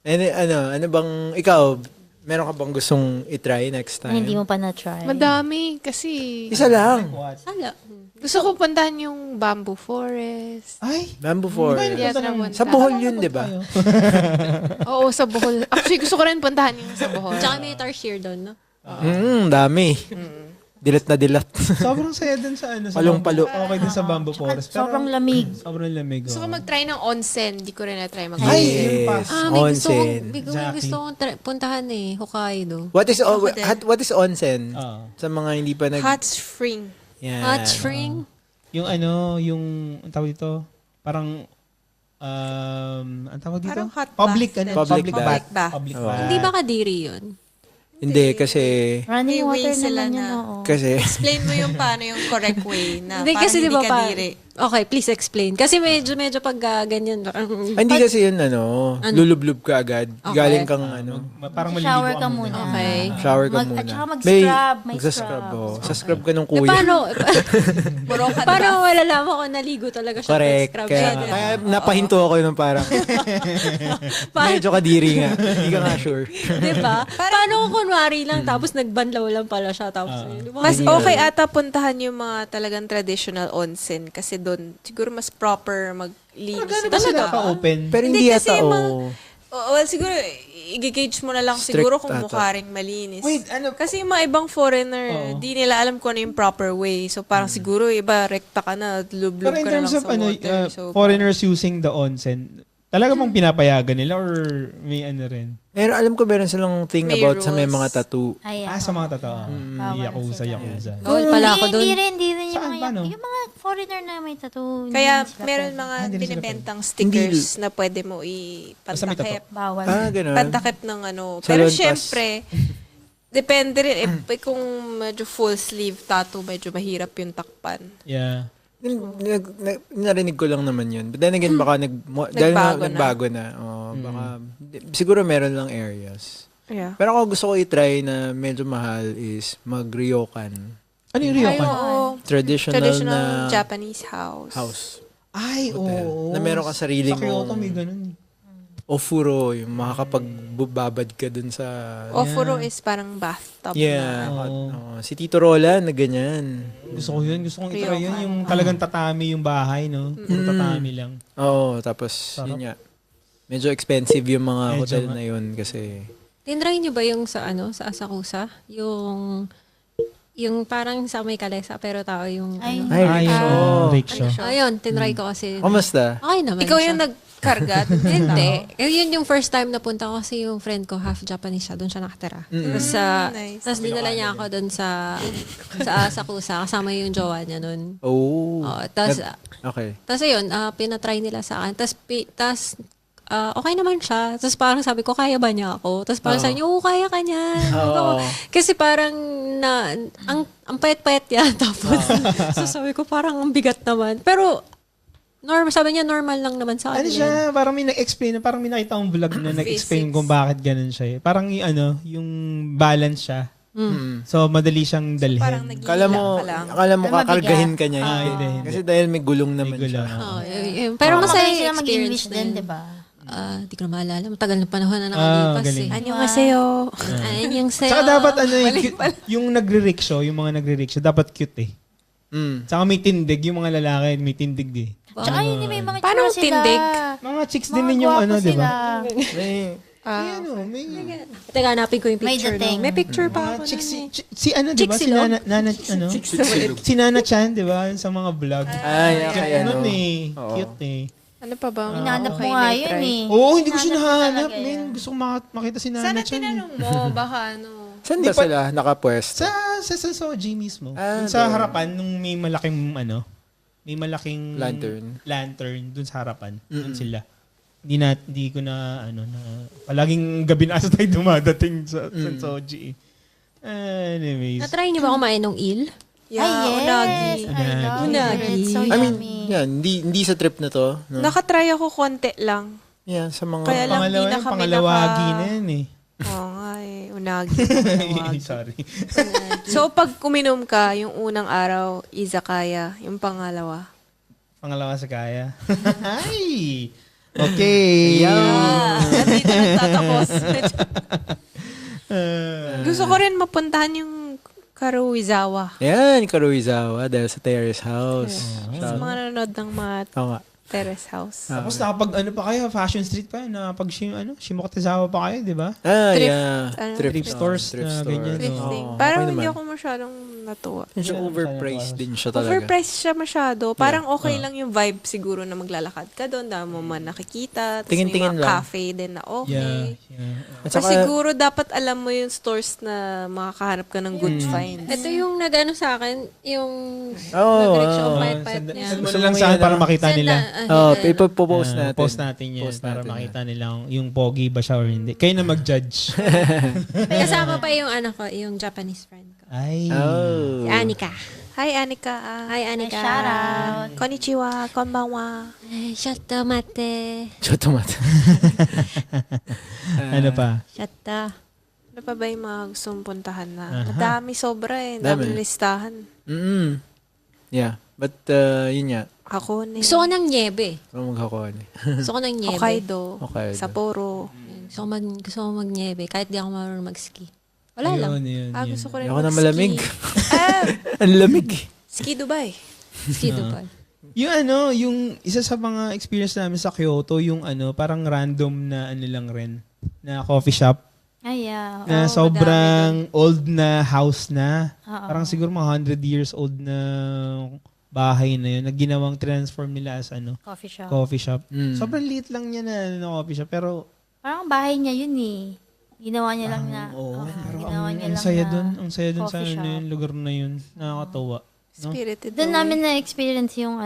Speaker 1: Ano bang, ikaw, meron ka bang gustong itry next
Speaker 5: Na
Speaker 1: time?
Speaker 5: hindi mo pa na-try.
Speaker 4: Madami kasi
Speaker 1: Isa lang.
Speaker 2: Sala.
Speaker 4: gusto ko puntahan yung bamboo forest.
Speaker 3: Ay!
Speaker 1: Bamboo
Speaker 3: Di ba
Speaker 1: Forest.
Speaker 3: yun
Speaker 4: Yeah,
Speaker 3: punta ng-
Speaker 4: napunta.
Speaker 1: Sa Bohol yun, di ba?
Speaker 4: Oo, sa Bohol. Actually, gusto ko rin puntahan yung sa Bohol.
Speaker 2: Tsaka may tarsier doon, no?
Speaker 1: Dami. Dilat na dilat.
Speaker 3: Sobrang saya dun sa sa
Speaker 1: Palong-palo.
Speaker 3: bamboo. Okay din sa bamboo forest. Pero
Speaker 5: Sobrang lamig.
Speaker 3: Sobrang lamig.
Speaker 4: Gusto ko mag-try ng onsen. Di ko rin na-try mag
Speaker 3: Ay, yun pa.
Speaker 2: May gusto kong,
Speaker 1: Onsen.
Speaker 2: gusto kong puntahan eh. Hokkaido.
Speaker 1: What is onsen?
Speaker 3: Ah.
Speaker 1: Sa mga hindi pa nag...
Speaker 4: Hot spring.
Speaker 1: Yan.
Speaker 2: Hot spring.
Speaker 3: Yung ang tawag dito, parang ang tawag dito?
Speaker 4: Parang hot
Speaker 3: Public,
Speaker 4: bath din.
Speaker 1: Public bath.
Speaker 3: Public
Speaker 1: Oh.
Speaker 3: bath.
Speaker 2: Hindi ba kadiri yun?
Speaker 1: Hindi, kasi...
Speaker 5: Running
Speaker 4: May way
Speaker 5: water
Speaker 4: sila
Speaker 5: naman yun,
Speaker 4: na-
Speaker 5: oo.
Speaker 1: Kasi...
Speaker 4: Explain mo yung paano yung correct way na
Speaker 2: Hindi
Speaker 4: parang
Speaker 2: kasi di
Speaker 4: hindi
Speaker 2: ba
Speaker 4: ka
Speaker 2: pa...
Speaker 4: diri.
Speaker 2: Okay, please explain. Kasi medyo pag ganyan.
Speaker 1: Hindi kasi yun, lulublub ka agad.
Speaker 2: Okay.
Speaker 1: Galing kang,
Speaker 3: Parang maliligo
Speaker 5: Shower ka muna.
Speaker 2: Okay.
Speaker 1: shower ka
Speaker 5: At
Speaker 1: muna.
Speaker 5: saka mag-scrub. May
Speaker 1: Magsascrub,
Speaker 5: scrub.
Speaker 1: oh. Sa scrub ka nung
Speaker 2: Eh,
Speaker 1: kuya.
Speaker 2: paano malalaman ko naligo talaga siya?
Speaker 1: Correct.
Speaker 2: Scrub
Speaker 1: Kaya,
Speaker 2: siya.
Speaker 1: kaya napahinto ako yun parang, medyo kadiri nga. Hindi ka nga sure.
Speaker 2: Di ba? Paano kung kunwari lang tapos nagbanlaw lang pala siya tapos
Speaker 4: Mas okay ata puntahan yung mga talagang traditional onsen kasi doon siguro mas proper maglinis.
Speaker 3: Gano'n ba sila ka-open?
Speaker 1: Pero hindi
Speaker 4: Hindi kasi
Speaker 1: yata,
Speaker 4: yung well, siguro, i-gauge mo na lang
Speaker 1: Strict
Speaker 4: siguro kung
Speaker 1: ata.
Speaker 4: mukha ring malinis.
Speaker 3: Wait, ano?
Speaker 4: Kasi yung mga ibang foreigner, di nila alam kung ano yung proper way. So, parang siguro, iba, rekta ka na, lublub
Speaker 3: Pero in
Speaker 4: ka na lang
Speaker 3: terms of
Speaker 4: sa water. So,
Speaker 3: foreigners using the onsen, talaga bang pinapayagan nila or may ano rin?
Speaker 1: Pero alam ko meron silang thing
Speaker 4: May
Speaker 1: about sa may
Speaker 4: rules.
Speaker 1: mga tattoo.
Speaker 5: Ayan.
Speaker 3: Sa mga totoo.
Speaker 5: Bawal
Speaker 3: Yakuza,
Speaker 5: sila.
Speaker 3: Yakuza.
Speaker 2: Bawal pala ako doon.
Speaker 5: Hindi rin yung
Speaker 3: Saan?
Speaker 5: mga,
Speaker 3: Paano?
Speaker 5: yung mga foreigner na may tattoo. hindi
Speaker 4: kaya,
Speaker 5: sila
Speaker 4: meron
Speaker 5: pwede.
Speaker 4: mga
Speaker 3: hindi na sila
Speaker 4: binibentang stickers na pwede mo
Speaker 3: Basta may
Speaker 4: ipantakip.
Speaker 5: Bawal.
Speaker 1: Ganun.
Speaker 4: Pantakip ng ano.
Speaker 1: Salon
Speaker 4: Pero
Speaker 1: pass.
Speaker 4: syempre, depende rin. Kung medyo full sleeve tattoo, medyo mahirap yung takpan.
Speaker 3: Yeah.
Speaker 1: Narinig ko lang naman yun. But then again, baka dahil nagbago na. Baka, siguro meron lang areas.
Speaker 4: Yeah.
Speaker 1: Pero ako gusto ko i-try na medyo mahal is mag-ryokan.
Speaker 3: Ano yung
Speaker 4: Ay,
Speaker 3: ryokan?
Speaker 4: oo.
Speaker 1: Traditional na
Speaker 4: Japanese house.
Speaker 1: house.
Speaker 3: Ay,
Speaker 1: Hotel.
Speaker 3: oo.
Speaker 1: Na meron ka sarili
Speaker 3: Sa Kyoto
Speaker 1: mong-
Speaker 3: may ganun.
Speaker 1: Ofuro, yung makakapagbabad ka dun sa...
Speaker 4: Ofuro is parang bathtub
Speaker 1: Yeah.
Speaker 4: na.
Speaker 1: Si Tito Roland na ganyan.
Speaker 3: Gusto ko yun. Gusto kong
Speaker 4: Ryokan.
Speaker 3: itry yun. Yung talagang tatami yung bahay, no? Puro tatami lang.
Speaker 1: Oo, tapos
Speaker 3: Sarap.
Speaker 1: yun nga. Medyo expensive yung mga
Speaker 3: Medyo
Speaker 1: hotel
Speaker 3: nga.
Speaker 1: na yun kasi...
Speaker 2: Tinry niyo ba yung sa sa Asakusa? Yung parang sa may kalesa pero tao yung
Speaker 5: Ay,
Speaker 1: Ay,
Speaker 3: rickshaw.
Speaker 2: Ayun, tinry ko kasi.
Speaker 1: Kamusta?
Speaker 2: Okay naman
Speaker 4: Ikaw
Speaker 2: siya.
Speaker 4: yung nagkarga.
Speaker 2: Hindi. Yun yung first time na punta ko kasi yung friend ko, half Japanese siya. Doon siya nakatira. Tapos,
Speaker 4: Nice.
Speaker 2: tapos dinala niya ako doon sa Asakusa. Kasama yung jowa niya nun.
Speaker 1: Oh.
Speaker 2: Tapos,
Speaker 1: Okay.
Speaker 2: tapos ayun, pinatry nila sa akin. Tapos, okay naman siya. Tapos parang sabi ko, kaya ba niya ako? Tapos parang sabi niya, oo, kaya ka niya.
Speaker 1: Oo.
Speaker 2: Kasi parang ang payat-payat niya. Tapos, so sabi ko, parang ang bigat naman. Pero, sabi niya, normal lang naman sa
Speaker 3: Ano
Speaker 2: akin.
Speaker 3: siya, parang may nag-explain, parang may nakita akong vlog na nag-explain kung bakit ganun siya. Parang yung balance siya. So, madali siyang dalhin.
Speaker 4: Parang
Speaker 1: Akala mo,
Speaker 4: ka lang.
Speaker 1: kakargahin ka niya.
Speaker 3: Hindi.
Speaker 1: Kasi dahil may gulong naman
Speaker 3: May gulo.
Speaker 1: siya.
Speaker 2: Pero masaya
Speaker 5: sila
Speaker 2: yung
Speaker 5: mag-English
Speaker 2: experience na
Speaker 5: din,
Speaker 2: yun.
Speaker 5: di ba?
Speaker 2: Di ko na maalala. Matagal na panahon na nakalipas
Speaker 3: galing.
Speaker 2: eh.
Speaker 4: Annyeonghaseyo.
Speaker 2: Yung sayo.
Speaker 3: Tsaka dapat yung nagre-rickshaw, yung mga nagre-rickshaw, dapat cute eh. Tsaka may tindig, yung mga lalaki, may tindig eh.
Speaker 5: Tsaka yun, may mga
Speaker 4: Paano
Speaker 5: tsura sila.
Speaker 4: tindig?
Speaker 3: Mga chicks
Speaker 5: Mga
Speaker 3: din yung
Speaker 5: gwapo
Speaker 3: di ba?
Speaker 1: May,
Speaker 3: May
Speaker 2: Teka, hanapin ko yung
Speaker 5: May
Speaker 2: picture.
Speaker 5: dating.
Speaker 2: No? May picture pa
Speaker 3: mga
Speaker 2: ako.
Speaker 3: chicks,
Speaker 2: nun eh.
Speaker 3: si ano, di ba? Si
Speaker 2: Chicks
Speaker 3: Nana, si Nana Chan, di ba? Sa mga vlog.
Speaker 1: Ay, okay,
Speaker 3: Ano
Speaker 1: ano.
Speaker 3: eh.
Speaker 1: Oo.
Speaker 3: Cute eh.
Speaker 4: Ano pa ba?
Speaker 5: Hinahanap mo
Speaker 4: Okay,
Speaker 5: nga
Speaker 4: may
Speaker 5: yun
Speaker 4: try.
Speaker 5: eh.
Speaker 3: Oo, hindi ko siya
Speaker 5: Hinahanap mo
Speaker 3: nahanap.
Speaker 5: talaga
Speaker 3: Men,
Speaker 5: yan.
Speaker 3: gusto ko makita si Nana
Speaker 4: Sana
Speaker 3: Chan.
Speaker 4: tinanong mo, baka ano.
Speaker 1: Saan
Speaker 3: Hindi
Speaker 1: ba
Speaker 3: pa-
Speaker 1: sila nakapwesto?
Speaker 3: Sa Soji mismo.
Speaker 1: Ah,
Speaker 3: Dun sa
Speaker 1: doon.
Speaker 3: harapan, nung may malaking may malaking
Speaker 1: Lantern.
Speaker 3: dun sa harapan. Dun sila. Hindi ko na palaging gabi na asa tayo dumadating sa Soji. Anyways.
Speaker 2: Na-try niyo ba kumain ng il?
Speaker 4: Yeah,
Speaker 5: Ay, yes.
Speaker 4: unagi.
Speaker 5: I love
Speaker 2: Unagi.
Speaker 5: it. So
Speaker 1: I mean,
Speaker 5: yummy.
Speaker 1: yan, hindi sa trip na to. No?
Speaker 4: Nakatry ako konti lang.
Speaker 1: Yeah, sa mga...
Speaker 4: Kaya lang di na kami
Speaker 3: Pangalawagi na yan eh.
Speaker 4: Oo nga eh, unagi. Unagi.
Speaker 3: Sorry.
Speaker 4: So, pag kuminom ka, yung unang araw, izakaya. Yung pangalawa.
Speaker 3: Pangalawa sa kaya. Ay! Okay.
Speaker 4: Dito nagtatapos. Gusto ko rin mapuntahan yung Karuizawa.
Speaker 1: Yan, Karuizawa dahil sa Terrace House.
Speaker 4: Sa mga nanonood ng mga
Speaker 1: Tama.
Speaker 4: terrace house.
Speaker 3: Tapos nakapag pa kayo, Fashion Street pa, nakapag Shimokotezawa pa kayo, di ba?
Speaker 1: Ah,
Speaker 4: Thrift,
Speaker 1: yeah.
Speaker 4: ano,
Speaker 3: Thrift stores na ganyan.
Speaker 4: Thrifting.
Speaker 1: Oo,
Speaker 4: Parang
Speaker 1: okay
Speaker 4: hindi
Speaker 1: naman.
Speaker 4: ako masyadong natuwa.
Speaker 1: Medyo overpriced din siya talaga.
Speaker 4: Overpriced siya masyado. Parang okay lang yung vibe siguro na maglalakad ka doon. Dami mo man nakikita. Tapos
Speaker 1: Tingin-tingin
Speaker 4: may mga
Speaker 1: lang.
Speaker 4: cafe din na
Speaker 3: Yeah.
Speaker 4: okay.
Speaker 3: Yeah.
Speaker 1: At
Speaker 4: Pero
Speaker 1: saka,
Speaker 4: siguro dapat alam mo yung stores na makakahanap ka ng good finds.
Speaker 2: Ito yung nag-ano sa akin, yung
Speaker 1: Oo,
Speaker 2: nag-rickshaw,
Speaker 1: oo.
Speaker 2: payat-payat niya.
Speaker 3: Send mo
Speaker 1: Gusto
Speaker 3: na lang
Speaker 1: mo
Speaker 3: sa akin
Speaker 1: yan,
Speaker 3: para
Speaker 1: ah.
Speaker 3: makita nila.
Speaker 1: ipopost natin.
Speaker 3: Post natin yan
Speaker 1: Post
Speaker 3: para
Speaker 1: natin
Speaker 3: makita nila yung pogi ba siya or hindi. Kayo na mag-judge.
Speaker 2: May kasama pa yung yung Japanese friend ko.
Speaker 3: Ay.
Speaker 1: Oh.
Speaker 2: Si Anika.
Speaker 4: Hi, Anika.
Speaker 2: Hi, Anika.
Speaker 5: Shout out.
Speaker 4: Konnichiwa. Konbanwa.
Speaker 2: Ay, shata mate.
Speaker 1: Chotomata.
Speaker 3: Ano pa?
Speaker 2: Shata.
Speaker 4: Ano pa ba yung mga gustong puntahan na? Madami sobra eh.
Speaker 1: Dami.
Speaker 4: Dami listahan.
Speaker 1: Yeah. But, yun nga.
Speaker 4: Ako ni
Speaker 2: Gusto ko ng niebe.
Speaker 1: Kung magkakuha niya.
Speaker 2: Gusto ko ng niebe.
Speaker 4: Hokkaido.
Speaker 1: Hokkaido.
Speaker 4: Sapporo.
Speaker 2: Gusto ko mag-niebe kahit di ako marunong mag-ski. Wala lang.
Speaker 3: Yun.
Speaker 4: Gusto ko rin
Speaker 1: Ayoko na
Speaker 4: mag-ski.
Speaker 1: malamig.
Speaker 4: Ah,
Speaker 1: Ang lamig.
Speaker 4: ski Dubai.
Speaker 2: Ski Dubai.
Speaker 3: Yung isa sa mga experience namin sa Kyoto, yung parang random na lang rin, na coffee shop,
Speaker 5: Ay, yeah.
Speaker 3: na sobrang old na house na.
Speaker 5: Oo.
Speaker 3: Parang siguro mga 100 years old na bahay na yun, na ginawang transform nila as
Speaker 5: Coffee shop.
Speaker 3: coffee shop.
Speaker 1: Mm.
Speaker 3: Sobrang liit lang niya na coffee shop, pero
Speaker 5: Parang bahay niya yun eh. Ginawa niya lang na.
Speaker 3: pero
Speaker 5: ginawa niya
Speaker 3: ang
Speaker 5: lang
Speaker 3: saya
Speaker 5: na
Speaker 3: dun, ang saya dun sa
Speaker 5: coffee shop.
Speaker 3: yun, lugar na yun. Nakakatawa. No?
Speaker 4: Spirited
Speaker 5: Doon
Speaker 4: away.
Speaker 5: namin na-experience yung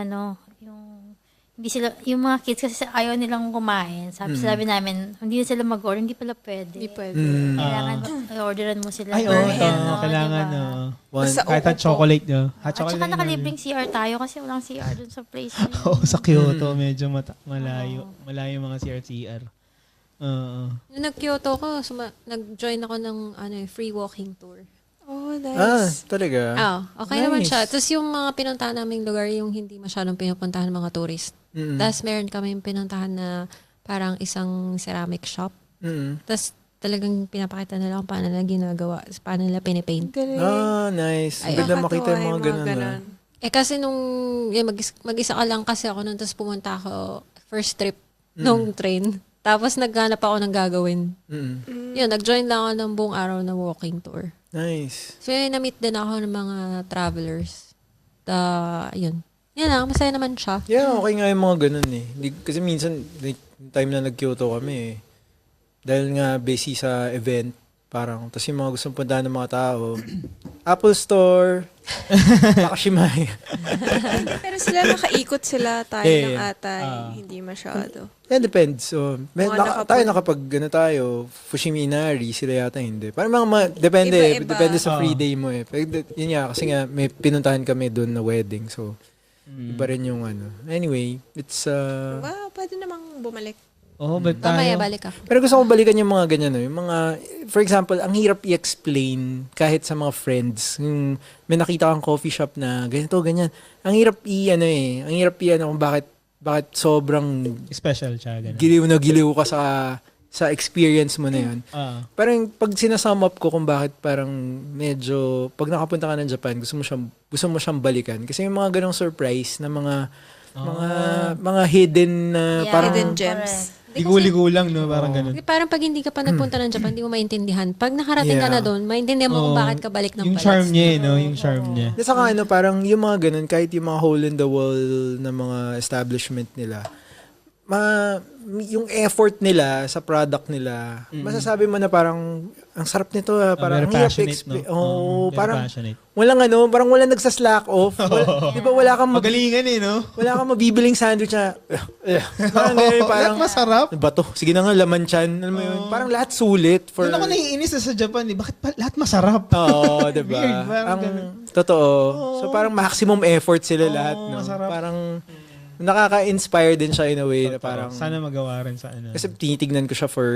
Speaker 5: hindi sila, yung mga kids kasi ayaw nilang kumain. Sabi namin, hindi na sila mag-order, hindi pala pwede.
Speaker 4: Hindi pwede.
Speaker 5: Kailangan orderan mo sila.
Speaker 3: Ay,
Speaker 5: per
Speaker 3: oo,
Speaker 5: head, no?
Speaker 3: kailangan,
Speaker 5: Diba?
Speaker 1: One,
Speaker 4: Sa
Speaker 3: Kahit
Speaker 4: upo
Speaker 3: hot chocolate, no? Hot
Speaker 5: At
Speaker 3: chocolate
Speaker 5: saka
Speaker 3: lang yun.
Speaker 5: nakalibreng CR tayo kasi walang CR dun sa place na yun.
Speaker 3: Oo, sa Kyoto, medyo malayo. Malayo yung mga CR. Oo.
Speaker 2: Nung nag-Kyoto ko, nag-join ako ng free walking tour.
Speaker 4: Oh,
Speaker 1: Ah,
Speaker 4: nice.
Speaker 1: talaga?
Speaker 2: Okay naman siya. Tapos yung mga pinuntahan naming lugar, yung hindi masyadong pinupuntahan ng mga tourist. Tapos meron kami yung pinuntahan na parang isang ceramic shop.
Speaker 1: Mm.
Speaker 2: Tapos talagang pinapakita nila kung paano nila ginagawa, paano nila pinipaint.
Speaker 1: Nice.
Speaker 2: Ay,
Speaker 1: Ganda makita yung mga ganun.
Speaker 2: Kasi nung mag-isa ka lang kasi ako nun, tapos pumunta ako first trip nung train. Tapos naghanap ako ng gagawin. Yun, nag-join lang ako ng buong araw na walking tour.
Speaker 1: Nice.
Speaker 2: So yun, na-meet din ako ng mga travelers. Yun. Yan lang, masaya naman siya.
Speaker 1: Yeah, okay nga yung mga ganun eh. Kasi minsan, like, time na nag-Kyoto kami eh. Dahil nga busy sa event, parang, tas yung mga gustong puntahan ng mga tao, Apple Store, Takashimaya.
Speaker 4: Pero sila nakaikot sila, tayo ng atay. Hindi masyado.
Speaker 1: Yeah, depends. So, tayo tayo, Fushimi Inari, sila yata hindi. Parang depende,
Speaker 4: Iba-iba.
Speaker 1: depende sa free day mo eh. Pero, yun nga, kasi nga, may pinuntahan kami doon na wedding, so, iba rin yung ano. Anyway, it's,
Speaker 4: Pwede namang bumalik.
Speaker 3: Balik tayo.
Speaker 2: Mamaya balik ako.
Speaker 1: pero gusto ko balikan yung mga ganyan, no? Yung mga, for example, ang hirap i-explain kahit sa mga friends. Yung may nakita kang coffee shop na ganito, ganyan. Ang hirap ang hirap kung bakit sobrang
Speaker 3: Special siya. Ganun.
Speaker 1: giliw na giliw ka sa experience mo na yun. Parang pag sinasum up ko kung bakit parang medyo, pag nakapunta ka ng Japan, gusto mo siyang balikan. Kasi yung mga ganong surprise na mga hidden na parang
Speaker 4: Hidden gems.
Speaker 3: Ligo-ligo lang, no? Parang ganun.
Speaker 2: Parang pag hindi ka pa nagpunta ng Japan, hindi mo maintindihan. Pag nakarating ka na doon, maintindihan mo kung bakit ka balik ng
Speaker 3: Yung
Speaker 2: palas.
Speaker 3: charm niya, no? Yung charm niya.
Speaker 1: At saka parang yung mga ganun, kahit yung mga hole in the wall na mga establishment nila, yung effort nila sa product nila, masasabi mo na parang, ang sarap nito, parang
Speaker 3: very
Speaker 1: ang hirap
Speaker 3: passionate,
Speaker 1: explain.
Speaker 3: no? Very
Speaker 1: Parang,
Speaker 3: passionate.
Speaker 1: parang walang nagsa-slack off. Di ba wala kang
Speaker 3: Magalingan no?
Speaker 1: wala kang mabibiling sandwich na, parang ganyan, parang,
Speaker 3: Lahat masarap.
Speaker 1: ano ba to? Sige na nga, laman chan. Alam mo yun? Parang lahat sulit.
Speaker 3: Doon ako naiinis sa Japan, bakit lahat masarap?
Speaker 1: Oo, diba?
Speaker 3: Weird, parang
Speaker 1: Ang
Speaker 3: ganun.
Speaker 1: totoo. So parang maximum effort sila lahat, no?
Speaker 3: masarap.
Speaker 1: Parang nakaka-inspire din siya in a way na parang
Speaker 3: Sana magawa rin sa ano.
Speaker 1: kasi tinitignan ko siya for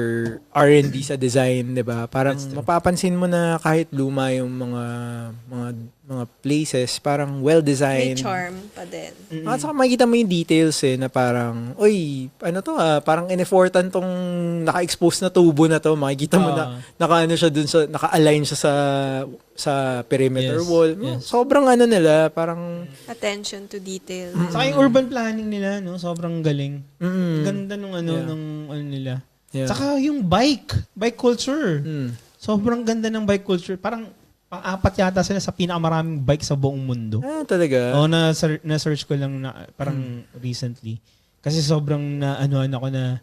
Speaker 1: R&D sa design, 'di ba? Parang mapapansin mo na kahit luma yung mga places, parang
Speaker 4: May
Speaker 1: well-designed.
Speaker 4: charm pa din.
Speaker 1: At saka makikita mo yung details na parang, oy, ano to parang in-effortan tong naka-expose na tubo na to. Makikita mo na naka-ano siya dun sa, naka-align siya sa perimeter
Speaker 3: Yes,
Speaker 1: wall.
Speaker 3: yes.
Speaker 1: Sobrang ano nila, parang,
Speaker 4: Attention to detail.
Speaker 3: Saka yung urban planning nila, no? Sobrang galing.
Speaker 1: mm,
Speaker 3: Ganda nung nung nila.
Speaker 1: yeah.
Speaker 3: Saka yung bike culture.
Speaker 1: Mm.
Speaker 3: Sobrang ganda ng bike culture. Parang pang-apat yata sila sa pinakamaraming bike sa buong mundo.
Speaker 1: Talaga.
Speaker 3: Oo, na-search ko lang na parang recently. Kasi sobrang na-anuhan ako na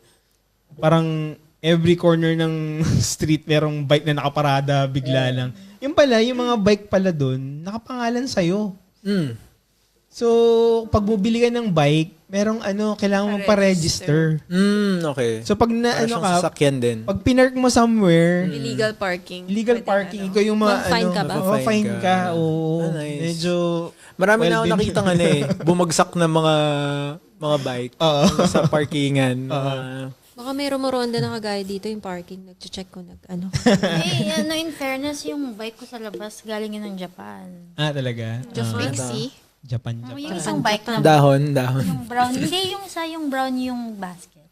Speaker 3: parang every corner ng street merong bike na nakaparada bigla lang. Yung pala, yung mga bike pala doon, nakapangalan sa'yo.
Speaker 1: Mm.
Speaker 3: So, pag bumili ka ng bike, merong kailangan mo pa-register.
Speaker 1: Okay.
Speaker 3: So, pag
Speaker 1: Para siyang sasakyan din.
Speaker 3: pag pinark mo somewhere,
Speaker 4: Illegal parking.
Speaker 3: illegal
Speaker 4: Pwede
Speaker 3: parking,
Speaker 4: na,
Speaker 3: ikaw yung
Speaker 2: Ma-fine ka ba?
Speaker 3: Fine ka. Oo.
Speaker 1: Nice.
Speaker 3: Medyo,
Speaker 1: Marami na ako
Speaker 3: well-being.
Speaker 1: nakita bumagsak na mga bike sa parkingan.
Speaker 2: Baka may rumoronda na kagaya dito yung parking. Nag-check ko,
Speaker 5: In fairness, yung bike ko sa labas, galing yun ng Japan.
Speaker 3: talaga.
Speaker 4: Pixie.
Speaker 3: Japan.
Speaker 5: Yung isang bike na
Speaker 1: Dahon.
Speaker 5: yung brown. Hindi, yung brown yung basket.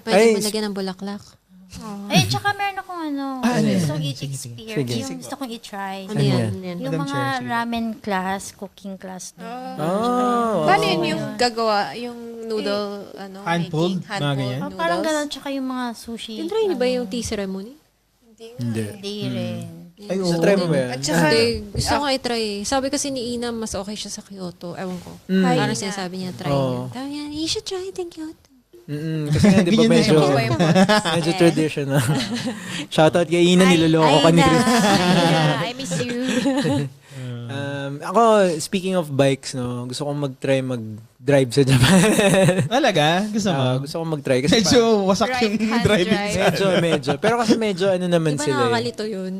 Speaker 2: Pwede mo lagyan ng bulaklak.
Speaker 5: Tsaka meron akong gusto kong i-experience.
Speaker 1: Sige.
Speaker 5: Yung gusto kong i-try.
Speaker 2: Ano yan?
Speaker 5: Yung
Speaker 3: Madam
Speaker 5: mga
Speaker 3: Chair, sige.
Speaker 5: ramen class, cooking class.
Speaker 4: Paano yun yung gagawa? Yung noodle,
Speaker 3: Hand-pulled?
Speaker 4: making?
Speaker 3: Mga ganyan?
Speaker 4: Hand-pulled
Speaker 5: Parang
Speaker 4: noodles?
Speaker 5: ganun, tsaka yung mga sushi.
Speaker 2: Tinry niyo ba yung tea ceremony?
Speaker 1: Hindi.
Speaker 5: Hindi rin.
Speaker 3: Ay,
Speaker 1: So, try mo ba yan?
Speaker 4: At saka,
Speaker 2: Hindi, gusto ko i-try. Sabi kasi ni Ina, mas okay siya sa Kyoto. Ewan ko.
Speaker 4: Hi,
Speaker 2: Parang
Speaker 4: Ina.
Speaker 2: sinasabi niya, try
Speaker 1: Oo.
Speaker 2: niya. Sabi niya, you should try it in Kyoto.
Speaker 1: Kasi nga, di ba
Speaker 3: Ganyan
Speaker 1: medyo,
Speaker 3: siya.
Speaker 1: medyo traditional. Shoutout kay Ina, niloloko ka ni Chris.
Speaker 5: I miss you.
Speaker 1: Ako, speaking of bikes, no, gusto kong mag-try mag-drive sa Japan.
Speaker 3: Talaga? Gusto mo?
Speaker 1: Gusto kong mag-try. Kasi
Speaker 3: Medyo wasak yung
Speaker 4: Right-hand
Speaker 3: driving
Speaker 4: drive.
Speaker 3: sa
Speaker 1: medyo. Pero kasi medyo ano naman
Speaker 2: Di ba
Speaker 1: sila
Speaker 2: nakakalito yun?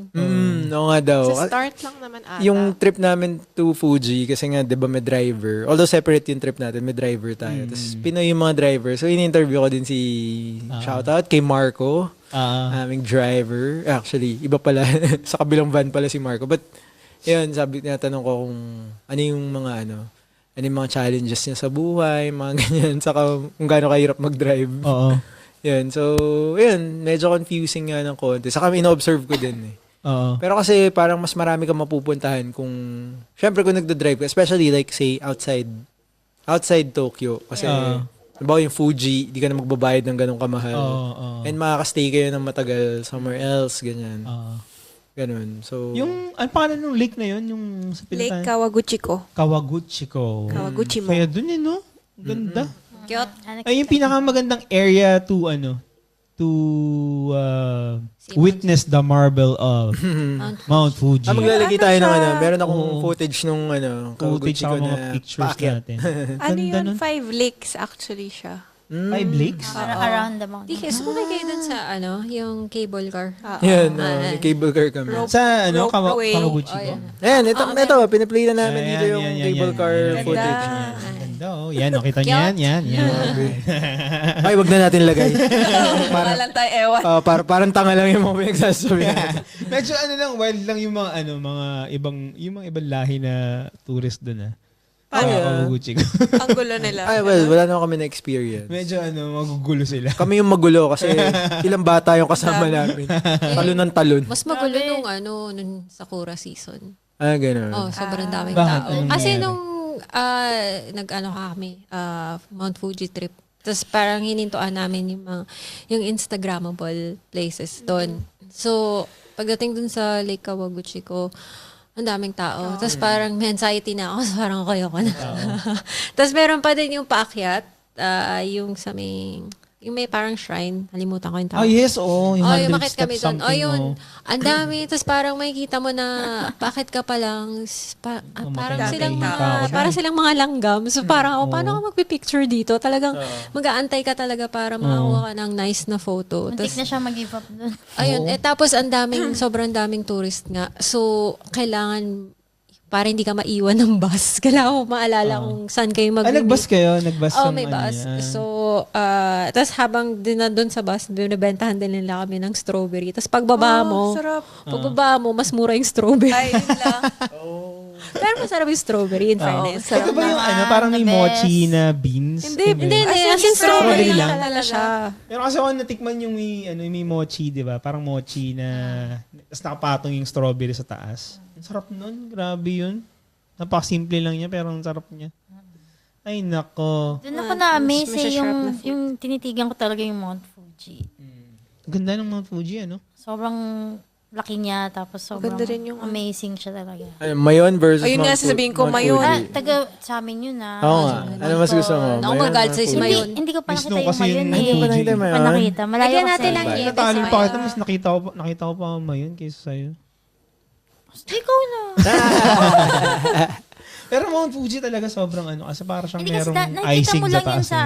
Speaker 1: Oo nga daw.
Speaker 4: sa start lang naman ata.
Speaker 1: Yung trip namin to Fuji, kasi nga, di ba, may driver. Although separate yung trip natin, may driver tayo. Tapos Pinoy yung mga driver. So, in-interview ko din si, shoutout kay Marco, aming driver. Actually, iba pala. Sa kabilang van pala si Marco. But, yun, tanong ko kung ano yung mga ano yung mga challenges niya sa buhay, mga ganyan, saka kung gaano kahirap mag-drive.
Speaker 3: Oo.
Speaker 1: Yun, so, yun, medyo confusing nga ng konti. Saka ino-observe ko din eh.
Speaker 3: Oo.
Speaker 1: Pero kasi parang mas marami kang mapupuntahan kung, syempre kung nagda-drive ka, especially like say outside Tokyo. Kasi, halimbawa yung Fuji, di ka na magbabayad ng ganong kamahal. And makakastay kayo ng matagal somewhere else, ganyan. Ganun. So,
Speaker 3: Yung, ano pangalan ng lake na yun? Yung sa
Speaker 4: Lake
Speaker 3: Pilipinas?
Speaker 4: Kawaguchiko.
Speaker 3: Kawaguchiko.
Speaker 4: Kawaguchimo.
Speaker 3: Kaya dun yun, no? Ganda.
Speaker 2: Cute.
Speaker 3: Ay, yung pinakamagandang area to witness the marble of Mount Fuji.
Speaker 1: maglalagay tayo ng meron akong footage nung
Speaker 3: Footage
Speaker 1: Kawaguchiko
Speaker 3: ako mga
Speaker 1: na
Speaker 3: pictures
Speaker 1: paakyat.
Speaker 3: natin.
Speaker 4: Ano
Speaker 3: Ganda
Speaker 4: yun?
Speaker 3: nun.
Speaker 4: 5 lakes actually siya.
Speaker 3: 5 lakes?
Speaker 5: Parang around the mountain.
Speaker 2: Di kayo, sumakay kayo dun sa, yung cable car.
Speaker 1: Yan, may cable car kami.
Speaker 3: Sa
Speaker 4: Rope away.
Speaker 3: Kawaguchiko?
Speaker 1: Ayan, ito, piniplay na namin
Speaker 3: Ayan,
Speaker 1: dito yung
Speaker 3: yan,
Speaker 1: cable
Speaker 3: yan,
Speaker 1: car
Speaker 3: yan.
Speaker 1: footage.
Speaker 3: Ganda, oh. Yan, nakita niyo yan.
Speaker 1: Ay, wag na natin lagay.
Speaker 4: Para lang tayo ewan.
Speaker 1: Parang tanga lang yung mga pinagsasabi.
Speaker 3: Medyo wild lang yung mga ibang lahi na tourist doon Kawaguchiko.
Speaker 4: Ang gulo nila.
Speaker 1: Ay, well, wala naman kami na experience.
Speaker 3: Medyo magugulo sila.
Speaker 1: Kami yung magulo kasi ilang bata yung kasama namin. Talon ng talon.
Speaker 2: Mas magulo nung Sakura season.
Speaker 1: Ah, gano'n.
Speaker 2: Sobrang daming
Speaker 3: Bakit?
Speaker 2: tao.
Speaker 3: Anong
Speaker 2: Kasi
Speaker 3: nangyari?
Speaker 2: nung kami, Mount Fuji trip. Tapos parang hinintuan namin yung Instagrammable places doon. So, pagdating dun sa Lake Kawaguchiko, ang daming tao. Tapos parang may anxiety na ako. So parang ayoko na. Tapos meron pa din yung paakyat. Yung sa yung may parang shrine. Nalimutan ko yung tawag.
Speaker 3: Yes, Yung 100
Speaker 2: yung makit kami
Speaker 3: steps
Speaker 2: doon.
Speaker 3: something,
Speaker 2: Yun. Ang dami. Tapos parang makikita mo na bakit ka pa lang. Parang silang mga langgam. So parang, paano ka magpipicture dito? Talagang mag-aantay ka talaga para makakuha ka ng nice na photo.
Speaker 5: Muntik na siya mag-give up doon.
Speaker 2: Ayun. Tapos sobrang daming tourist nga. So, kailangan para hindi ka maiwan ng bus. Kailangan mo maalala kung saan kayo
Speaker 3: Nagbus kayo? Nagbus
Speaker 2: may bus. So, tapos habang doon sa bus, binibentahan din nila kami ng strawberry. Tapos pagbaba mo, mas mura yung strawberry.
Speaker 4: Ay, yun lang.
Speaker 2: Pero masarap yung strawberry, in fairness.
Speaker 3: Ito ba yung parang may mochi na beans?
Speaker 2: Hindi. As in strawberry lang talaga siya.
Speaker 3: Pero kasi ako natikman yung may mochi, di ba? Parang mochi na tapos nakapatong yung strawberry sa taas. Ang sarap nun. Grabe yun. Napakasimple lang niya pero ang sarap niya. Ay, nako.
Speaker 5: Doon ako na-amaze yung tinitigan ko talaga yung Mount Fuji.
Speaker 3: Ganda ng Mount Fuji,
Speaker 5: Sobrang laki niya, tapos sobrang
Speaker 4: Maganda rin yung
Speaker 5: amazing siya talaga.
Speaker 1: Mayon versus
Speaker 4: Ayun nga, sasabihin ko, Mayon.
Speaker 5: Taga sa amin yun
Speaker 1: Oo nga. Ano mas gusto mo?
Speaker 2: Ako magalit sa Mayon.
Speaker 5: Hindi ko pa
Speaker 3: Miss
Speaker 5: nakita
Speaker 3: no,
Speaker 5: yung
Speaker 3: kasi
Speaker 5: Mayon
Speaker 3: yung
Speaker 5: eh.
Speaker 3: Fuji.
Speaker 5: Hindi ko pa nakita. Malayo
Speaker 2: Lagyan
Speaker 5: kasi.
Speaker 2: natin ng Yes,
Speaker 3: Natalo pa
Speaker 2: Mayon.
Speaker 3: kita, mas nakita ko pa ngayon kaysa sa'yo.
Speaker 5: Ikaw na.
Speaker 3: Pero Mount Fuji talaga sobrang kasi para siyang
Speaker 5: Hindi kasi
Speaker 3: merong
Speaker 5: nakita
Speaker 3: icing
Speaker 5: mo
Speaker 3: sa
Speaker 5: lang yun
Speaker 3: taas.
Speaker 5: sa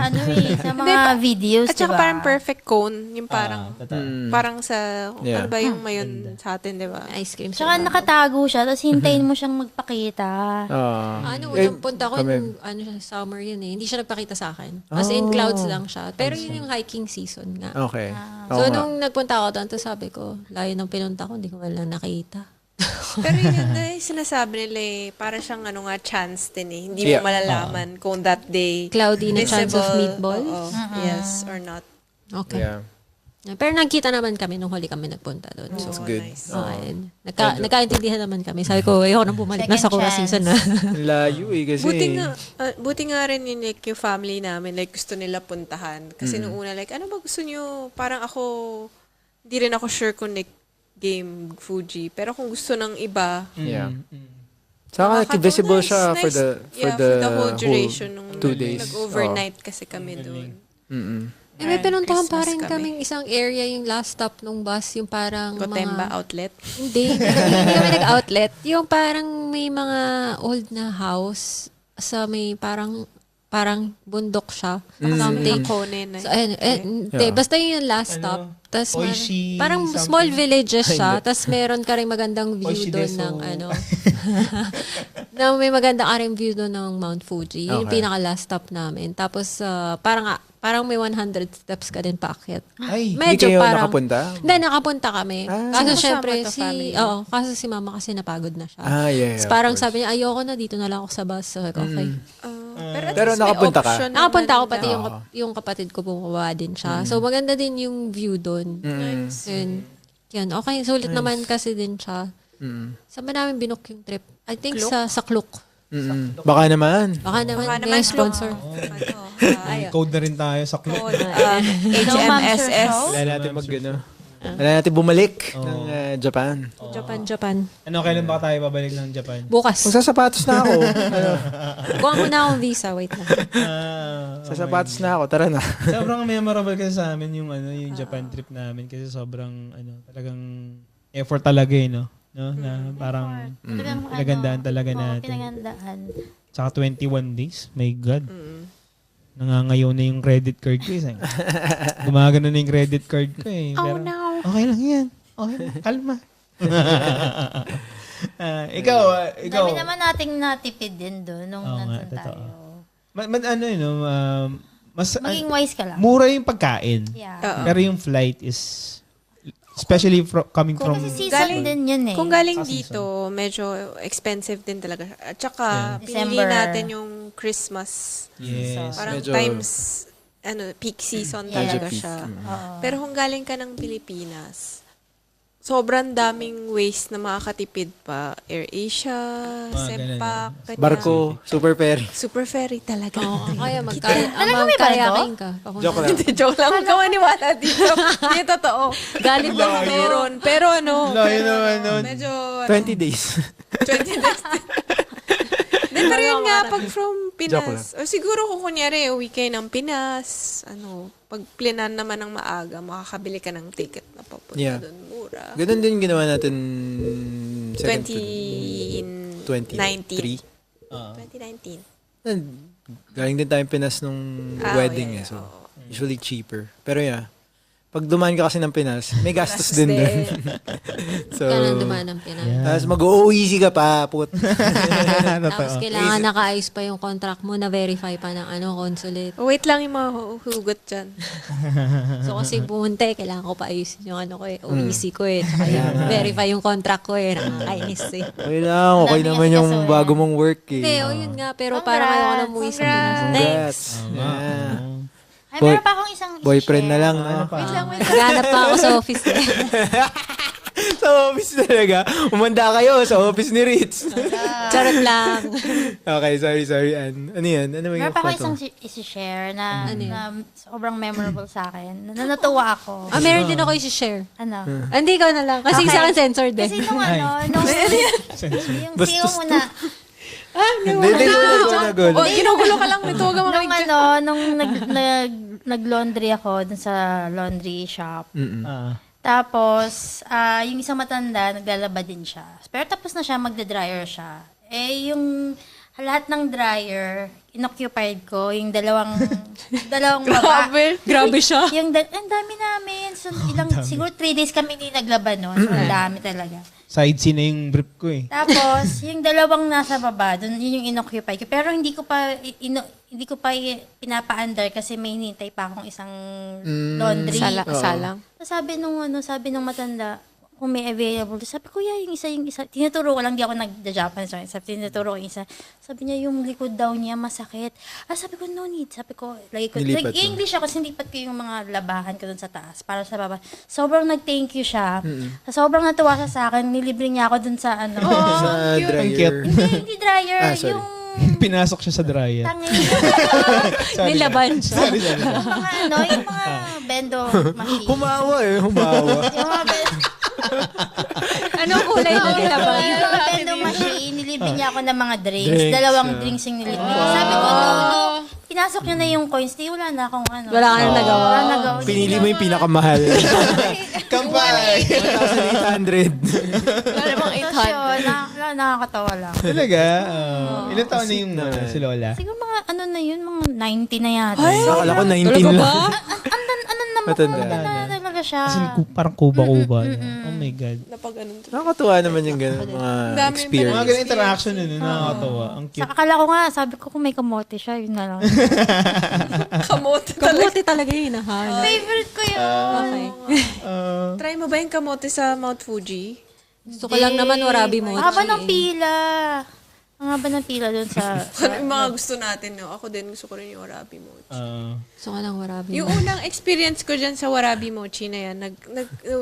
Speaker 5: sa mga videos,
Speaker 4: At saka
Speaker 5: diba?
Speaker 4: parang perfect cone. Yung parang,
Speaker 3: Totoo.
Speaker 4: parang sa,
Speaker 1: Yeah.
Speaker 4: ano ba yung mayon sa atin, di ba?
Speaker 2: Ice cream.
Speaker 5: Tsaka nakatago siya, tapos hintayin mo siyang magpakita.
Speaker 2: Unang punta ko, summer yun eh. Hindi siya nagpakita sa akin. As in, clouds lang siya. Pero yun yung hiking season nga.
Speaker 1: Okay.
Speaker 2: So, nung nagpunta ako doon, tapos sabi ko, layo ng pinunta ko, hindi ko man lang nakita.
Speaker 4: Pero yun na yung sinasabi nila eh, para siyang chance din eh. Hindi
Speaker 1: Yeah.
Speaker 4: mo malalaman kung that day
Speaker 2: Cloudy na chance of
Speaker 4: visible,
Speaker 2: meatball?
Speaker 4: oo, yes or not.
Speaker 2: Okay.
Speaker 1: Yeah.
Speaker 2: Pero nagkita naman kami nung huli kami nagpunta doon. So,
Speaker 1: It's good.
Speaker 4: Nice.
Speaker 2: okay. Nagkaintindihan naman kami. Sabi ko, ayoko nang bumalik na sa
Speaker 5: Second
Speaker 2: Kura
Speaker 5: chance.
Speaker 2: season na.
Speaker 1: Layo kasi.
Speaker 4: Buti nga rin yun, like, yung family namin, like, gusto nila puntahan. Kasi nung una, like, ano ba gusto nyo? Parang ako, hindi rin ako sure kung like, game Fuji. Pero kung gusto ng iba,
Speaker 1: Yeah. Saka visible siya
Speaker 4: nice.
Speaker 1: for the
Speaker 4: whole duration nung
Speaker 1: 2 days.
Speaker 4: nag-overnight kasi kami doon.
Speaker 2: May pinuntahan pa
Speaker 4: Christmas
Speaker 2: rin
Speaker 4: kami.
Speaker 2: kaming isang area, yung last stop nung bus, yung parang
Speaker 4: Gotemba
Speaker 2: mga...
Speaker 4: outlet.
Speaker 2: Hindi kami nag-outlet. Yung parang may mga old na house sa may parang bundok siya. Something.
Speaker 4: Kone na.
Speaker 2: So, hindi. Basta yun yung last stop. Tas
Speaker 3: Oishi
Speaker 2: parang
Speaker 3: something.
Speaker 2: small villages siya. Tapos meron ka rin magandang view
Speaker 3: Oishi
Speaker 2: doon
Speaker 3: deso.
Speaker 2: ng na may magandang ka rin view doon ng Mount Fuji. Yun yung
Speaker 1: Okay.
Speaker 2: pinaka last stop namin. Tapos parang may 100 steps ka din paakyat.
Speaker 3: Ay,
Speaker 1: Hindi kayo nakapunta?
Speaker 2: Hindi, nakapunta kami. Kaso
Speaker 4: Kasama
Speaker 2: syempre,
Speaker 4: to family.
Speaker 2: kaso si mama kasi napagod na siya.
Speaker 1: Yeah.
Speaker 2: Tapos parang sabi niya, ayoko na, dito na lang ako sa bus. So, okay.
Speaker 4: Pero, at
Speaker 1: Pero
Speaker 4: least may
Speaker 1: nakapunta ka?
Speaker 4: option
Speaker 2: Nakapunta ako
Speaker 4: naman
Speaker 2: pati
Speaker 4: na.
Speaker 2: yung kapatid ko bumaba din siya. So maganda din yung view doon.
Speaker 4: Nice.
Speaker 2: Yan. Okay, sulit naman kasi din siya. Saan ba namin binook yung trip? I think sa Kluk.
Speaker 1: Baka naman.
Speaker 2: Baka naman,
Speaker 4: Baka
Speaker 2: may
Speaker 4: naman
Speaker 2: sponsor.
Speaker 3: Code na rin tayo sa club.
Speaker 4: HMSS.
Speaker 1: Wala natin wala natin bumalik ng Japan.
Speaker 2: Japan.
Speaker 3: Ano, kailan ba tayo babalik ng Japan?
Speaker 2: Bukas.
Speaker 1: Magsasapatos na ako.
Speaker 2: Kuha mo na akong visa. Wait lang.
Speaker 1: Sasapatos na ako. Tara na.
Speaker 3: Sobrang memorable kasi sa amin yung yung Japan trip namin kasi sobrang talagang effort talaga no? Na parang pinagandaan talaga natin.
Speaker 5: Pinagandaan.
Speaker 3: Tsaka 21 days. My God. Nangangayaw na yung credit card ko. Gumagano na yung credit card ko eh. Pero,
Speaker 4: no.
Speaker 3: okay lang yan. Okay lang. Kalma. Ikaw.
Speaker 5: Dami naman nating natipid din doon nung
Speaker 3: Oo nga,
Speaker 5: nandun
Speaker 3: totoo.
Speaker 5: tayo.
Speaker 3: Mas
Speaker 5: Maging wise ka lang.
Speaker 3: mura yung pagkain.
Speaker 5: Yeah.
Speaker 4: Oo.
Speaker 3: Pero yung flight is especially coming from
Speaker 5: Kasi season
Speaker 4: Galing-
Speaker 5: din yun eh.
Speaker 4: Kung galing
Speaker 3: Sa season.
Speaker 4: dito, medyo expensive din talaga. At saka,
Speaker 5: Yeah.
Speaker 4: pinili
Speaker 5: December.
Speaker 4: natin yung Christmas.
Speaker 3: Yes.
Speaker 4: Parang
Speaker 1: Medyo-
Speaker 4: times, peak season
Speaker 5: Yes.
Speaker 4: talaga
Speaker 1: Medyo peak.
Speaker 4: siya.
Speaker 5: Oo.
Speaker 4: Pero kung galing ka ng Pilipinas, sobrang daming ways na makakatipid pa. AirAsia, Sepak, ganyan.
Speaker 1: Barko, super ferry.
Speaker 4: Super ferry talaga.
Speaker 2: Kaya
Speaker 5: Talaga may barko?
Speaker 2: magkayaking ka.
Speaker 1: Joke lang.
Speaker 4: Hindi, joke lang. Huwag ka maniwala dito. Hindi, totoo.
Speaker 2: Galing ba ako?
Speaker 4: Meron. Pero
Speaker 3: Layo naman nun.
Speaker 4: medyo,
Speaker 1: 20 days.
Speaker 4: 20 days. Hindi, pero yun nga, pag from
Speaker 1: Joke
Speaker 4: Pinas, o siguro kung kunyari, uwi kayo ng Pinas, pag plinan naman ng maaga, makakabili ka ng ticket na papunta
Speaker 1: Yeah.
Speaker 4: doon, mura.
Speaker 1: Ganun din ginawa natin
Speaker 4: 2019.
Speaker 1: 2023.
Speaker 4: 2019.
Speaker 1: Galing din tayong Pinas nung wedding
Speaker 4: yeah,
Speaker 1: So, usually cheaper. Pero yeah, pag dumaan ka kasi ng Pinas, may gastos din doon. So,
Speaker 2: Ganun dumaan ng Pinas.
Speaker 1: tapos mag-OEC ka pa, put.
Speaker 2: Tapos kailangan nakaayos pa yung contract mo na verify pa ng consulate.
Speaker 4: Oh, wait lang yung mga hugot dyan.
Speaker 2: So kasi pumunta kailangan ko pa ayusin yung OEC ko Tsaka yung verify yung contract ko Nakakainis
Speaker 1: Okay lang, okay
Speaker 5: Dami
Speaker 1: naman
Speaker 5: kasi
Speaker 1: yung
Speaker 5: kaso,
Speaker 1: bago mong work
Speaker 2: Hindi, yun nga. Pero parang ayoko na umuwi sa Pinas.
Speaker 1: Congrats. Yeah.
Speaker 5: Ay, meron pa akong isang
Speaker 1: Boyfriend na lang.
Speaker 4: Wait lang, wait lang.
Speaker 2: Naghanap pa ako sa office
Speaker 1: Sa office talaga. Umanda kayo sa office ni Ritz.
Speaker 2: Charot lang.
Speaker 1: Okay, sorry, Ann. Ano yan? Ano
Speaker 5: Meron
Speaker 1: yung
Speaker 5: pa ako
Speaker 1: kwento?
Speaker 5: isang isi-share na,
Speaker 2: Ano yun?
Speaker 5: na sobrang memorable sa akin. Natuwa ako.
Speaker 2: Meron din ako i-share.
Speaker 5: Ano?
Speaker 2: Hindi ko na lang. Kasi
Speaker 5: Okay.
Speaker 2: isa kang censored
Speaker 5: Kasi
Speaker 2: din.
Speaker 5: nung yung CEO muna,
Speaker 1: Hindi, go.
Speaker 4: Ginugulo ka lang nito. Huwag ka makinig.
Speaker 5: nung nag-laundry ako dun sa laundry shop. Tapos, yung isang matanda, naglalaba din siya. Pero tapos na siya, magda-dryer siya. Yung lahat ng dryer, inoccupied ko, yung dalawang baba.
Speaker 2: Grabe siya.
Speaker 5: Ang dami namin. So, siguro 3 days kami hindi naglaba nun. So, ang dami talaga.
Speaker 3: Side scene na yung brief ko eh.
Speaker 5: Tapos, yung dalawang nasa baba, dun, yun yung inoccupy ko. Pero hindi ko pa pinapa-under kasi may hinintay pa akong isang laundry.
Speaker 4: Salang.
Speaker 5: So, sabi nung matanda, kung may available. Sabi ko, yung isa. Tinuturo ko lang, di ako nag-Japanese. Tinuturo ko yung isa. Sabi niya, yung likod daw niya masakit. Sabi ko, no need. Sabi ko,
Speaker 1: Nilipat mo.
Speaker 5: English ako kasi nilipat ko yung mga labahan ko dun sa taas para sa baba. Sobrang nag-thank you siya. Sobrang natuwa siya sa akin. Nilibre niya ako dun sa
Speaker 1: Sa
Speaker 3: Ang
Speaker 1: dryer.
Speaker 5: hindi dryer.
Speaker 1: Sorry.
Speaker 5: Yung
Speaker 3: Pinasok siya sa dryer.
Speaker 5: tangin.
Speaker 2: Nilaban siya.
Speaker 5: yung mga bendo machine.
Speaker 1: Humawa.
Speaker 5: Yung mga
Speaker 2: Anong kulay na nilaban?
Speaker 5: Yung mga bendo machine, nilibre niya ako ng mga drinks.
Speaker 1: Drinks,
Speaker 5: Dalawang drinks yung nilibre niya. Sabi ko, no, pinasok niya na yung coins. Di, wala na akong
Speaker 2: Wala ka nang nagawa.
Speaker 5: Wala na nagawa.
Speaker 1: Pinili mo yung pinakamahal.
Speaker 3: Kampay!
Speaker 1: 1,800.
Speaker 4: Wala namang
Speaker 5: Tapos
Speaker 4: 800.
Speaker 5: yun, nakakatawa lang.
Speaker 3: Talaga? Ilan taon na yung si Lola?
Speaker 5: Siguro mga mga 90 na yata.
Speaker 1: Akala ko 19 lang. Matanda.
Speaker 5: Matanda talaga siya.
Speaker 3: As in, parang kuba-kuba. Oh my God.
Speaker 4: Napag-anong
Speaker 1: Nakakatuwa naman yung gano'n mga
Speaker 4: Dami
Speaker 3: Mga
Speaker 1: experience.
Speaker 3: ganun interaction yun, nakakatawa. Ang
Speaker 5: Sa
Speaker 3: cute.
Speaker 5: akala ko nga, sabi ko kung may kamote siya, yun na lang.
Speaker 4: kamote.
Speaker 2: Kabuti talaga yung hinahanap.
Speaker 5: Favorite ko yun.
Speaker 2: Okay.
Speaker 4: Try mo ba yung kamote sa Mount Fuji?
Speaker 2: Gusto ko lang naman warabi mo.
Speaker 5: Haba ng pila. Ang haba ng pila doon sa...
Speaker 4: Kung yung mga gusto natin, no? Ako din, gusto ko rin yung warabi mochi.
Speaker 2: So, ka lang warabi.
Speaker 4: Yung unang experience ko dyan sa warabi mochi na yan,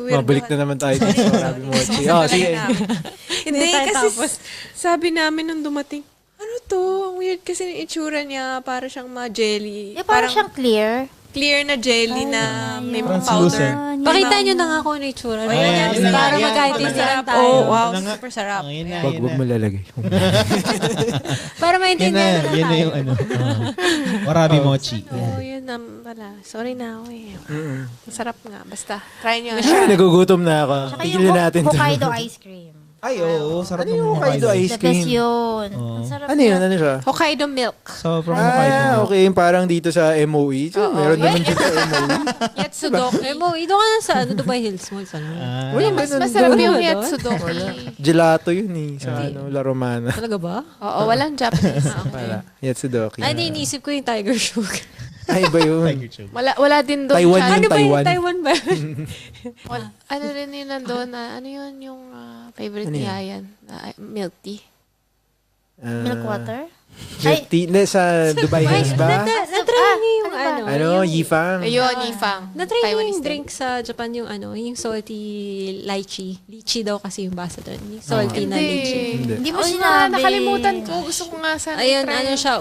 Speaker 1: Mabalik na naman tayo sa warabi mochi. Oh, sige.
Speaker 4: Hindi,
Speaker 2: tayo
Speaker 4: kasi
Speaker 2: tapos.
Speaker 4: sabi namin nung dumating, ano to? Ang weird kasi ng itsura niya, para siyang jelly.
Speaker 5: parang siyang clear.
Speaker 4: Clear na jelly na may
Speaker 3: Parang
Speaker 4: powder.
Speaker 3: translucent.
Speaker 2: Pakita nyo na nga kung ano yung tsura.
Speaker 3: Ayan, yun na nga,
Speaker 2: Para
Speaker 3: yan.
Speaker 2: magkaintindihan tayo.
Speaker 4: Oh, wow.
Speaker 3: Ano nga?
Speaker 4: Super sarap.
Speaker 3: Ayun na,
Speaker 1: Wag
Speaker 3: yun
Speaker 1: mo
Speaker 3: na.
Speaker 1: lalagay.
Speaker 2: Para
Speaker 3: Yun na,
Speaker 2: maintindihan na
Speaker 3: yun na
Speaker 2: tayo.
Speaker 3: yung ano. Warabi mochi.
Speaker 4: Oo, yun na pala. Sorry na ako eh. Masarap nga. Basta, try nyo.
Speaker 1: Ay, nagugutom na ako.
Speaker 5: Tsaka
Speaker 1: Tigilin
Speaker 5: yung
Speaker 1: natin to.
Speaker 5: Hokkaido ice cream.
Speaker 3: Ay, oo. Sarap
Speaker 1: Ano
Speaker 3: ng
Speaker 1: yung Hokkaido ice
Speaker 5: The best
Speaker 1: cream?
Speaker 5: yun. Ang sarap
Speaker 1: Ano yun? Ano siya?
Speaker 4: Hokkaido milk.
Speaker 3: Sobrang Hokkaido.
Speaker 1: Okay. Parang dito sa MOE. Meron naman dito sa MOE.
Speaker 4: Yatsudoki.
Speaker 2: Mo, ito ka na sa Dubai Hills Mall. Ano?
Speaker 1: Wala
Speaker 4: Mas
Speaker 1: ganun
Speaker 4: masarap
Speaker 1: doon.
Speaker 4: yung yatsudoki.
Speaker 1: Gelato yun eh. Sa La Romana.
Speaker 2: Talaga ba?
Speaker 4: Oo, walang Japanese.
Speaker 1: Wala. Yatsudoki.
Speaker 2: Ay, di iniisip ko yung Tiger Sugar.
Speaker 1: Ay, ba yun?
Speaker 3: Tiger Chug.
Speaker 4: Wala din doon.
Speaker 1: Taiwan
Speaker 4: siya.
Speaker 1: yun.
Speaker 2: Ano ba
Speaker 1: Taiwan.
Speaker 2: yung Taiwan ba?
Speaker 4: Ano rin yun nandun na, ano yun yung favorite
Speaker 1: Ano
Speaker 4: ni
Speaker 1: yun?
Speaker 4: Ayan? Milk tea.
Speaker 5: Milk water?
Speaker 1: Milk tea. Hindi, sa Dubai Hills ba?
Speaker 2: Na-try niyo yung ano?
Speaker 1: Ano? Yifang?
Speaker 4: Ayun, Yifang.
Speaker 2: Na-try niyo
Speaker 4: Taiwanese
Speaker 2: yung
Speaker 4: din.
Speaker 2: drink sa Japan yung ano, yung salty lychee. Lychee daw kasi yung basa doon. Yung salty na lychee.
Speaker 1: Hindi.
Speaker 5: Hindi mo
Speaker 4: Oh,
Speaker 5: sinabi.
Speaker 4: nakalimutan ko. Gusto ko nga sana
Speaker 2: Ayun,
Speaker 4: i-try.
Speaker 2: ano siya,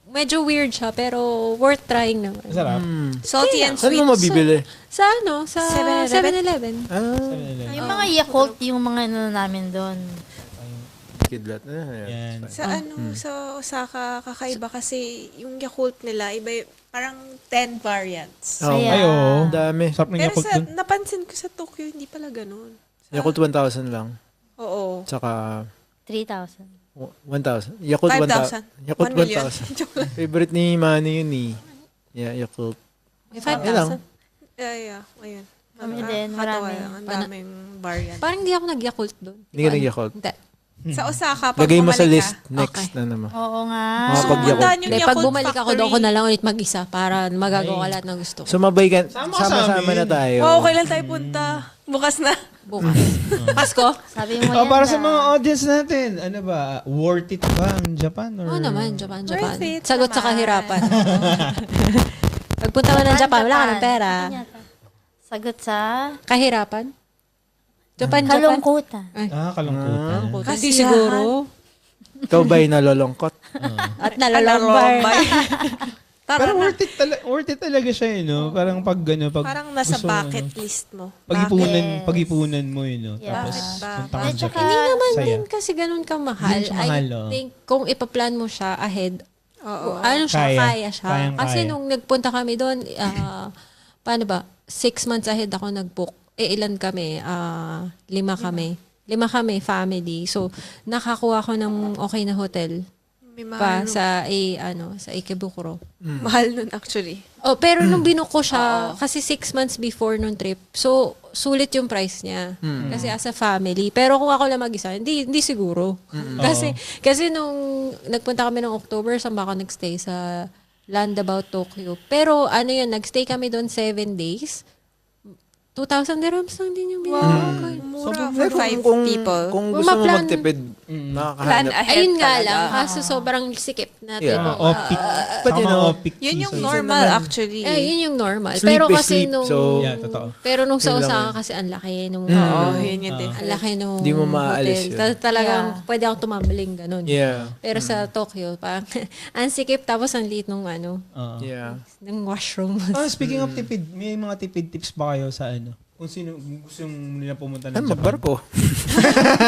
Speaker 2: medyo weird siya, pero worth trying naman.
Speaker 3: Masarap.
Speaker 4: Salty and
Speaker 1: Saan
Speaker 4: sweet.
Speaker 1: mo mabibili?
Speaker 2: Sa ano? Sa 7-Eleven.
Speaker 5: Yung mga Yakult, yung mga ano namin doon.
Speaker 1: Kidlat.
Speaker 3: Yan.
Speaker 4: Sa sa Osaka, kakaiba kasi yung Yakult nila, iba parang 10 variants.
Speaker 1: Oh,
Speaker 5: Saya.
Speaker 3: Ay, oo.
Speaker 1: dami.
Speaker 3: Sarap ng
Speaker 4: Pero
Speaker 3: Yakult
Speaker 4: sa,
Speaker 3: dun.
Speaker 4: napansin ko sa Tokyo, hindi pala ganun.
Speaker 1: Yakult 1,000 lang.
Speaker 4: Oo.
Speaker 1: Tsaka
Speaker 5: 3,000.
Speaker 1: 1,000. Yakult
Speaker 4: 5,000.
Speaker 1: 1,000. Yakult
Speaker 4: 1 million.
Speaker 1: 1,000. Favorite ni Manny yun eh. Yeah, Yakult.
Speaker 2: May
Speaker 1: lang.
Speaker 2: 5,000.
Speaker 4: Yeah. Ayun.
Speaker 5: Kami din,
Speaker 4: Katawa
Speaker 5: marami.
Speaker 4: lang. Ang daming variant.
Speaker 2: Parang hindi ako nag-Yakult doon.
Speaker 1: Hindi ka nag-Yakult.
Speaker 2: Hindi.
Speaker 4: Sa Osaka, pag
Speaker 1: Lagay mo sa
Speaker 4: bumalik
Speaker 1: list.
Speaker 4: ka,
Speaker 1: Next
Speaker 2: Okay.
Speaker 1: na naman.
Speaker 5: Oo nga.
Speaker 1: Mga
Speaker 4: gusto ko
Speaker 1: pag-Yakult.
Speaker 4: puntahan yung
Speaker 2: Hindi,
Speaker 4: Yakult
Speaker 2: pag bumalik ako doon, ako na lang ulit mag-isa para magagawa lahat ng gusto ko.
Speaker 1: Sumabay ka.
Speaker 3: Sama ka sa
Speaker 1: Sama-sama
Speaker 3: amin.
Speaker 1: na tayo.
Speaker 4: Wow, kailan tayo punta? Bukas na.
Speaker 2: Bukas. Pasko?
Speaker 5: Sabi mo
Speaker 3: Oh,
Speaker 5: yan
Speaker 3: para
Speaker 5: na.
Speaker 3: sa mga audience natin, ano ba, worth it ba ang Japan? Or...
Speaker 2: Oo naman, Japan.
Speaker 4: Worth it
Speaker 2: Sagot sa
Speaker 4: naman.
Speaker 2: kahirapan. Pagpunta mo ng Japan, wala ka ng pera.
Speaker 5: Sagot sa
Speaker 2: Kahirapan? Japan.
Speaker 5: kalungkutan.
Speaker 3: Ah, kalungkutan.
Speaker 2: Kasi siguro.
Speaker 1: Ikaw ba'y nalolongkot?
Speaker 2: At nalalambay.
Speaker 3: Pero worth it talaga siya, no? Parang pag ano, pag
Speaker 4: Parang nasa
Speaker 3: gusto,
Speaker 4: bucket
Speaker 3: ano,
Speaker 4: list mo.
Speaker 5: Yes.
Speaker 3: pag-ipunan mo yun, no?
Speaker 5: Yeah.
Speaker 3: Tapos,
Speaker 4: Bakit ba?
Speaker 3: punta ka
Speaker 5: At
Speaker 3: sa
Speaker 5: saka-
Speaker 3: Japan.
Speaker 2: Hindi naman
Speaker 3: Saya.
Speaker 2: din kasi ganun kamahal.
Speaker 3: Hindi siya mahal,
Speaker 2: I
Speaker 3: oh.
Speaker 2: think kung ipaplan mo siya ahead,
Speaker 4: Oo.
Speaker 2: ano siya,
Speaker 3: Kaya.
Speaker 2: kaya siya.
Speaker 3: Kayang-kaya.
Speaker 2: Kasi nung nagpunta kami doon, paano ba, 6 months ahead ako nag-book. Ilan kami? 5 kami. 5 kami, family. So, nakakuha ko ng okay na hotel
Speaker 4: May
Speaker 2: pa
Speaker 4: mahal,
Speaker 2: sa Ikebukuro.
Speaker 4: mahal nun actually.
Speaker 2: Oh, pero nung binuko ko siya, kasi 6 months before nung trip, so sulit yung price niya. Kasi as a family. Pero kung ako lang mag-isa, hindi siguro. Kasi nung nagpunta kami ng October, saan ba ako nagstay? Sa Landabout, Tokyo. Pero ano yun, nagstay kami doon 7 days. 2,000 dirhams lang din yung binigay.
Speaker 4: Mura for 5 people.
Speaker 1: Kung
Speaker 2: Kung
Speaker 1: gusto mo
Speaker 2: ma-plan-
Speaker 1: magtipid,
Speaker 4: Plan
Speaker 1: nakakahanap.
Speaker 4: ahead
Speaker 2: Ayun nga
Speaker 4: talaga.
Speaker 2: lang, kaso sobrang sikip na
Speaker 1: Yeah.
Speaker 2: tipong,
Speaker 3: Off-peak.
Speaker 1: But you know,
Speaker 3: off-peak
Speaker 4: Yun yung
Speaker 3: season.
Speaker 4: normal
Speaker 1: naman.
Speaker 4: actually.
Speaker 2: yun yung normal.
Speaker 1: Sleep
Speaker 2: Pero
Speaker 1: is
Speaker 2: kasi
Speaker 1: sleep,
Speaker 2: nung,
Speaker 1: so-
Speaker 3: Yeah, totoo.
Speaker 2: pero nung sa
Speaker 1: Yun lang
Speaker 2: Osaka
Speaker 1: yun.
Speaker 2: kasi ang laki nung,
Speaker 4: Oo, yun yung
Speaker 2: ang
Speaker 4: difference.
Speaker 2: laki nung
Speaker 1: Di mo maalis
Speaker 2: hotel.
Speaker 1: yun.
Speaker 2: Talagang
Speaker 5: Yeah.
Speaker 2: pwede akong tumambling ganun.
Speaker 1: Yeah.
Speaker 2: Pero sa Tokyo, parang ang sikip tapos ang liit nung
Speaker 3: Oo.
Speaker 1: Yeah.
Speaker 2: ng washroom.
Speaker 3: Speaking of tipid, may mga tipid tips ba kayo sa ano? Kung sino gusto nila pumunta
Speaker 1: Ay,
Speaker 3: ng Japan?
Speaker 1: magbarko.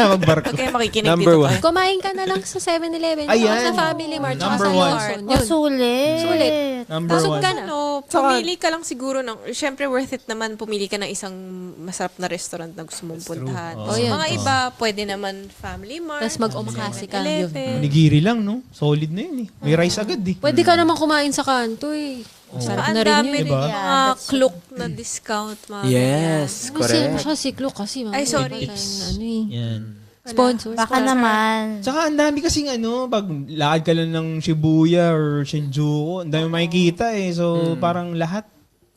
Speaker 3: Magbarko.
Speaker 4: Okay, makikinig
Speaker 1: Number
Speaker 4: dito.
Speaker 1: 1.
Speaker 2: Kumain ka na lang sa 7-Eleven,
Speaker 3: Ayan.
Speaker 2: sa Family Mart, tsaka
Speaker 3: Number
Speaker 2: sa
Speaker 3: one.
Speaker 2: Lawson.
Speaker 5: O,
Speaker 2: Yun.
Speaker 5: sulit.
Speaker 2: Sulit.
Speaker 3: Number
Speaker 2: Busog
Speaker 3: one.
Speaker 2: ka na.
Speaker 4: Ano, pumili ka lang siguro ng, syempre worth it naman pumili ka ng isang masarap na restaurant na gusto mong puntahan.
Speaker 3: Oo.
Speaker 4: So,
Speaker 2: Oh, yun.
Speaker 4: mga iba, pwede naman Family Mart.
Speaker 2: Tapos mag-omakase ka. Yun.
Speaker 4: 7-Eleven.
Speaker 3: Onigiri lang, no? Solid na yun eh. May rice agad eh.
Speaker 2: Pwede ka naman kumain sa kanto eh. Sarap
Speaker 4: Ang
Speaker 2: na rin
Speaker 4: dami
Speaker 2: yun.
Speaker 3: Diba?
Speaker 4: rin mga clook na discount. Mga
Speaker 1: Yes,
Speaker 2: Kasi
Speaker 1: correct.
Speaker 2: siya siklo kasi.
Speaker 4: Ay, sorry.
Speaker 2: Ano eh.
Speaker 3: Yan.
Speaker 2: Sponsor.
Speaker 5: Baka naman.
Speaker 3: Tsaka ang dami kasing ano, pag lakad ka lang ng Shibuya or Shinjuku, ang dami makikita eh. So, parang lahat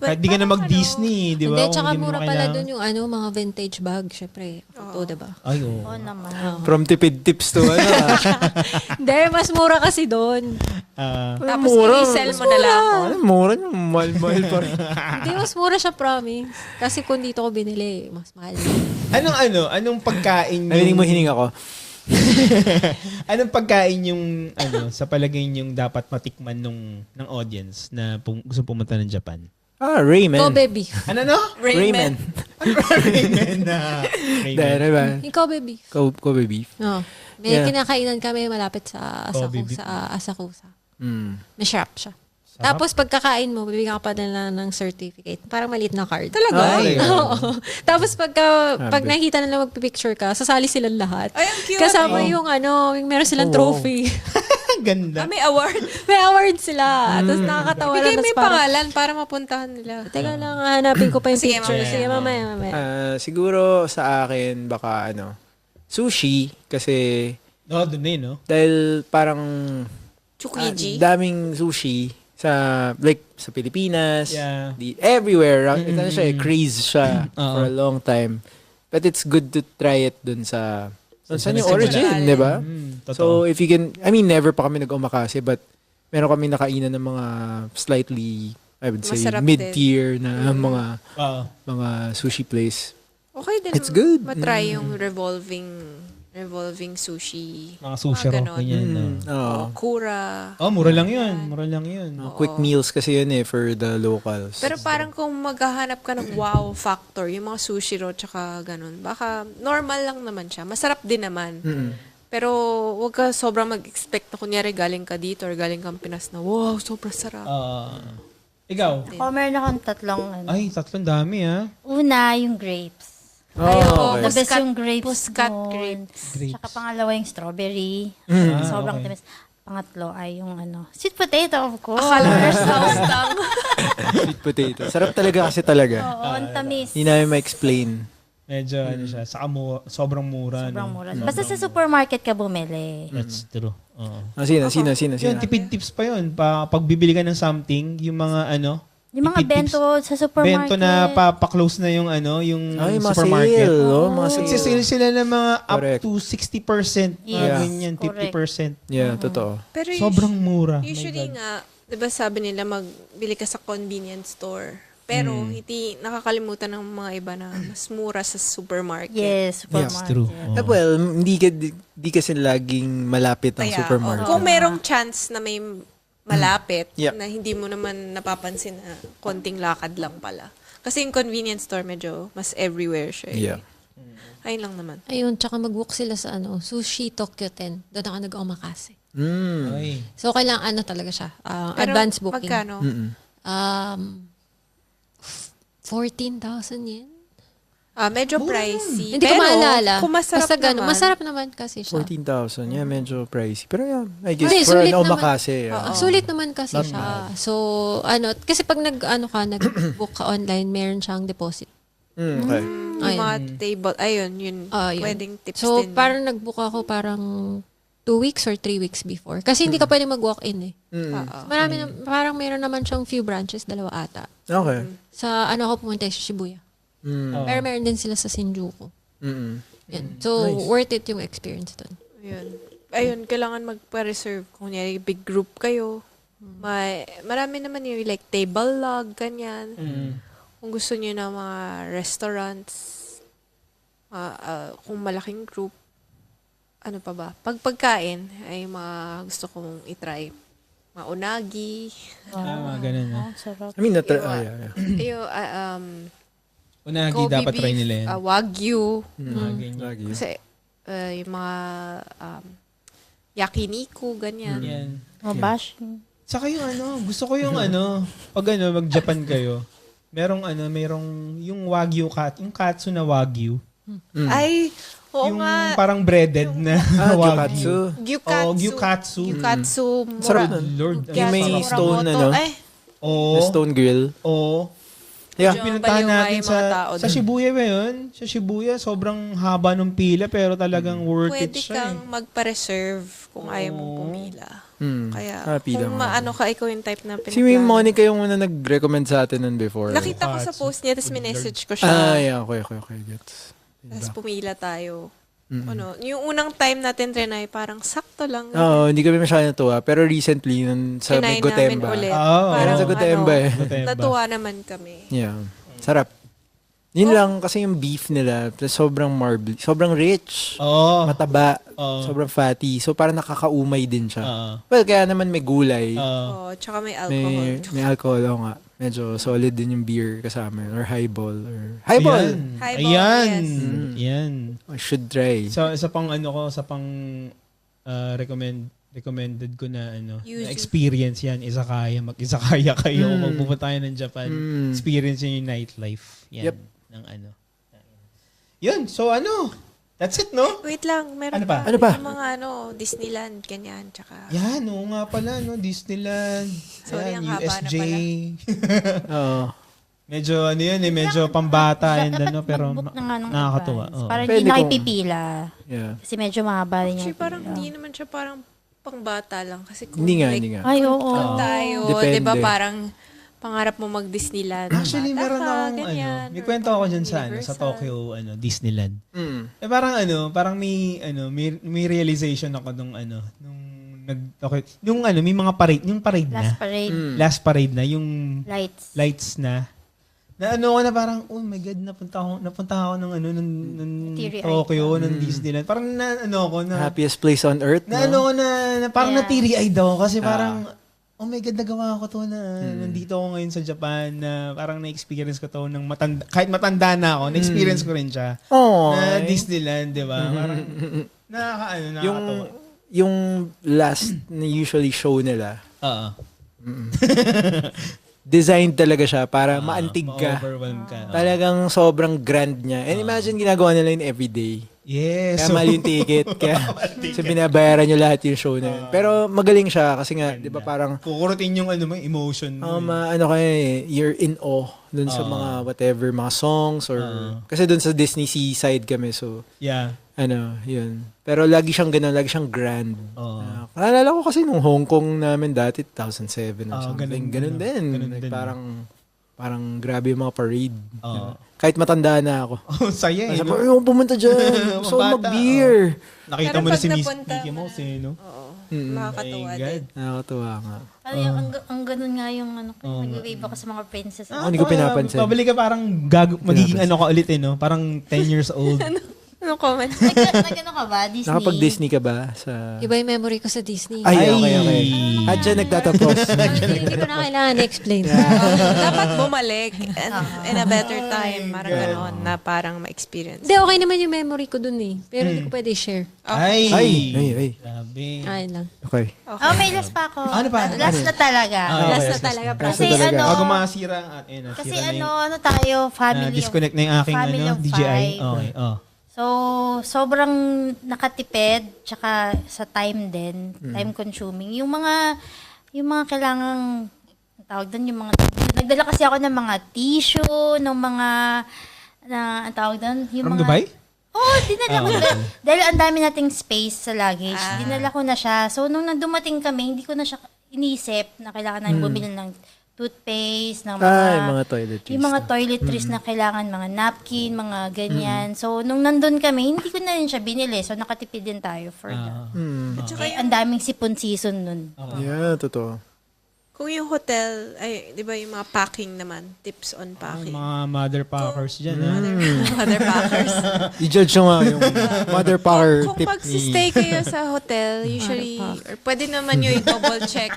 Speaker 3: Kahit di ka na mag-Disney, di ba?
Speaker 2: Hindi,
Speaker 3: Kung
Speaker 2: tsaka
Speaker 3: di mo
Speaker 2: mura
Speaker 3: na
Speaker 2: pala
Speaker 3: kailangan.
Speaker 2: dun yung mga vintage bag. Syempre, photo, diba?
Speaker 3: Ay, oo.
Speaker 5: Oo naman.
Speaker 1: From tipid tips to
Speaker 2: Hindi, mas mura kasi doon.
Speaker 4: Tapos i-sell mo na lang.
Speaker 1: Mura nyo, mahal pa rin.
Speaker 2: Hindi, mas mura siya, promise. Kasi kung dito ko binili, mas mahal.
Speaker 3: Anong pagkain
Speaker 1: Narinig mo hining ako.
Speaker 3: anong pagkain yung sa palagay yung dapat matikman ng audience na gusto pumunta ng Japan?
Speaker 1: Ramen.
Speaker 2: Kobe beef.
Speaker 3: Ano no?
Speaker 1: Ramen.
Speaker 3: Ramen na.
Speaker 1: Dahil ba?
Speaker 2: Yung Kobe beef.
Speaker 1: Kobe beef.
Speaker 2: No. May
Speaker 1: Yeah.
Speaker 2: kinakainan kami malapit sa
Speaker 3: Kobe beef.
Speaker 2: Asakusa.
Speaker 1: Mm.
Speaker 2: Masarap siya.
Speaker 3: Sarap?
Speaker 2: Tapos pagkakain mo, bibigyan ka pa nila ng certificate. Parang maliit na card.
Speaker 4: Talaga?
Speaker 1: Ay,
Speaker 2: Oo. Tapos pag nakita nila magpipicture ka, sasali silang lahat.
Speaker 4: Ay, ang cute.
Speaker 2: Kasama yung yung meron silang trophy.
Speaker 3: Ganda.
Speaker 4: May award.
Speaker 2: May award sila. Tapos nakakatawa
Speaker 4: Bigay
Speaker 2: na.
Speaker 4: may
Speaker 2: Tapos parang,
Speaker 4: pangalan para mapuntahan nila.
Speaker 2: teka lang, hanapin ko pa yung
Speaker 4: Sige,
Speaker 2: picture.
Speaker 4: mamaya.
Speaker 2: Sige, mamaya.
Speaker 1: Siguro sa akin, baka sushi. Kasi,
Speaker 3: Doon na yun, no?
Speaker 1: dahil parang
Speaker 4: Tsukiji.
Speaker 1: daming sushi sa Pilipinas,
Speaker 3: Yeah.
Speaker 1: everywhere. Ito na siya, craze siya
Speaker 3: Oo.
Speaker 1: for a long time. But it's good to try it dun sa
Speaker 3: Saan
Speaker 1: yung
Speaker 3: nagsimula.
Speaker 1: origin, di ba?
Speaker 3: Totoo.
Speaker 1: So, if you can, never pa kami nag-omakase, but meron kami nakainan ng mga slightly, I would say,
Speaker 4: Masarap
Speaker 1: mid-tier na
Speaker 3: Oo.
Speaker 1: mga sushi place.
Speaker 4: Okay din.
Speaker 1: It's good.
Speaker 4: Matry yung revolving sushi.
Speaker 3: Mga sushi roll,
Speaker 4: ganon.
Speaker 3: ganyan. No?
Speaker 1: Oo.
Speaker 4: Kura.
Speaker 3: Oh, mura lang yun. Mura lang yun.
Speaker 1: Quick meals kasi yun for the locals.
Speaker 4: Pero parang kung maghahanap ka ng wow factor, yung mga sushi roll tsaka ganun, baka normal lang naman siya. Masarap din naman. Pero wag ka sobrang mag-expect na kunyari galing ka dito or galing kang Pinas na, wow, sobrang sarap.
Speaker 3: Ikaw?
Speaker 5: Ako meron akong tatlong
Speaker 3: Ay, tatlong dami
Speaker 5: Una, yung grapes.
Speaker 1: okay.
Speaker 5: The best yung grapes.
Speaker 4: Muscat
Speaker 5: doon.
Speaker 4: grapes.
Speaker 5: Tsaka pangalawa yung strawberry. Sobrang
Speaker 3: okay.
Speaker 5: tamis. Pangatlo ay yung sweet potato, of course.
Speaker 4: Akala mo saustang.
Speaker 1: Sweet potato. Sarap talaga kasi talaga.
Speaker 5: Oo, ang tamis.
Speaker 1: Hindi namin ma-explain.
Speaker 3: Medyo siya. Saka sobrang mura.
Speaker 5: Sobrang
Speaker 3: no?
Speaker 5: mura. Basta sa supermarket ka bumili.
Speaker 3: That's true. Oo.
Speaker 1: Sino?
Speaker 3: Yun, tipid tips pa yun. Pag bibili ka ng something, yung mga
Speaker 5: Yung mga
Speaker 3: tipid tips.
Speaker 5: bento sa supermarket.
Speaker 3: Bento na pa-close na yung yung
Speaker 1: Ay, mga
Speaker 3: supermarket.
Speaker 1: sale. Mga sale.
Speaker 3: Nagsisale sila ng mga
Speaker 1: Correct.
Speaker 3: up to 60%.
Speaker 5: Yes.
Speaker 3: Mga ganyan,
Speaker 5: Correct.
Speaker 3: 50%.
Speaker 1: Yeah, totoo.
Speaker 4: Pero
Speaker 3: Sobrang mura.
Speaker 4: usually nga, 'di ba sabi nila magbili ka sa convenience store. Pero hindi nakakalimutan ng mga iba na mas mura sa supermarket.
Speaker 5: Yes, supermarket.
Speaker 3: True.
Speaker 1: Well, hindi kasi laging malapit ang
Speaker 4: Kaya,
Speaker 1: supermarket.
Speaker 4: kung merong chance na may malapit
Speaker 1: Yep.
Speaker 4: na hindi mo naman napapansin na konting lakad lang pala. Kasi yung convenience store medyo mas everywhere siya.
Speaker 1: Yeah.
Speaker 4: Ayun lang naman.
Speaker 2: Ayun, tsaka mag-book sila sa Sushi Tokyo 10. Doon ako nag-omakase.
Speaker 3: Ay.
Speaker 2: So, kailangan talaga siya.
Speaker 4: Pero
Speaker 2: Advance booking.
Speaker 4: magkano?
Speaker 2: 14,000 yen?
Speaker 4: Medyo pricey.
Speaker 2: Hindi ko
Speaker 4: Pero,
Speaker 2: maalala.
Speaker 4: kung masarap
Speaker 2: Basta ganun.
Speaker 4: naman.
Speaker 2: Masarap naman kasi siya.
Speaker 1: 14,000. Yeah, medyo pricey. Pero yeah, I guess
Speaker 2: Hindi,
Speaker 1: for
Speaker 2: sulit
Speaker 1: an
Speaker 2: naman.
Speaker 1: omakase. Yeah.
Speaker 2: Sulit naman kasi siya. So, kasi pag nag-book ka online, meron siyang deposit.
Speaker 1: Okay.
Speaker 4: Yung
Speaker 2: Ayun.
Speaker 4: mga table, ayun, yun.
Speaker 2: Yun.
Speaker 4: Pwedeng tips
Speaker 2: So,
Speaker 4: din.
Speaker 2: parang nag-book ako parang 2 weeks or 3 weeks before. Kasi hindi ka pwede mag-walk-in eh.
Speaker 4: Oo.
Speaker 2: Parang meron naman siyang few branches, 2 ata.
Speaker 1: Okay.
Speaker 2: Sa ako pumunta sa Shibuya. Pero meron din sila sa Shinjuku. Yan. So, worth it yung experience dun.
Speaker 4: Ayun, kailangan magpa-reserve. Kung kunyari, big group kayo. Marami naman yung like table log, ganyan. Kung gusto niyo na mga restaurants, kung malaking group, ano pa ba? Pag pagkain, ay mga gusto kong itry. Mga unagi.
Speaker 3: Mga ganun.
Speaker 5: Sarap.
Speaker 1: Yeah.
Speaker 4: Yung,
Speaker 3: Unagi,
Speaker 4: Kobe
Speaker 3: dapat try
Speaker 4: beef,
Speaker 3: nila yan.
Speaker 4: Wagyu.
Speaker 3: Mga ganyan.
Speaker 1: Lagi.
Speaker 4: Kasi, yung mga yakiniku, ganyan.
Speaker 3: Yan.
Speaker 5: Mabash.
Speaker 3: Saka yung gusto ko yung pag mag-Japan kayo, merong yung Wagyu yung katsu na Wagyu.
Speaker 4: Ay, oo
Speaker 3: yung
Speaker 4: nga.
Speaker 3: parang breaded na Wagyu.
Speaker 1: Gyukatsu.
Speaker 4: Gyukatsu.
Speaker 3: Gyukatsu.
Speaker 4: Gyukatsu.
Speaker 1: Sarap
Speaker 3: Good
Speaker 1: nun.
Speaker 3: Lord.
Speaker 1: Yung may stone,
Speaker 4: Muramoto. Ay,
Speaker 3: Oo.
Speaker 1: Stone grill.
Speaker 3: Oo.
Speaker 1: Yeah.
Speaker 4: Medyo
Speaker 3: Pinuntahan
Speaker 4: baliw nga
Speaker 3: natin
Speaker 4: yung mga tao
Speaker 3: sa
Speaker 4: doon.
Speaker 3: Shibuya ba yun? Sa Shibuya, sobrang haba ng pila pero talagang worth it
Speaker 4: Pwede
Speaker 3: siya.
Speaker 4: kang magpa-reserve kung ayaw mong pumila. Kaya
Speaker 1: pila
Speaker 4: kung
Speaker 1: nga.
Speaker 4: ka, ikaw yung type na
Speaker 1: Si May
Speaker 4: pinaplano.
Speaker 1: Monica yung una nag-recommend sa atin nun before.
Speaker 4: Nakita ko sa post niya, tapos minessage ko siya.
Speaker 1: Yeah, okay, gets.
Speaker 4: Tapos pumila tayo. Ano, yung unang time natin, Renay, parang sakto lang.
Speaker 1: Oo, hindi kami masyadong natuwa. Pero recently, sa
Speaker 4: Trinay namin
Speaker 1: Gotemba.
Speaker 4: ulit.
Speaker 3: Oo,
Speaker 1: Parang sa Gotemba eh.
Speaker 3: Gotemba.
Speaker 4: Natuwa naman kami.
Speaker 1: Yeah. Sarap. Yun lang, kasi yung beef nila, sobrang marbly, sobrang rich.
Speaker 3: Oo.
Speaker 1: Mataba.
Speaker 3: Oo.
Speaker 1: Sobrang fatty. So, parang nakakaumay din siya.
Speaker 3: Oo.
Speaker 1: Well, kaya naman may gulay.
Speaker 3: Oo.
Speaker 4: Oh, tsaka may alcohol.
Speaker 1: May alcohol, oo nga. Medyo solid din yung beer kasama. Or highball. Highball!
Speaker 3: Ayan.
Speaker 4: Highball,
Speaker 3: Ayan.
Speaker 4: yes.
Speaker 3: Yan.
Speaker 1: I should try.
Speaker 3: Sa pang recommended ko na
Speaker 4: Yuzu.
Speaker 3: na experience yan, mag-izakaya kayo kung magpupunta tayo ng Japan. Experience yun yung nightlife. Yan.
Speaker 1: Yep.
Speaker 3: Ng Yun, so that's it, no?
Speaker 4: Wait lang, meron
Speaker 3: Ano pa?
Speaker 1: Ano pa?
Speaker 4: Yung mga Disneyland, ganyan, tsaka...
Speaker 3: Yan, oo nga pala, Disneyland.
Speaker 4: Sorry,
Speaker 3: Yan,
Speaker 4: ang haba na
Speaker 3: USJ.
Speaker 1: Oo.
Speaker 3: Medyo medyo pambata and pero
Speaker 5: Mag-book na nga ng
Speaker 3: nakakatuwa.
Speaker 5: advance.
Speaker 3: Oo.
Speaker 5: Para
Speaker 1: Pwede
Speaker 5: hindi na kayo
Speaker 1: kung-
Speaker 5: pipila.
Speaker 1: Yeah.
Speaker 5: Kasi medyo mahaba rin yung
Speaker 4: Actually, parang
Speaker 5: pila.
Speaker 4: hindi naman siya parang pangbata lang. Kasi kung
Speaker 1: Hindi nga.
Speaker 5: Ay, oo.
Speaker 4: kung tayo,
Speaker 1: Depende.
Speaker 4: di ba parang pangarap mo mag-Disneyland.
Speaker 3: Actually,
Speaker 4: Bata
Speaker 3: meron
Speaker 4: ka,
Speaker 3: akong
Speaker 4: ganyan,
Speaker 3: may
Speaker 4: or
Speaker 3: kwento ako dyan sa
Speaker 4: Universal.
Speaker 3: Tokyo Disneyland.
Speaker 1: Mm.
Speaker 3: Eh parang may realization ako nung may mga parade, yung parade
Speaker 5: Last
Speaker 3: na.
Speaker 5: parade.
Speaker 3: Last parade na yung
Speaker 5: Lights.
Speaker 3: lights na. Na ko na parang, oh my God, napunta ako ng
Speaker 5: Teary-eyed
Speaker 3: Tokyo, ng Disneyland. Parang ako na,
Speaker 1: Happiest place on earth, no?
Speaker 3: na parang
Speaker 5: Yeah.
Speaker 3: na-teary-eyed ako kasi parang, oh my God, nagawa ko to na nandito ako ngayon sa Japan na parang na-experience ko to ng kahit matanda na ako, na-experience ko rin siya.
Speaker 1: Oh.
Speaker 3: Na Disneyland, di ba? Parang, nakakatawa.
Speaker 1: Yung last na usually show nila,
Speaker 3: Oo.
Speaker 1: designed talaga siya para maantig ka.
Speaker 3: Ma-overwhelm ka.
Speaker 1: Talagang sobrang grand niya. And imagine ginagawa nila yun everyday.
Speaker 3: Yes.
Speaker 1: Kaya mahal yung ticket. Kaya so binabayaran nyo lahat yung show na yun. Pero magaling siya kasi nga, di ba parang
Speaker 3: kukurutin yung emotion mo.
Speaker 1: you're in awe dun sa mga whatever, mga songs or kasi dun sa Disney Seaside kami. So,
Speaker 3: Yeah.
Speaker 1: yun. Pero lagi siyang ganun, lagi siyang grand. Naalala ko kasi nung Hong Kong namin dati, 2007 or something. Ganun din. Like, parang grabe yung mga parade. Kahit matanda na ako.
Speaker 3: Oh, saya eh.
Speaker 1: Sabi, yung pumunta dyan. Gusto ko
Speaker 3: Bata,
Speaker 1: mag-beer.
Speaker 3: Nakita
Speaker 4: Pero
Speaker 3: mo na
Speaker 4: pag
Speaker 3: si
Speaker 4: napunta
Speaker 3: Mickey Mouse eh, no?
Speaker 4: Oo.
Speaker 1: Mm.
Speaker 4: Nakakatawa
Speaker 3: My
Speaker 4: din.
Speaker 3: God.
Speaker 1: Nakakatuwa nga.
Speaker 5: Ang ganun nga yung nag-wave ako sa mga princess.
Speaker 1: Hindi ko pinapansin.
Speaker 3: Pabalik ka parang magiging ka ulit eh, no? Parang 10 years old.
Speaker 4: Anong comment?
Speaker 5: Nag-ano ka ba? Disney?
Speaker 1: Nakapag-Disney ka ba? Sa...
Speaker 2: Iba yung memory ko sa Disney.
Speaker 1: Ay, okay. At dyan nagtatapos.
Speaker 2: Hindi ko na kailangan i-explain.
Speaker 4: Dapat bumalik in a better time. Parang gano'n na parang ma-experience.
Speaker 2: Hindi, okay naman yung memory ko dun eh. Pero hindi ko pwede i-share.
Speaker 3: Ay.
Speaker 1: Grabe.
Speaker 2: Ayun lang.
Speaker 1: Okay.
Speaker 5: Oh, may last pa ako.
Speaker 3: Ano pa?
Speaker 5: Last na talaga.
Speaker 2: Last na talaga.
Speaker 5: Kasi
Speaker 1: talaga.
Speaker 3: Bago
Speaker 5: ano,
Speaker 3: masira ang
Speaker 5: kasi
Speaker 3: sira na yung,
Speaker 5: ano tayo, family
Speaker 3: disconnect na yung aking
Speaker 5: family of
Speaker 3: DJI.
Speaker 5: five.
Speaker 3: Okay,
Speaker 5: So, sobrang nakatipid, tsaka sa time din, time consuming. Yung mga kailangang, ang tawag doon, yung mga, nagdala kasi ako ng mga tissue, ng mga, ang tawag doon, yung
Speaker 3: From
Speaker 5: mga,
Speaker 3: Dubai?
Speaker 5: oh, dinala ko. Dahil ang dami nating space sa luggage, dinala ko na siya. So, nung dumating kami, hindi ko na siya inisip na kailangan namin bumili ng toothpaste, ng
Speaker 1: Mga toiletries.
Speaker 5: yung mga toiletries na kailangan, mga napkin, mga ganyan. So, nung nandun kami, hindi ko na rin siya binili. So, nakatipid din tayo for that.
Speaker 4: At saka
Speaker 5: Eh, ang daming sipon season nun.
Speaker 1: Yeah, totoo.
Speaker 4: kung yung hotel, ay, di ba yung mga packing naman, tips on packing.
Speaker 3: Mga mother packers dyan.
Speaker 4: Mother packers.
Speaker 1: I-judge nyo nga yung mother power
Speaker 4: Kung
Speaker 1: tip ni...
Speaker 4: pag-stay kayo sa hotel, usually, or pwede naman nyo i-double check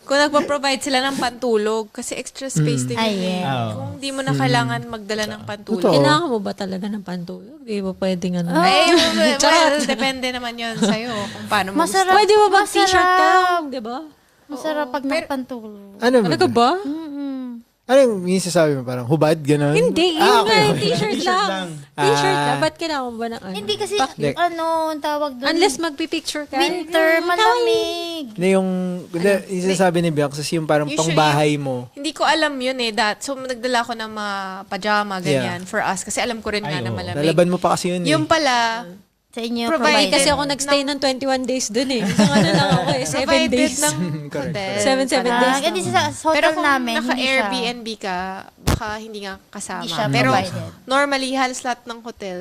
Speaker 4: kung nagpa-provide sila ng pantulog. Kasi extra space din
Speaker 5: Ay,
Speaker 4: yun eh.
Speaker 5: yeah.
Speaker 4: Kung di mo na kailangan magdala ng pantulog.
Speaker 1: Totoo.
Speaker 2: Kailangan mo ba talaga ng pantulog? Di ba pwedeng ano?
Speaker 4: Ay, well, depende naman yun sa'yo kung paano mo gusto.
Speaker 5: Masarap.
Speaker 2: Pwede mo ba t-shirt ka?
Speaker 5: Masarap.
Speaker 2: Di ba?
Speaker 5: Masarap pag napantulog.
Speaker 1: Ano ba?
Speaker 2: Talaga ba?
Speaker 5: Mm-mm.
Speaker 1: Ano yung minsan sabi mo? Parang hubad, gano'n?
Speaker 2: Hindi, yun nga, yung t-shirt
Speaker 3: T-shirt
Speaker 2: lang.
Speaker 3: lang.
Speaker 2: T-shirt lang. Ba't kailangan mo ba ng ano?
Speaker 5: Hindi kasi,
Speaker 1: Hindi.
Speaker 5: ang tawag doon.
Speaker 2: Unless magpipicture ka.
Speaker 5: winter, malamig.
Speaker 1: Hindi yung yung sinasabi ni Bianca kasi yung parang
Speaker 4: Usually,
Speaker 1: pangbahay mo.
Speaker 4: Hindi ko alam yun eh. So, nagdala ko ng mga pajama, ganyan, for us. Kasi alam ko rin nga
Speaker 3: Ay,
Speaker 4: na
Speaker 3: oo.
Speaker 4: malamig.
Speaker 1: Lalaban mo pa kasi yun
Speaker 4: Yung pala,
Speaker 5: Sa inyo,
Speaker 4: Provided.
Speaker 2: Kasi ako nagstay ng 21 days dun eh. So ano lang ako eh, 7
Speaker 4: provided
Speaker 2: days.
Speaker 4: ng
Speaker 1: Correct.
Speaker 4: hotel.
Speaker 2: 7 days.
Speaker 5: Hindi sa hotel
Speaker 4: Pero kung
Speaker 5: namin, hindi siya.
Speaker 4: naka-Airbnb ka, baka hindi nga kasama.
Speaker 5: Hindi siya
Speaker 4: Pero
Speaker 5: provided.
Speaker 4: normally, halos lahat ng hotel,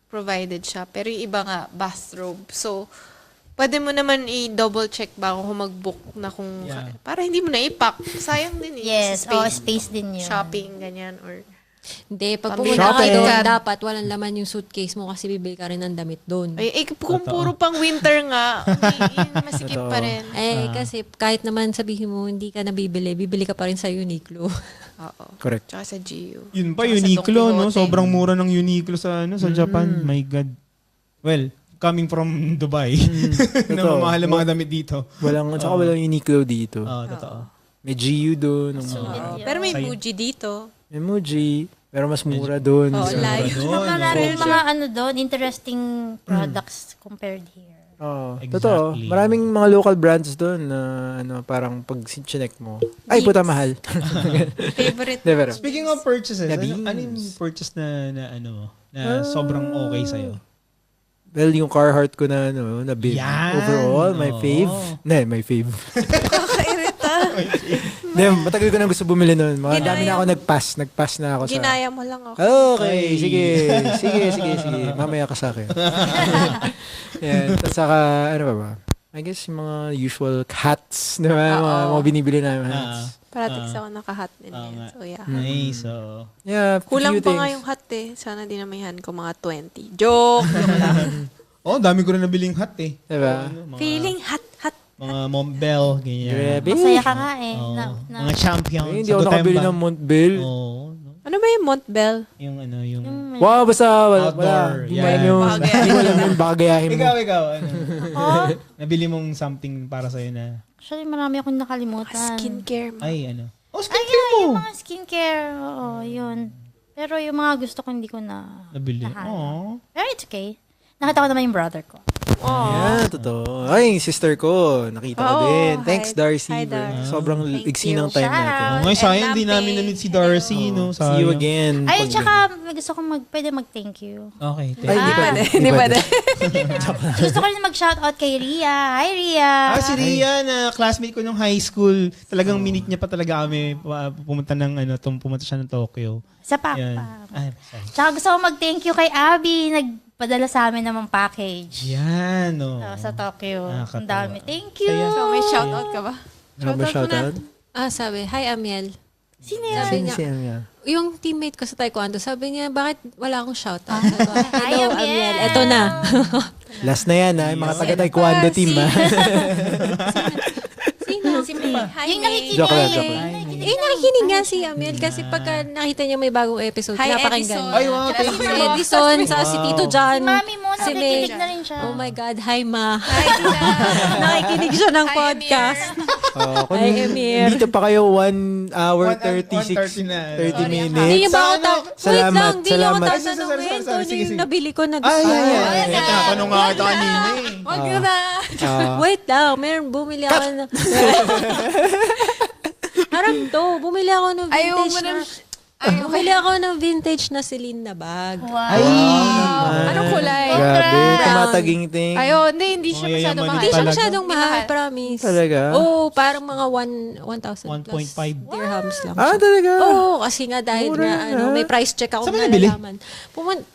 Speaker 4: provided siya. Pero yung iba nga, bathrobe. So, pwede mo naman i-double check bago kung mag-book na kung...
Speaker 3: Yeah.
Speaker 4: Para hindi mo na i-pack. Sayang din eh.
Speaker 5: Yes,
Speaker 4: Space.
Speaker 5: space din yun.
Speaker 4: Shopping, ganyan. Or
Speaker 2: Hindi, pag
Speaker 4: Pambili
Speaker 2: pumunta ka
Speaker 1: shopping.
Speaker 2: doon, dapat walang laman yung suitcase mo kasi bibili ka rin ng damit doon.
Speaker 4: Ay, kung puro pang winter nga, masikip pa rin.
Speaker 2: Kasi kahit naman sabihin mo hindi ka nabibili, bibili ka pa rin sa Uniqlo.
Speaker 4: Oo.
Speaker 1: Correct.
Speaker 4: Tsaka sa GU.
Speaker 3: Yun pa,
Speaker 4: Tsaka sa
Speaker 3: Uniqlo,
Speaker 4: Don
Speaker 3: no?
Speaker 4: Quixote.
Speaker 3: Sobrang mura ng Uniqlo sa Japan. My God. Well, coming from Dubai. na
Speaker 1: Totoo.
Speaker 3: mamahal ang mga damit dito.
Speaker 1: Walang Uniqlo dito.
Speaker 3: Oo, totoo.
Speaker 1: May GU doon.
Speaker 4: Pero may
Speaker 3: Sa'yo.
Speaker 4: Muji dito.
Speaker 1: May Muji. Pero mas mura doon.
Speaker 4: Oo, live.
Speaker 5: Maraming mga interesting products compared here.
Speaker 1: Oo.
Speaker 3: Exactly.
Speaker 1: Totoo. Maraming mga local brands doon na parang pag chinek mo. Ay, puta mahal.
Speaker 4: Favorite.
Speaker 1: Di, pero,
Speaker 3: Speaking of purchases,
Speaker 1: Nabings.
Speaker 3: ano yung purchase na sobrang okay sa'yo?
Speaker 1: well, yung Carhartt ko na na bid.
Speaker 3: Yan.
Speaker 1: Overall, my
Speaker 3: Oo.
Speaker 1: fave. My fave.
Speaker 4: Kakairita.
Speaker 1: Hindi, matagal ko na gusto bumili noon. Mga dami na ako nagpass na ako sa...
Speaker 4: Ginaya mo lang ako.
Speaker 1: Okay,
Speaker 3: Ay.
Speaker 1: sige. Mamaya ka sa akin. Yan. Tapos saka, ano ba? I guess yung mga usual hats, di ba? Mga binibili namin hats.
Speaker 4: Parating ako naka-hat din.
Speaker 3: Oo nga.
Speaker 4: So, yeah.
Speaker 3: Nice. So,
Speaker 1: Yeah,
Speaker 4: Kulang
Speaker 1: few
Speaker 4: pa nga
Speaker 1: things.
Speaker 4: yung hat eh. Sana dinamihan ko mga 20. Joke!
Speaker 3: dami ko rin nabiling hat eh.
Speaker 1: Diba?
Speaker 3: Mga,
Speaker 4: Feeling hat.
Speaker 3: Mga Montbell, ganyan.
Speaker 1: Grabe.
Speaker 5: Masaya ka nga eh.
Speaker 3: Oo.
Speaker 5: Na,
Speaker 3: Mga champion.
Speaker 1: Ay, hindi ako nakabili ng Montbell.
Speaker 3: Oo. No?
Speaker 4: Ano ba yung Montbell?
Speaker 3: Yung
Speaker 1: Wow, basta wala.
Speaker 3: Outdoor,
Speaker 1: Hindi mo
Speaker 3: yeah.
Speaker 1: alam yung,
Speaker 4: Baka
Speaker 1: hindi mo alam yung baka gayahin mo.
Speaker 3: Ikaw, ano?
Speaker 5: oh,
Speaker 3: Nabili mong something para sa'yo na,
Speaker 5: actually, marami akong nakalimutan.
Speaker 4: Skincare.
Speaker 3: ay, ano? Oh,
Speaker 5: Ay,
Speaker 3: skincare mo!
Speaker 5: yung mga skincare. Oo, yun. Pero yung mga gusto ko, hindi ko na
Speaker 3: Nabili.
Speaker 5: nahanap.
Speaker 3: Oo.
Speaker 5: Pero it's okay. Nakita ko naman yung brother ko.
Speaker 1: Yeah, totoo. Ay, yung sister ko, nakita ko
Speaker 4: Oo,
Speaker 1: din. Thanks,
Speaker 4: hi-
Speaker 1: Darcy.
Speaker 4: hi, Dar.
Speaker 1: Sobrang
Speaker 4: Thank
Speaker 1: iksi
Speaker 4: you.
Speaker 1: ng time
Speaker 5: Shout
Speaker 1: natin.
Speaker 5: out.
Speaker 3: Oh, ngayon, sayang,
Speaker 4: And
Speaker 3: hindi namin
Speaker 4: Lampay.
Speaker 3: na-meet si Darcy, no?
Speaker 1: See you
Speaker 3: Sayang.
Speaker 1: again.
Speaker 5: Ay,
Speaker 1: Pag-
Speaker 5: tsaka gusto ko pwede mag-thank you.
Speaker 3: Okay,
Speaker 1: Ay, hindi
Speaker 5: Ah.
Speaker 1: pwede.
Speaker 4: Hindi pwede.
Speaker 5: Gusto ko rin mag-shoutout kay Ria. Hi, Ria!
Speaker 3: Si Ria na classmate ko nung high school. Talagang minute niya pa talaga kami pumunta siya ng Tokyo.
Speaker 5: Sa Papa.
Speaker 3: Yan. Ay, sorry.
Speaker 5: Tsaka gusto ko mag-thank you kay Abby. Nagpadala sa amin ng package.
Speaker 3: Yan, no.
Speaker 5: Sa Tokyo.
Speaker 3: Nakakatawa.
Speaker 5: Ang dami. Thank you.
Speaker 3: Saya.
Speaker 4: So, may shoutout ka ba?
Speaker 1: Ano ba shoutout?
Speaker 2: Sabi, hi Amiel.
Speaker 5: Sino yan?
Speaker 2: Sabi niya,
Speaker 1: Sino niya?
Speaker 2: yung teammate ko sa taekwondo, sabi niya, bakit wala akong shoutout? Sabi ko,
Speaker 5: Hi,
Speaker 2: hello
Speaker 5: Amiel.
Speaker 2: Amiel, eto na.
Speaker 1: Last na yan, ha? Yung mga taga-taekwondo team, ha?
Speaker 2: Sino?
Speaker 5: Si May. Yung nakikinig.
Speaker 1: Joke lang.
Speaker 2: Nakikinig nga si Amiel kasi pagka nakita niya may bagong episode,
Speaker 4: Hi,
Speaker 2: pinapakinggan
Speaker 4: Edison.
Speaker 2: niya.
Speaker 3: Ay, wow, thank
Speaker 2: Si
Speaker 3: you.
Speaker 2: Edison, sa si Tito John.
Speaker 5: Si Mami mo,
Speaker 2: si
Speaker 5: nakikinig
Speaker 2: May.
Speaker 5: na rin siya.
Speaker 2: Oh my God, hi Ma.
Speaker 4: Hi, Tita.
Speaker 2: Nakikinig siya ng
Speaker 4: Hi,
Speaker 2: podcast.
Speaker 1: Kung
Speaker 2: Hi, Emir.
Speaker 1: dito pa kayo 1 hour 36
Speaker 3: 1:30 na.
Speaker 1: 30
Speaker 2: Hindi
Speaker 1: minutes.
Speaker 2: niyo ba ako wait
Speaker 1: Salamat,
Speaker 2: lang, hindi niyo ako
Speaker 1: salamat.
Speaker 2: tatanungin
Speaker 3: Sorry,
Speaker 2: kung ano
Speaker 3: sige,
Speaker 2: yung
Speaker 3: sige.
Speaker 2: nabili ko na
Speaker 3: Ay,
Speaker 2: gusto.
Speaker 3: ay. Tanong nga kita kanina eh.
Speaker 4: Wag ka na.
Speaker 2: Wait lang, meron bumili ako na. Harap to, bumili ako ng
Speaker 4: Ayaw
Speaker 2: vintage
Speaker 4: mo
Speaker 2: na.
Speaker 4: na-
Speaker 2: Bumili ako ng vintage na Celine na bag.
Speaker 5: Wow.
Speaker 4: Anong kulay?
Speaker 1: Grabe,
Speaker 2: Brown.
Speaker 1: tumataging-ting.
Speaker 4: Ayo, hindi siya
Speaker 3: Mga
Speaker 4: masyado
Speaker 3: yaman
Speaker 4: mahal.
Speaker 2: Hindi siya
Speaker 3: Talaga?
Speaker 2: masyadong mahal,
Speaker 4: mahal.
Speaker 2: promise.
Speaker 1: Talaga?
Speaker 2: Oo, parang mga 1,000 plus
Speaker 3: 1.5.
Speaker 2: dirhams lang
Speaker 1: Ah,
Speaker 2: siya.
Speaker 1: talaga?
Speaker 2: Oo, kasi nga dahil
Speaker 1: Mura
Speaker 2: nga
Speaker 1: na.
Speaker 2: may price check ako
Speaker 3: Saan mo nabili?
Speaker 2: nalalaman.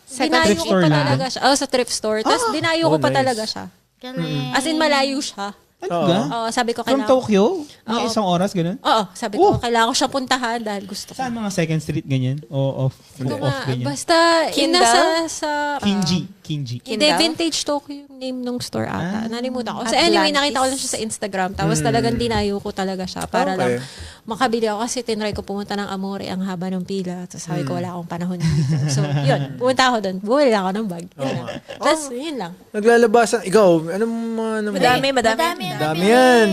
Speaker 3: Sa
Speaker 2: Dinayo
Speaker 3: thrift
Speaker 2: ko
Speaker 3: store
Speaker 2: pa
Speaker 3: na?
Speaker 2: talaga siya. Sa thrift store. Tapos dinayo ko pa
Speaker 1: nice.
Speaker 2: talaga siya.
Speaker 5: Galing.
Speaker 2: As in, malayo siya.
Speaker 3: Talaga?
Speaker 2: Oo, sabi ko
Speaker 3: From
Speaker 2: kailangan.
Speaker 3: Tokyo? Mga
Speaker 2: Oo.
Speaker 3: isang oras, ganun?
Speaker 2: Oo, sabi ko kailangan ko siya puntahan dahil gusto ko.
Speaker 3: Saan mga second street, ganyan? O off?
Speaker 2: Hindi ko
Speaker 3: Off,
Speaker 2: nga,
Speaker 3: ganyan?
Speaker 2: basta
Speaker 4: Kindle?
Speaker 2: sa
Speaker 3: Kinji.
Speaker 2: Hindi,
Speaker 4: Kindle?
Speaker 2: Vintage Tokyo yung name ng store ata. Nalimutan ko. So
Speaker 4: Atlantis.
Speaker 2: anyway, nakita ko lang siya sa Instagram. Tapos talagang dinayo ko talaga siya para
Speaker 1: Okay.
Speaker 2: lang makabili ako kasi tinry ko pumunta ng Amore ang haba ng pila. Tapos sabi ko wala akong panahon dito. So yun, pumunta ako doon. Bumili ako ng bag. Yun lang. Tapos yun lang.
Speaker 1: Naglalabasan. Ikaw, anong mga naman?
Speaker 4: Madami.
Speaker 5: Madami.
Speaker 1: Dami yan.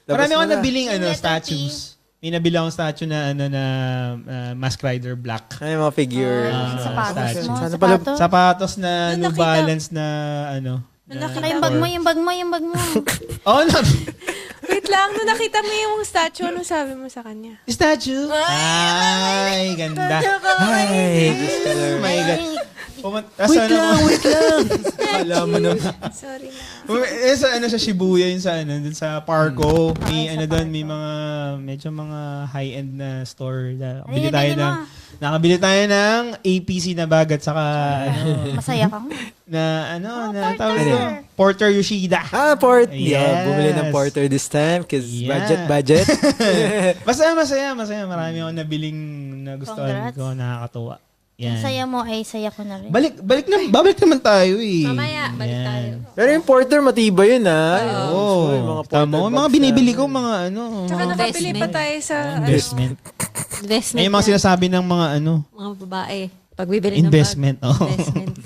Speaker 3: Marami
Speaker 1: Labas
Speaker 3: ako
Speaker 1: mo na.
Speaker 3: nabiling statues. may nabili akong statue na Mask Rider Black.
Speaker 1: Ay, mga figure.
Speaker 5: Sapatos
Speaker 3: statue.
Speaker 5: mo.
Speaker 1: Sana pala-
Speaker 5: Sapatos.
Speaker 3: Sapatos na
Speaker 4: Yung
Speaker 3: New
Speaker 4: nakita-
Speaker 3: Balance na
Speaker 5: Saka yung bag mo, yung bag mo, yung bag mo.
Speaker 3: Oh, no.
Speaker 4: Wait lang, nung nakita mo yung statue, anong sabi mo sa kanya?
Speaker 3: Statue. Ay, ganda. Ay, oh my God. Wait lang.
Speaker 1: Alam mo naman.
Speaker 4: Sorry na.
Speaker 3: Sa Shibuya, yun dun sa Parco. May doon, may medyo mga high-end na store.
Speaker 5: Bili mo.
Speaker 3: Nakabili tayo ng APC na bag at saka
Speaker 5: Masaya ka.
Speaker 3: na tawag ito? Porter Yoshida.
Speaker 1: Port.
Speaker 3: Yes.
Speaker 1: Yeah, bumili ng Porter this time because
Speaker 3: Yeah.
Speaker 1: budget.
Speaker 3: Masaya. Marami akong nabiling nagustuhan
Speaker 5: Congrats.
Speaker 3: ko, nakakatuwa.
Speaker 5: Yung
Speaker 3: Yan.
Speaker 5: saya mo ay saya ko na rin.
Speaker 3: Babalik naman tayo eh.
Speaker 2: Mamaya, balik
Speaker 3: Yan.
Speaker 2: tayo.
Speaker 1: Pero yung Porter, matibay yun
Speaker 3: Oo.
Speaker 1: yung mga
Speaker 3: Tama.
Speaker 1: Porter
Speaker 3: Yung mga
Speaker 1: bags
Speaker 3: binibili
Speaker 1: na-
Speaker 3: ko, mga
Speaker 4: Tsaka nakabili pa
Speaker 2: Investment.
Speaker 4: tayo sa...
Speaker 3: investment.
Speaker 2: Investment.
Speaker 3: Ay, yung mga sinasabi ng mga
Speaker 2: Mga babae. Pagbibili
Speaker 3: investment.
Speaker 2: ng bag.
Speaker 3: Oh.
Speaker 2: Investment.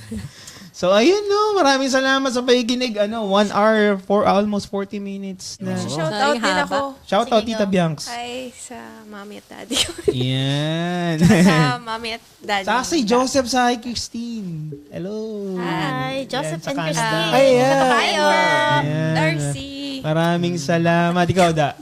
Speaker 3: So, ayun no. Maraming salamat sa pakikinig. 1 hour, almost 40 minutes na.
Speaker 4: Shout out
Speaker 2: Sorry,
Speaker 4: din
Speaker 2: haba.
Speaker 4: ako.
Speaker 3: Shout out,
Speaker 5: Sige,
Speaker 3: Tita
Speaker 5: go.
Speaker 3: Biancs.
Speaker 4: Ay, sa mami at daddy.
Speaker 3: Yan.
Speaker 4: sa mami at daddy.
Speaker 3: Saka si Joseph sa Christine. Hello.
Speaker 5: Hi, Joseph
Speaker 3: Yan, sa
Speaker 5: and
Speaker 3: Canada.
Speaker 5: Christine.
Speaker 1: Ay, yeah.
Speaker 5: Dito kayo.
Speaker 3: Yan.
Speaker 4: Darcy.
Speaker 3: Maraming salamat. Ikaw, Da.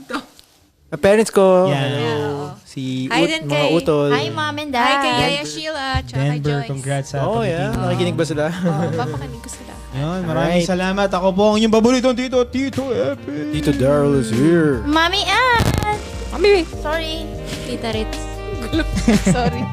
Speaker 1: Parents ko,
Speaker 3: Yeah.
Speaker 1: hello. Si
Speaker 4: Hi din
Speaker 1: mga
Speaker 4: kay-
Speaker 1: utol.
Speaker 5: Hi, Mom and Dad.
Speaker 4: Hi kay Yaya Sheila. Tsaka kay
Speaker 3: Denver,
Speaker 4: Joyce.
Speaker 3: congrats sa
Speaker 1: Oh, yeah.
Speaker 3: pakikinig.
Speaker 1: Nakikinig ba sila?
Speaker 4: Papakinig ko sila.
Speaker 3: Yun, maraming
Speaker 1: Alright.
Speaker 3: salamat. Ako po ang inyong paboritong Tito Epic.
Speaker 1: Tito Daryl is here.
Speaker 5: Mami Ann.
Speaker 2: Mami!
Speaker 5: Sorry.
Speaker 2: Tita Ritz.
Speaker 4: Sorry.